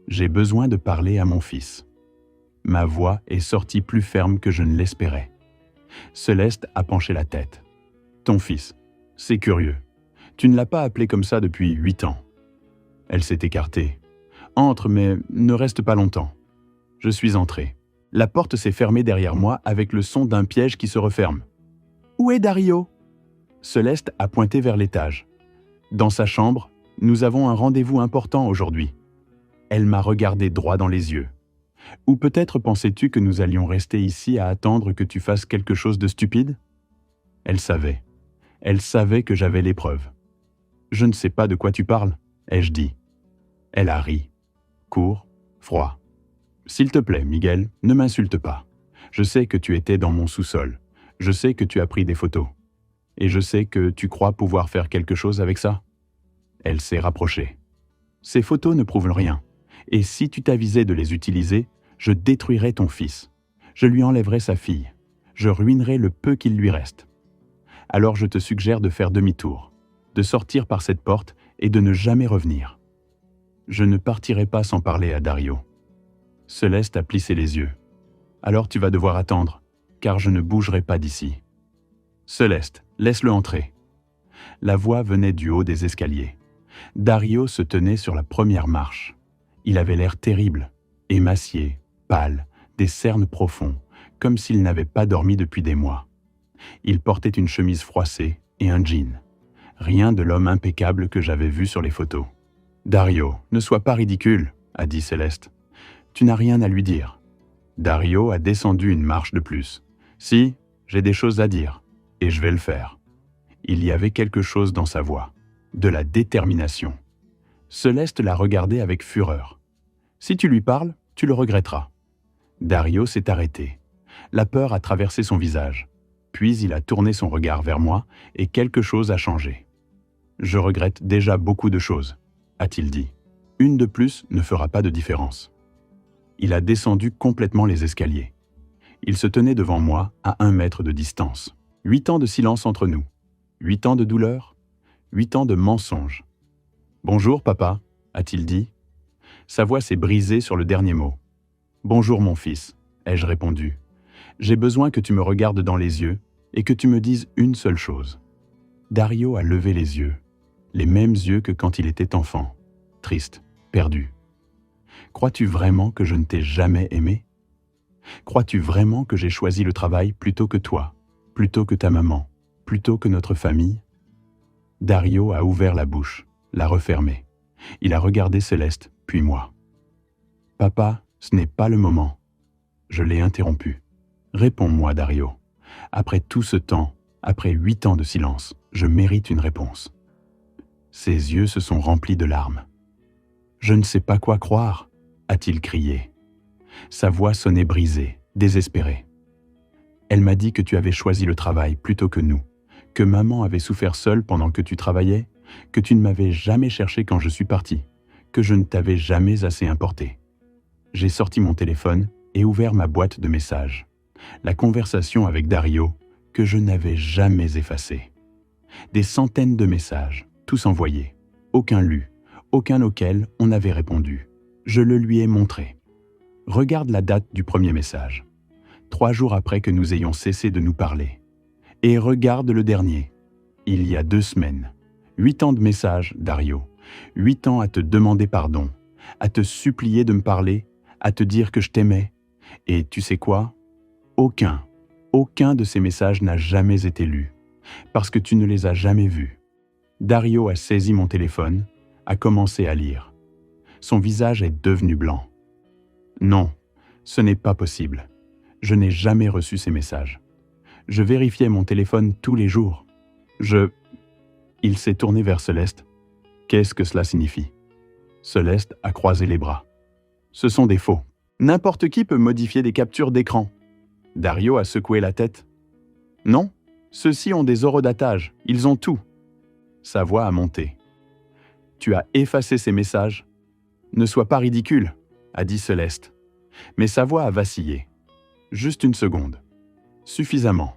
J'ai besoin de parler à mon fils. Ma voix est sortie plus ferme que je ne l'espérais. Céleste a penché la tête. Ton fils, c'est curieux. Tu ne l'as pas appelé comme ça depuis 8 ans. Elle s'est écartée. Entre, mais ne reste pas longtemps. Je suis entré. La porte s'est fermée derrière moi avec le son d'un piège qui se referme. Où est Dario ? Céleste a pointé vers l'étage. Dans sa chambre, nous avons un rendez-vous important aujourd'hui. Elle m'a regardé droit dans les yeux. Ou peut-être pensais-tu que nous allions rester ici à attendre que tu fasses quelque chose de stupide ? Elle savait. Elle savait que j'avais les preuves. Je ne sais pas de quoi tu parles, ai-je dit. Elle a ri. Court, froid. S'il te plaît, Miguel, ne m'insulte pas. Je sais que tu étais dans mon sous-sol. Je sais que tu as pris des photos. Et je sais que tu crois pouvoir faire quelque chose avec ça. Elle s'est rapprochée. Ces photos ne prouvent rien. Et si tu t'avisais de les utiliser, je détruirais ton fils. Je lui enlèverais sa fille. Je ruinerais le peu qu'il lui reste. Alors je te suggère de faire demi-tour, de sortir par cette porte et de ne jamais revenir. Je ne partirai pas sans parler à Dario. Céleste a plissé les yeux. Alors tu vas devoir attendre, car je ne bougerai pas d'ici. Céleste, laisse-le entrer. La voix venait du haut des escaliers. Dario se tenait sur la première marche. Il avait l'air terrible, émacié, pâle, des cernes profonds, comme s'il n'avait pas dormi depuis des mois. Il portait une chemise froissée et un jean. Rien de l'homme impeccable que j'avais vu sur les photos. « Dario, ne sois pas ridicule », a dit Céleste. « Tu n'as rien à lui dire. » Dario a descendu une marche de plus. « Si, j'ai des choses à dire, et je vais le faire. » Il y avait quelque chose dans sa voix, de la détermination. Céleste la regardait avec fureur. « Si tu lui parles, tu le regretteras. » Dario s'est arrêté. La peur a traversé son visage. Puis il a tourné son regard vers moi et quelque chose a changé. « Je regrette déjà beaucoup de choses, » a-t-il dit. « Une de plus ne fera pas de différence. » Il a descendu complètement les escaliers. Il se tenait devant moi à 1 mètre de distance. 8 ans de silence entre nous. 8 ans de douleur. 8 ans de mensonges. « Bonjour, papa, » a-t-il dit. Sa voix s'est brisée sur le dernier mot. « Bonjour, mon fils, » ai-je répondu. « J'ai besoin que tu me regardes dans les yeux et que tu me dises une seule chose. » Dario a levé les yeux, les mêmes yeux que quand il était enfant, triste, perdu. « Crois-tu vraiment que je ne t'ai jamais aimé ? Crois-tu vraiment que j'ai choisi le travail plutôt que toi, plutôt que ta maman, plutôt que notre famille ?» Dario a ouvert la bouche, l'a refermée. Il a regardé Céleste, puis moi. « Papa, ce n'est pas le moment. » Je l'ai interrompu. « Réponds-moi, Dario. Après tout ce temps, après 8 ans de silence, je mérite une réponse. » Ses yeux se sont remplis de larmes. « Je ne sais pas quoi croire, » a-t-il crié. Sa voix sonnait brisée, désespérée. « Elle m'a dit que tu avais choisi le travail plutôt que nous, que maman avait souffert seule pendant que tu travaillais, que tu ne m'avais jamais cherché quand je suis parti, que je ne t'avais jamais assez importé. » J'ai sorti mon téléphone et ouvert ma boîte de messages. La conversation avec Dario, que je n'avais jamais effacés. Des centaines de messages, tous envoyés, aucun lu, aucun auquel on avait répondu. Je le lui ai montré. Regarde la date du premier message, 3 jours après que nous ayons cessé de nous parler. Et regarde le dernier, il y a 2 semaines. 8 ans de messages, Dario. 8 ans à te demander pardon, à te supplier de me parler, à te dire que je t'aimais. Et tu sais quoi? Aucun de ces messages n'a jamais été lu, parce que tu ne les as jamais vus. Dario a saisi mon téléphone, a commencé à lire. Son visage est devenu blanc. Non, ce n'est pas possible. Je n'ai jamais reçu ces messages. Je vérifiais mon téléphone tous les jours. Il s'est tourné vers Céleste. Qu'est-ce que cela signifie? Céleste a croisé les bras. Ce sont des faux. N'importe qui peut modifier des captures d'écran. Dario a secoué la tête. Non, ceux-ci ont des horodatage, ils ont tout. Sa voix a monté. Tu as effacé ces messages. Ne sois pas ridicule, a dit Céleste. Mais sa voix a vacillé. Juste une seconde. Suffisamment.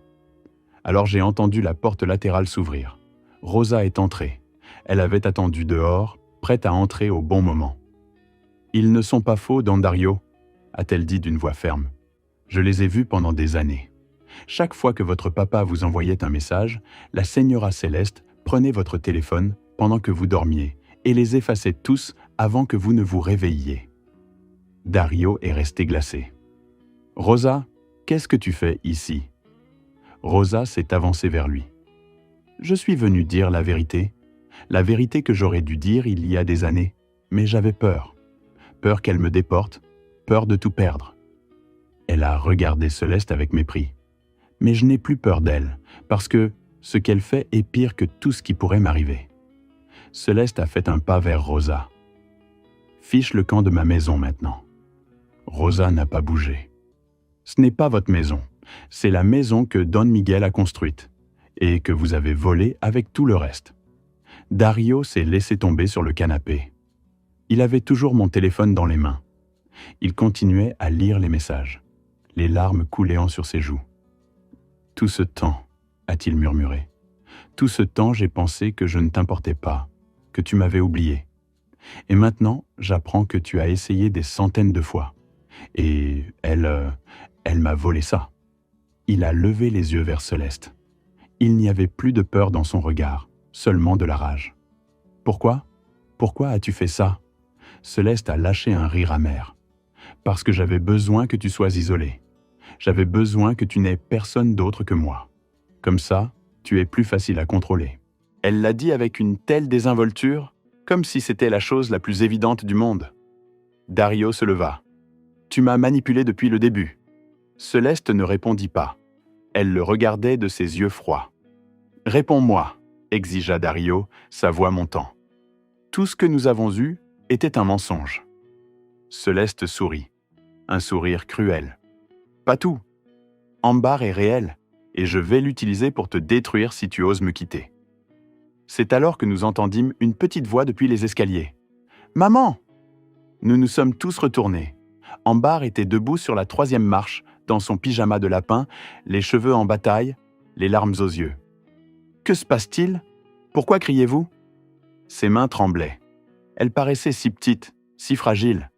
Alors j'ai entendu la porte latérale s'ouvrir. Rosa est entrée. Elle avait attendu dehors, prête à entrer au bon moment. « Ils ne sont pas faux, Don Dario », a-t-elle dit d'une voix ferme. « Je les ai vus pendant des années. Chaque fois que votre papa vous envoyait un message, la Señora Céleste prenait votre téléphone pendant que vous dormiez et les effaçait tous avant que vous ne vous réveilliez. » Dario est resté glacé. « Rosa, qu'est-ce que tu fais ici ?» Rosa s'est avancée vers lui. « Je suis venue dire la vérité que j'aurais dû dire il y a des années, mais j'avais peur. Peur qu'elle me déporte, peur de tout perdre. » Elle a regardé Céleste avec mépris. « Mais je n'ai plus peur d'elle, parce que ce qu'elle fait est pire que tout ce qui pourrait m'arriver. » Céleste a fait un pas vers Rosa. « Fiche le camp de ma maison maintenant. » Rosa n'a pas bougé. « Ce n'est pas votre maison, c'est la maison que Don Miguel a construite, et que vous avez volée avec tout le reste. » Dario s'est laissé tomber sur le canapé. Il avait toujours mon téléphone dans les mains. Il continuait à lire les messages, les larmes coulant sur ses joues. « Tout ce temps, a-t-il murmuré, tout ce temps j'ai pensé que je ne t'importais pas, que tu m'avais oublié. Et maintenant, j'apprends que tu as essayé des centaines de fois. Et elle m'a volé ça. » Il a levé les yeux vers Céleste. Il n'y avait plus de peur dans son regard, seulement de la rage. « Pourquoi? Pourquoi as-tu fait ça ?» Céleste a lâché un rire amer. « Parce que j'avais besoin que tu sois isolé. J'avais besoin que tu n'aies personne d'autre que moi. Comme ça, tu es plus facile à contrôler. » Elle l'a dit avec une telle désinvolture, comme si c'était la chose la plus évidente du monde. Dario se leva. « Tu m'as manipulé depuis le début. » Céleste ne répondit pas. Elle le regardait de ses yeux froids. « Réponds-moi, » exigea Dario, sa voix montant. « Tout ce que nous avons eu était un mensonge. » Céleste sourit. Un sourire cruel. « Pas tout. Ambar est réel, et je vais l'utiliser pour te détruire si tu oses me quitter. » C'est alors que nous entendîmes une petite voix depuis les escaliers. « Maman !» Nous nous sommes tous retournés. Ambar était debout sur la 3e marche, dans son pyjama de lapin, les cheveux en bataille, les larmes aux yeux. « Que se passe-t-il? Pourquoi criez-vous » Ses mains tremblaient. Elle paraissait si petite, si fragile.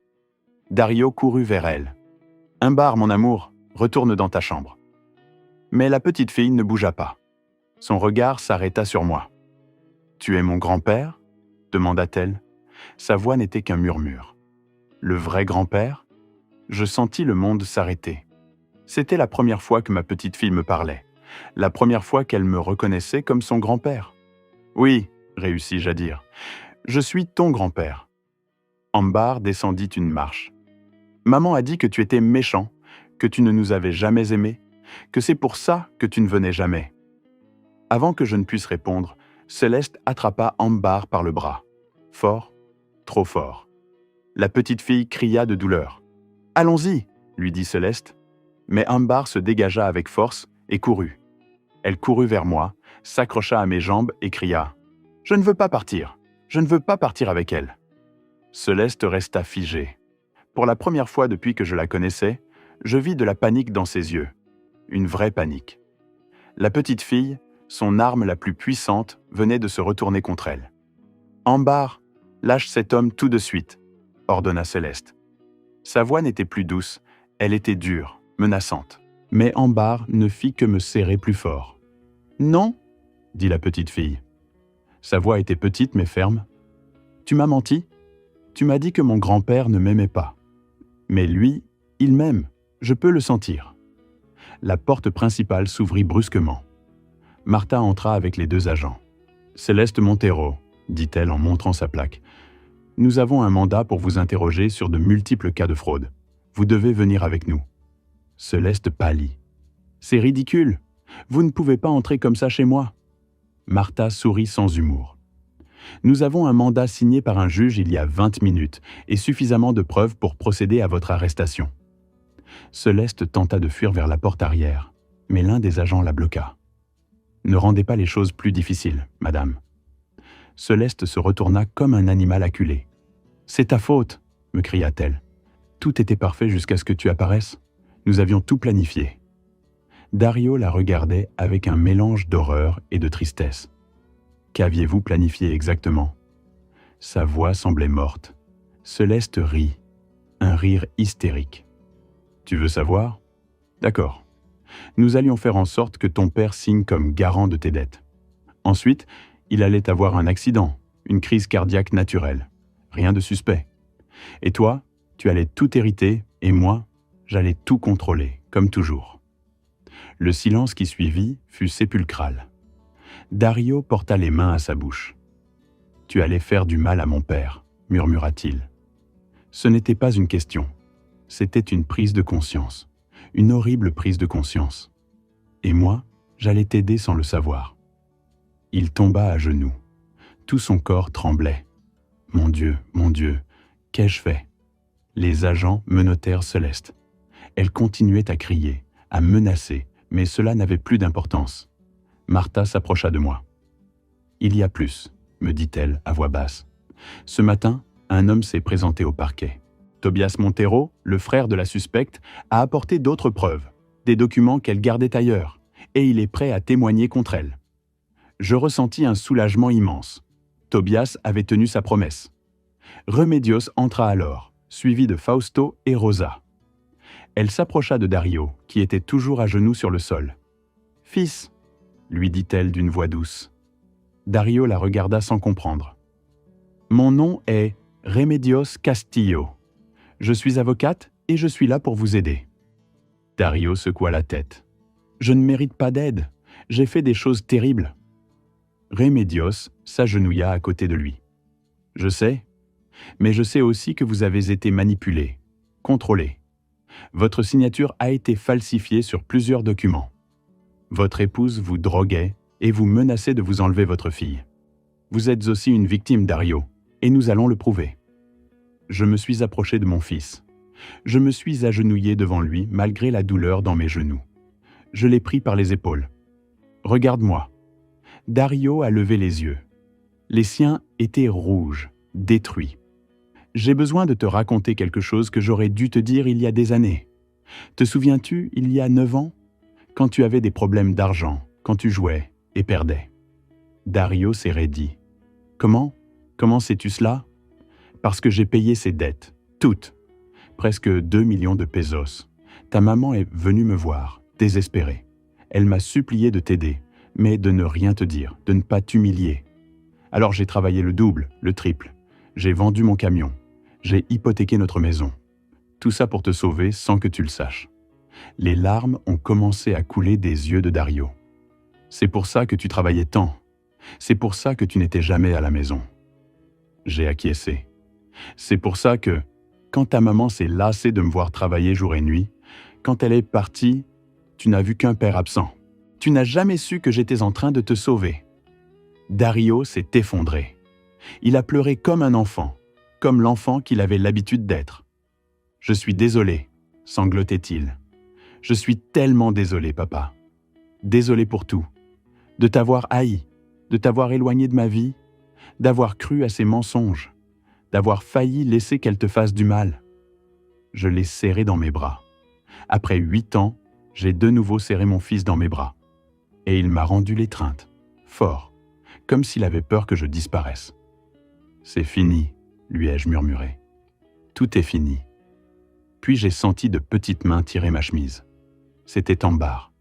Dario courut vers elle. « Ambar, mon amour, retourne dans ta chambre. » Mais la petite fille ne bougea pas. Son regard s'arrêta sur moi. « Tu es mon grand-père » demanda-t-elle. Sa voix n'était qu'un murmure. « Le vrai grand-père » Je sentis le monde s'arrêter. C'était la première fois que ma petite fille me parlait, la première fois qu'elle me reconnaissait comme son grand-père. « Oui, » réussis-je à dire, « je suis ton grand-père. » Ambar descendit une marche. « Maman a dit que tu étais méchant, que tu ne nous avais jamais aimés, que c'est pour ça que tu ne venais jamais. » Avant que je ne puisse répondre, Céleste attrapa Ambar par le bras. Fort, trop fort. La petite fille cria de douleur. « Allons-y !» lui dit Céleste. Mais Ambar se dégagea avec force et courut. Elle courut vers moi, s'accrocha à mes jambes et cria « Je ne veux pas partir, je ne veux pas partir avec elle. » Céleste resta figée. Pour la première fois depuis que je la connaissais, je vis de la panique dans ses yeux. Une vraie panique. La petite fille, son arme la plus puissante, venait de se retourner contre elle. « Ambar, lâche cet homme tout de suite », ordonna Céleste. Sa voix n'était plus douce, elle était dure, menaçante. Mais Ambar ne fit que me serrer plus fort. « Non », dit la petite fille. Sa voix était petite mais ferme. « Tu m'as menti. Tu m'as dit que mon grand-père ne m'aimait pas. Mais lui, il m'aime, je peux le sentir. » La porte principale s'ouvrit brusquement. Martha entra avec les 2 agents. « Céleste Montero, » dit-elle en montrant sa plaque. « Nous avons un mandat pour vous interroger sur de multiples cas de fraude. Vous devez venir avec nous. » Céleste pâlit. « C'est ridicule. Vous ne pouvez pas entrer comme ça chez moi. » Martha sourit sans humour. « Nous avons un mandat signé par un juge il y a 20 minutes et suffisamment de preuves pour procéder à votre arrestation. » Céleste tenta de fuir vers la porte arrière, mais l'un des agents la bloqua. « Ne rendez pas les choses plus difficiles, madame. » Céleste se retourna comme un animal acculé. « C'est ta faute, » me cria-t-elle. « Tout était parfait jusqu'à ce que tu apparaisses. Nous avions tout planifié. » Dario la regardait avec un mélange d'horreur et de tristesse. « Qu'aviez-vous planifié exactement ?» Sa voix semblait morte. Céleste rit, un rire hystérique. « Tu veux savoir ? D'accord. Nous allions faire en sorte que ton père signe comme garant de tes dettes. Ensuite, il allait avoir un accident, une crise cardiaque naturelle. Rien de suspect. Et toi, tu allais tout hériter, et moi, j'allais tout contrôler, comme toujours. » Le silence qui suivit fut sépulcral. Dario porta les mains à sa bouche. « Tu allais faire du mal à mon père, » murmura-t-il. Ce n'était pas une question. C'était une prise de conscience, une horrible prise de conscience. Et moi, j'allais t'aider sans le savoir. Il tomba à genoux. Tout son corps tremblait. Mon Dieu, qu'ai-je fait ? Les agents menottèrent Céleste. Elle continuait à crier, à menacer, mais cela n'avait plus d'importance. Martha s'approcha de moi. « Il y a plus », me dit-elle à voix basse. « Ce matin, un homme s'est présenté au parquet. Tobias Montero, le frère de la suspecte, a apporté d'autres preuves, des documents qu'elle gardait ailleurs, et il est prêt à témoigner contre elle. » Je ressentis un soulagement immense. Tobias avait tenu sa promesse. Remedios entra alors, suivi de Fausto et Rosa. Elle s'approcha de Dario, qui était toujours à genoux sur le sol. « Fils » lui dit-elle d'une voix douce. Dario la regarda sans comprendre. « Mon nom est Remedios Castillo. Je suis avocate et je suis là pour vous aider. » Dario secoua la tête. « Je ne mérite pas d'aide. J'ai fait des choses terribles. » Remedios s'agenouilla à côté de lui. « Je sais, mais je sais aussi que vous avez été manipulé, contrôlé. Votre signature a été falsifiée sur plusieurs documents. Votre épouse vous droguait et vous menaçait de vous enlever votre fille. Vous êtes aussi une victime, Dario, et nous allons le prouver. » Je me suis approché de mon fils. Je me suis agenouillé devant lui malgré la douleur dans mes genoux. Je l'ai pris par les épaules. « Regarde-moi. » Dario a levé les yeux. Les siens étaient rouges, détruits. « J'ai besoin de te raconter quelque chose que j'aurais dû te dire il y a des années. Te souviens-tu, il y a 9 ans, quand tu avais des problèmes d'argent, quand tu jouais et perdais ?» Dario s'est raidi. « Comment sais-tu cela ? Parce que j'ai payé ses dettes, toutes, presque 2 millions de pesos. Ta maman est venue me voir, désespérée. Elle m'a supplié de t'aider, mais de ne rien te dire, de ne pas t'humilier. Alors j'ai travaillé le double, le triple. J'ai vendu mon camion. J'ai hypothéqué notre maison. Tout ça pour te sauver sans que tu le saches. » Les larmes ont commencé à couler des yeux de Dario. « C'est pour ça que tu travaillais tant. C'est pour ça que tu n'étais jamais à la maison. » J'ai acquiescé. « C'est pour ça que, quand ta maman s'est lassée de me voir travailler jour et nuit, quand elle est partie, tu n'as vu qu'un père absent. Tu n'as jamais su que j'étais en train de te sauver. » Dario s'est effondré. Il a pleuré comme un enfant, comme l'enfant qu'il avait l'habitude d'être. « Je suis désolé, » sanglotait-il. « Je suis tellement désolé, papa. Désolé pour tout. De t'avoir haï, de t'avoir éloigné de ma vie, d'avoir cru à ses mensonges, d'avoir failli laisser qu'elle te fasse du mal. » Je l'ai serré dans mes bras. Après 8 ans, j'ai de nouveau serré mon fils dans mes bras. et il m'a rendu l'étreinte, fort, comme s'il avait peur que je disparaisse. « C'est fini », lui ai-je murmuré. « Tout est fini. » Puis j'ai senti de petites mains tirer ma chemise. C'était Ambar.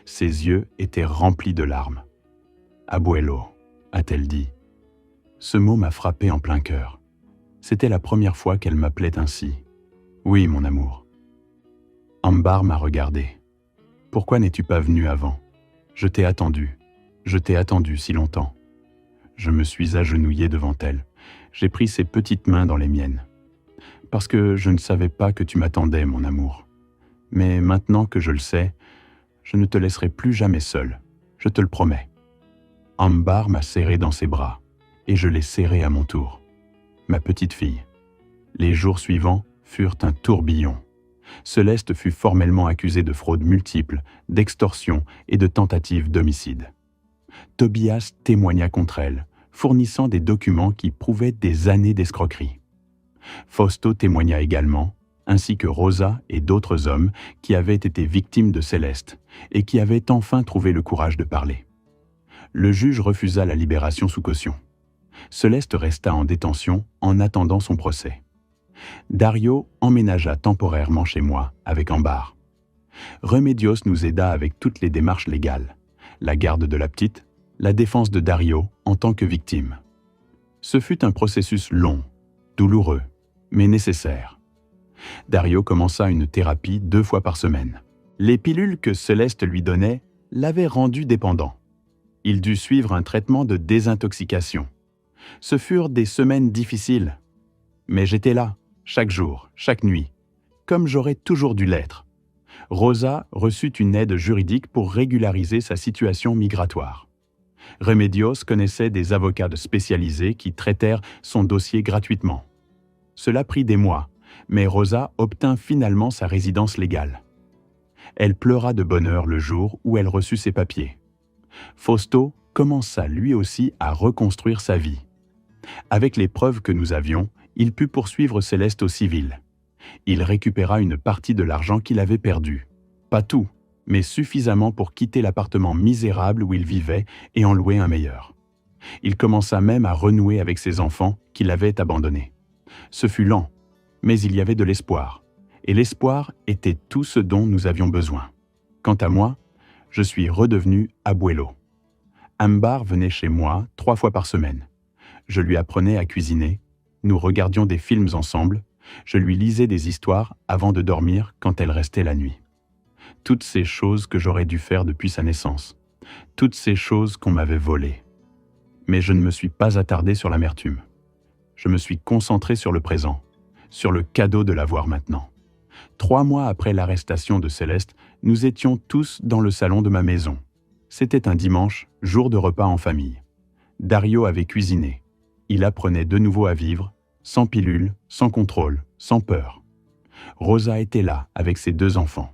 Ses yeux étaient remplis de larmes. « Abuelo », a-t-elle dit. Ce mot m'a frappé en plein cœur. C'était la première fois qu'elle m'appelait ainsi. « Oui, mon amour. » Ambar m'a regardé. « Pourquoi n'es-tu pas venu avant ? Je t'ai attendu. Je t'ai attendu si longtemps. » Je me suis agenouillé devant elle. J'ai pris ses petites mains dans les miennes. « Parce que je ne savais pas que tu m'attendais, mon amour. Mais maintenant que je le sais, je ne te laisserai plus jamais seul. Je te le promets. » Ambar m'a serré dans ses bras, et je l'ai serré à mon tour. Ma petite fille. Les jours suivants furent un tourbillon. Céleste fut formellement accusée de fraude multiple, d'extorsion et de tentative d'homicide. Tobias témoigna contre elle, fournissant des documents qui prouvaient des années d'escroquerie. Fausto témoigna également, ainsi que Rosa et d'autres hommes qui avaient été victimes de Céleste et qui avaient enfin trouvé le courage de parler. Le juge refusa la libération sous caution. Céleste resta en détention en attendant son procès. Dario emménagea temporairement chez moi avec Ambar. Remedios nous aida avec toutes les démarches légales, la garde de la petite, la défense de Dario en tant que victime. Ce fut un processus long, douloureux, mais nécessaire. Dario commença une thérapie 2 fois par semaine. Les pilules que Céleste lui donnait l'avaient rendu dépendant. Il dut suivre un traitement de désintoxication. Ce furent des semaines difficiles. Mais j'étais là, chaque jour, chaque nuit, comme j'aurais toujours dû l'être. Rosa reçut une aide juridique pour régulariser sa situation migratoire. Remedios connaissait des avocats spécialisés qui traitèrent son dossier gratuitement. Cela prit des mois, mais Rosa obtint finalement sa résidence légale. Elle pleura de bonheur le jour où elle reçut ses papiers. Fausto commença lui aussi à reconstruire sa vie. Avec les preuves que nous avions, il put poursuivre Céleste au civil. Il récupéra une partie de l'argent qu'il avait perdu. Pas tout, mais suffisamment pour quitter l'appartement misérable où il vivait et en louer un meilleur. Il commença même à renouer avec ses enfants qu'il avait abandonnés. Ce fut lent, mais il y avait de l'espoir. Et l'espoir était tout ce dont nous avions besoin. Quant à moi, je suis redevenu abuelo. Ambar venait chez moi 3 fois par semaine. Je lui apprenais à cuisiner, nous regardions des films ensemble, je lui lisais des histoires avant de dormir quand elle restait la nuit. Toutes ces choses que j'aurais dû faire depuis sa naissance, toutes ces choses qu'on m'avait volées. Mais je ne me suis pas attardé sur l'amertume. Je me suis concentré sur le présent, sur le cadeau de la voir maintenant. 3 mois après l'arrestation de Céleste, nous étions tous dans le salon de ma maison. C'était un dimanche, jour de repas en famille. Dario avait cuisiné. Il apprenait de nouveau à vivre, sans pilule, sans contrôle, sans peur. Rosa était là, avec ses 2 enfants.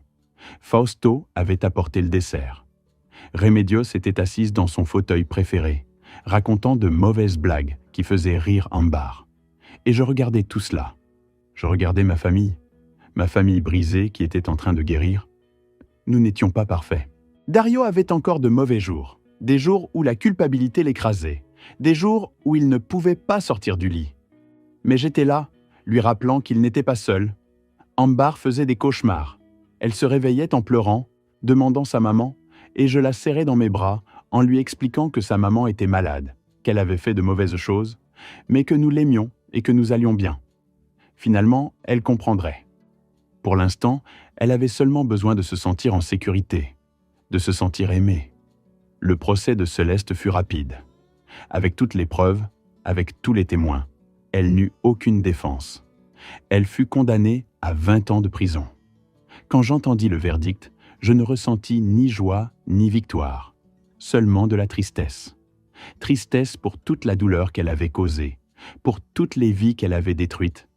Fausto avait apporté le dessert. Remedios était assise dans son fauteuil préféré, racontant de mauvaises blagues qui faisaient rire Ambar. Et je regardais tout cela. Je regardais ma famille brisée qui était en train de guérir. Nous n'étions pas parfaits. Dario avait encore de mauvais jours, des jours où la culpabilité l'écrasait, des jours où il ne pouvait pas sortir du lit. Mais j'étais là, lui rappelant qu'il n'était pas seul. Ambar faisait des cauchemars. Elle se réveillait en pleurant, demandant sa maman, et je la serrais dans mes bras en lui expliquant que sa maman était malade, qu'elle avait fait de mauvaises choses, mais que nous l'aimions et que nous allions bien. Finalement, elle comprendrait. Pour l'instant, elle avait seulement besoin de se sentir en sécurité, de se sentir aimée. Le procès de Céleste fut rapide. Avec toutes les preuves, avec tous les témoins, elle n'eut aucune défense. Elle fut condamnée à 20 ans de prison. Quand j'entendis le verdict, je ne ressentis ni joie ni victoire, seulement de la tristesse. Tristesse pour toute la douleur qu'elle avait causée, pour toutes les vies qu'elle avait détruites,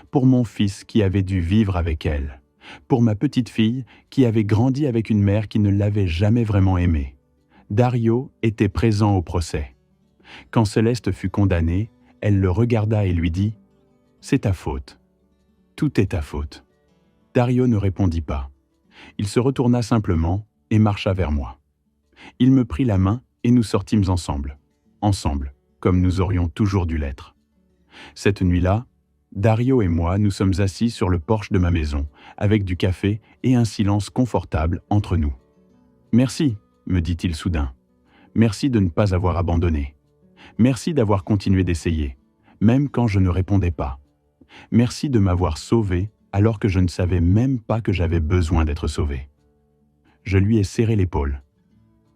pour mon fils qui avait dû vivre avec elle, pour ma petite fille qui avait grandi avec une mère qui ne l'avait jamais vraiment aimée. Dario était présent au procès. Quand Céleste fut condamnée, elle le regarda et lui dit « C'est ta faute. Tout est ta faute. » Dario ne répondit pas. Il se retourna simplement et marcha vers moi. Il me prit la main et nous sortîmes ensemble. Ensemble, comme nous aurions toujours dû l'être. Cette nuit-là, Dario et moi nous sommes assis sur le porche de ma maison, avec du café et un silence confortable entre nous. « Merci », me dit-il soudain. « Merci de ne pas avoir abandonné. Merci d'avoir continué d'essayer, même quand je ne répondais pas. Merci de m'avoir sauvé alors que je ne savais même pas que j'avais besoin d'être sauvé. » Je lui ai serré l'épaule.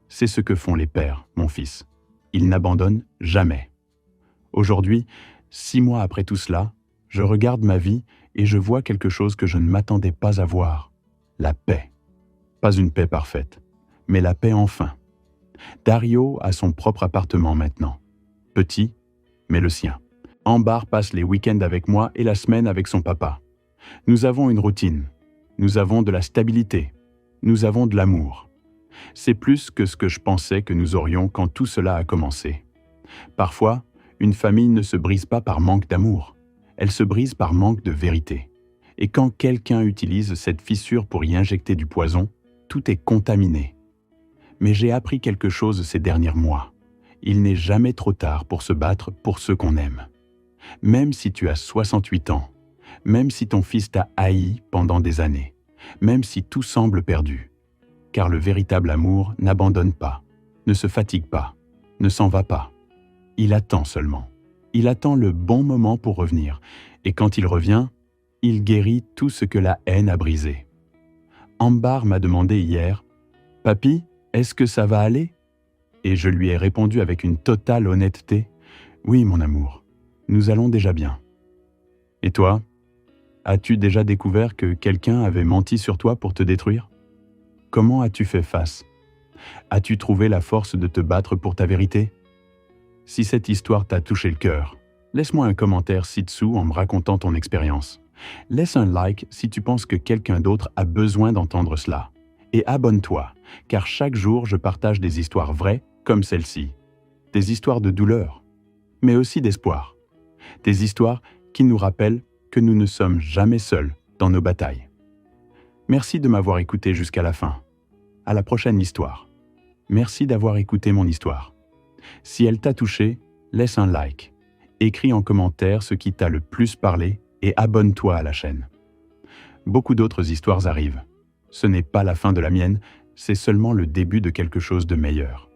C'est ce que font les pères, mon fils. Ils n'abandonnent jamais. Aujourd'hui, 6 mois après tout cela, je regarde ma vie et je vois quelque chose que je ne m'attendais pas à voir. La paix. Pas une paix parfaite, mais la paix enfin. Dario a son propre appartement maintenant. Petit, mais le sien. Ambar passe les week-ends avec moi et la semaine avec son papa. Nous avons une routine. Nous avons de la stabilité. Nous avons de l'amour. C'est plus que ce que je pensais que nous aurions quand tout cela a commencé. Parfois, une famille ne se brise pas par manque d'amour. Elle se brise par manque de vérité. Et quand quelqu'un utilise cette fissure pour y injecter du poison, tout est contaminé. Mais j'ai appris quelque chose ces derniers mois. Il n'est jamais trop tard pour se battre pour ceux qu'on aime. Même si tu as 68 ans, même si ton fils t'a haï pendant des années, même si tout semble perdu. Car le véritable amour n'abandonne pas, ne se fatigue pas, ne s'en va pas. Il attend seulement. Il attend le bon moment pour revenir. Et quand il revient, il guérit tout ce que la haine a brisé. Ambar m'a demandé hier, « Papy, est-ce que ça va aller ?» Et je lui ai répondu avec une totale honnêteté, « Oui, mon amour, nous allons déjà bien. » Et toi, as-tu déjà découvert que quelqu'un avait menti sur toi pour te détruire ? Comment as-tu fait face ? As-tu trouvé la force de te battre pour ta vérité ? Si cette histoire t'a touché le cœur, laisse-moi un commentaire ci-dessous en me racontant ton expérience. Laisse un like si tu penses que quelqu'un d'autre a besoin d'entendre cela. Et abonne-toi, car chaque jour je partage des histoires vraies comme celle-ci. Des histoires de douleur, mais aussi d'espoir. Des histoires qui nous rappellent que nous ne sommes jamais seuls dans nos batailles. Merci de m'avoir écouté jusqu'à la fin. À la prochaine histoire. Merci d'avoir écouté mon histoire. Si elle t'a touché, laisse un like. Écris en commentaire ce qui t'a le plus parlé et abonne-toi à la chaîne. Beaucoup d'autres histoires arrivent. Ce n'est pas la fin de la mienne, c'est seulement le début de quelque chose de meilleur.